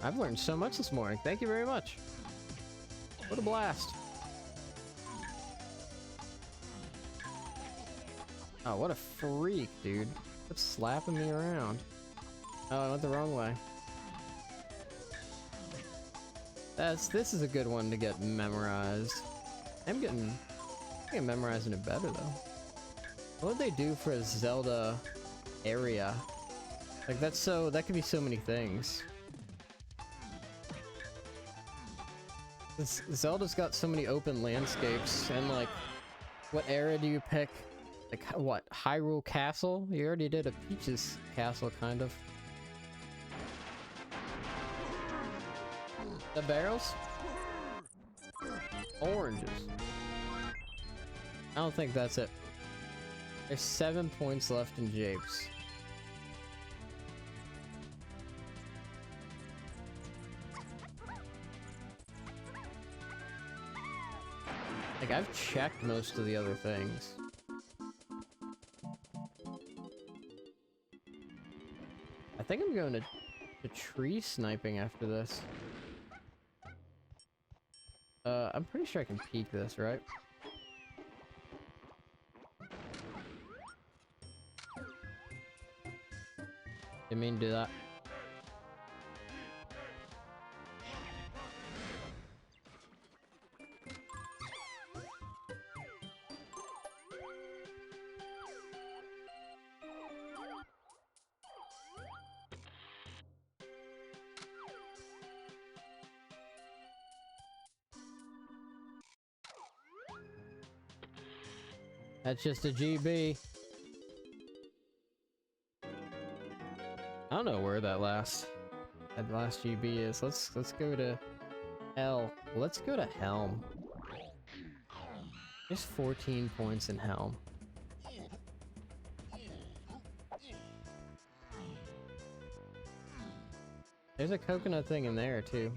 I've learned so much this morning. Thank you very much. What a blast. Oh, what a freak, dude. Quit slapping me around. Oh, I went the wrong way. This is a good one to get memorized. I'm getting memorizing it better though. What would they do for a Zelda area? Like that could be so many things. Zelda's got so many open landscapes, and like, what area do you pick? Like what, Hyrule Castle? You already did a Peach's Castle, kind of. The barrels? Oranges. I don't think that's it. There's 7 points left in Japes. Like, I've checked most of the other things. I think I'm going to tree sniping after this. I'm pretty sure I can peek this, right? Didn't mean to do that. That's just a GB. I don't know where that last GB is. Let's go to L. Let's go to Helm. There's 14 points in Helm. There's a coconut thing in there too.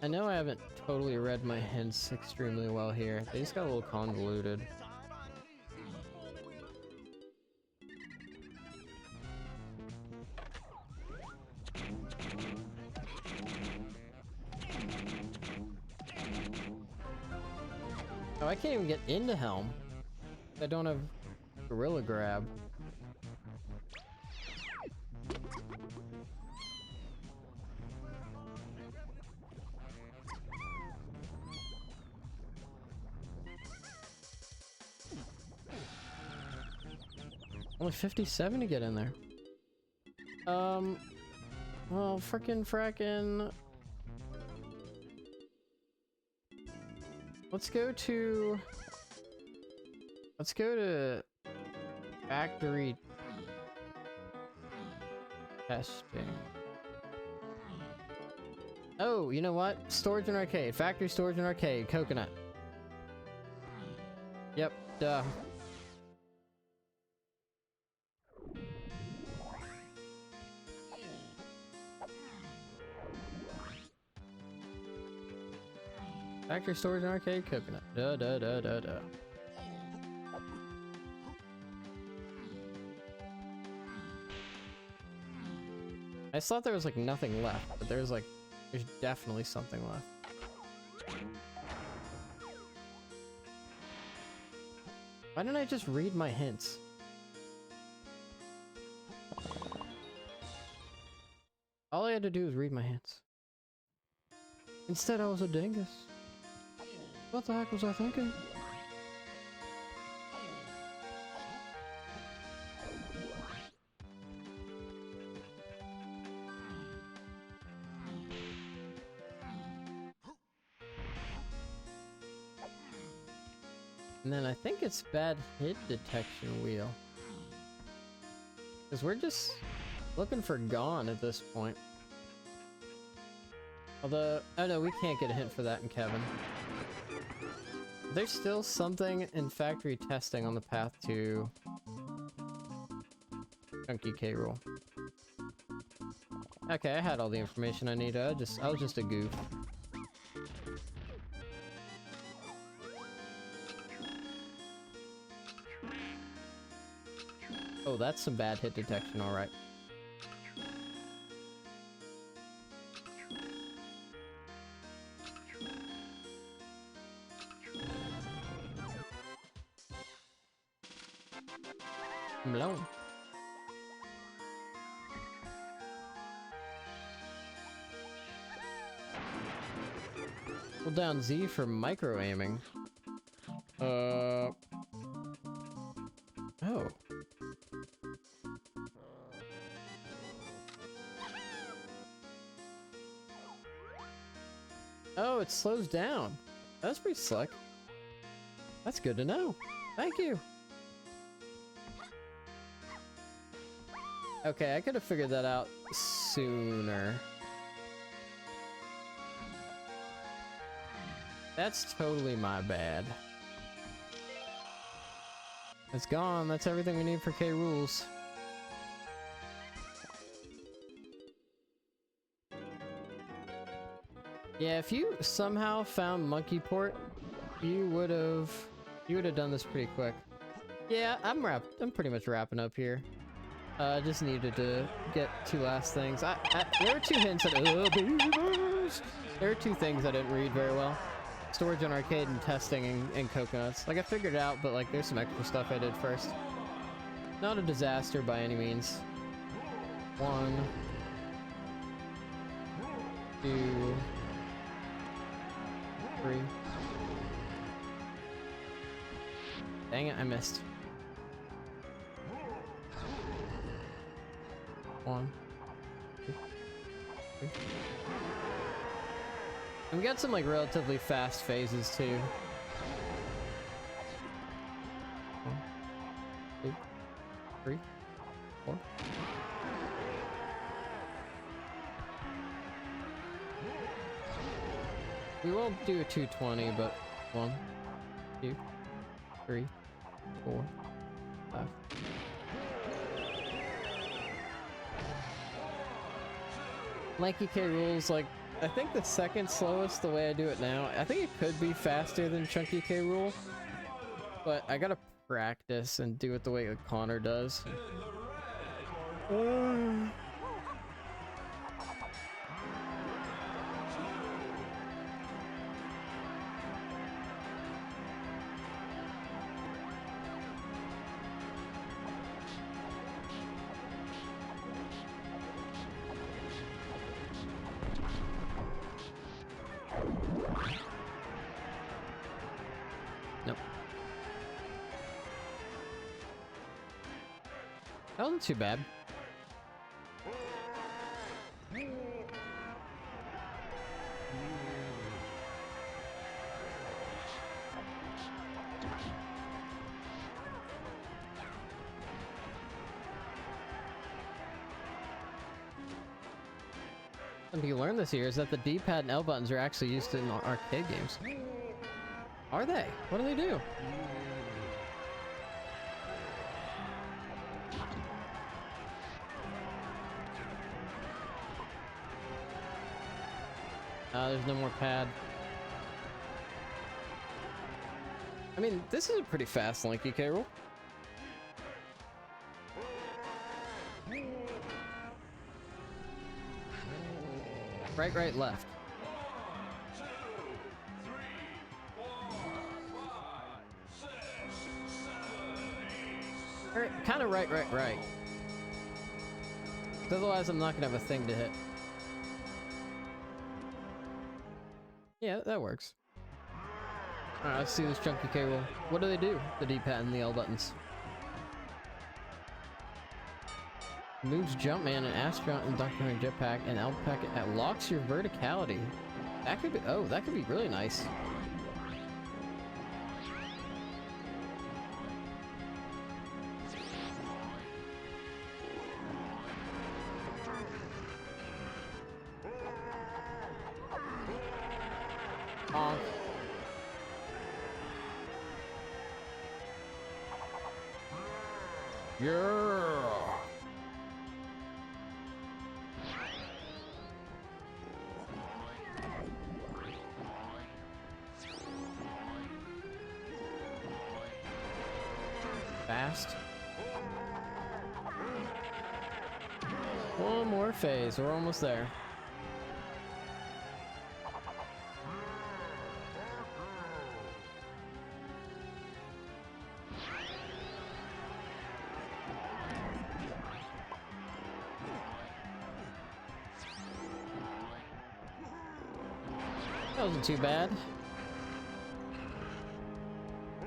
I know I haven't totally read my hints extremely well here. They just got a little convoluted. Oh, I can't even get into Helm. I don't have Gorilla Grab. Only 57 to get in there. Well, frackin'. Let's go to factory testing. Oh, you know what? Storage and arcade. Factory, storage and arcade. Coconut. Yep, duh. Factory, storage, and arcade, coconut. Duh, duh, duh, duh, duh. I just thought there was like nothing left, but there's definitely something left. Why didn't I just read my hints? All I had to do was read my hints. Instead, I was a dingus. What the heck was I thinking? And then I think it's bad hit detection wheel. Because we're just looking for Gone at this point. Although, oh no, we can't get a hint for that in Kevin. There's still something in factory testing on the path to Chunky K. Rool. Okay, I had all the information I needed. I was just a goof. Oh, that's some bad hit detection, alright. Malone. Hold down Z for micro aiming. Oh. Oh, it slows down. That's pretty slick. That's good to know. Thank you. Okay, I could have figured that out sooner. That's totally my bad. It's gone. That's everything we need for K. Rules. Yeah, if you somehow found Monkey Port, you would have done this pretty quick. Yeah, I'm pretty much wrapping up here. I just needed to get two last things. There were two hints that there were two things I didn't read very well. Storage on arcade and testing and coconuts. Like I figured it out, but like there's some extra stuff I did first. Not a disaster by any means. 1, 2, 3. Dang it, I missed. 1, 2, 3. And we got some like relatively fast phases too. 1, 2, 3, 4. We won't do a 220, but 1, 2, 3, 4, 5. Lanky K. Rules, like, I think the second slowest the way I do it now. I think it could be faster than Chunky K. Rool, but I gotta practice and do it the way that Connor does. Nope. That wasn't too bad. Something you learned this year is that the D-pad and L buttons are actually used in arcade games. Are they? What do they do? There's no more pad. I mean, this is a pretty fast Lanky K. Rool. Right, right, left. Kind of right, right, right. Otherwise, I'm not gonna have a thing to hit. Yeah, that works. Alright, let's see this Chunky K. Rool. What do they do? The D-pad and the L buttons. Moves Jumpman and Astronaut and Dr. Who Jetpack and L-Pack. It locks your verticality. That could be, oh, that could be really nice. Honk. Yeah. Fast. One more phase. We're almost there. That wasn't too bad.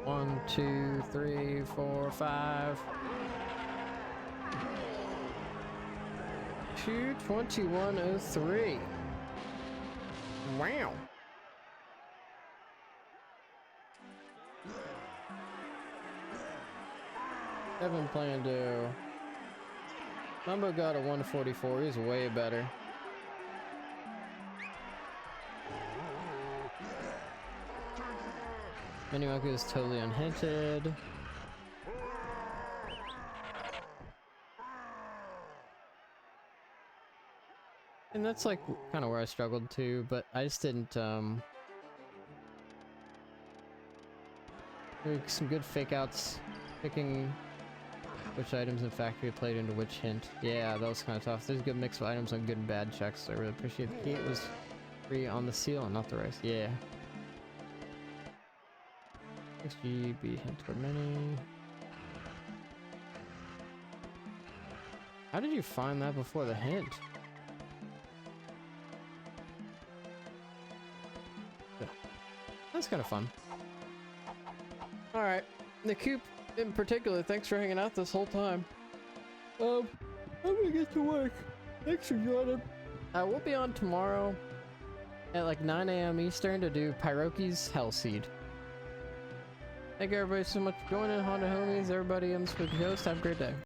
1, 2, 3, 4, 5. 2:21:03. Wow. Kevin Plando. Mumbo got a 144. He's way better. Minimaku is totally unhinted. And that's like kind of where I struggled too, but I just didn't like some good fake outs, picking which items in factory played into which hint. Yeah, that was kind of tough. There's a good mix of items on good and bad checks. I really appreciate the key. It was free on the seal and not the rice. Yeah. XGB hint for many. How did you find that before the hint? Yeah. That's kind of fun. Alright, the coop in particular, thanks for hanging out this whole time. I'm gonna get to work. Thanks for joining. We'll be on tomorrow at like 9 AM Eastern to do Pyroki's Hellseed. Thank you everybody so much for joining. Honda homies, everybody, I'm Spooky Host. Have a great day.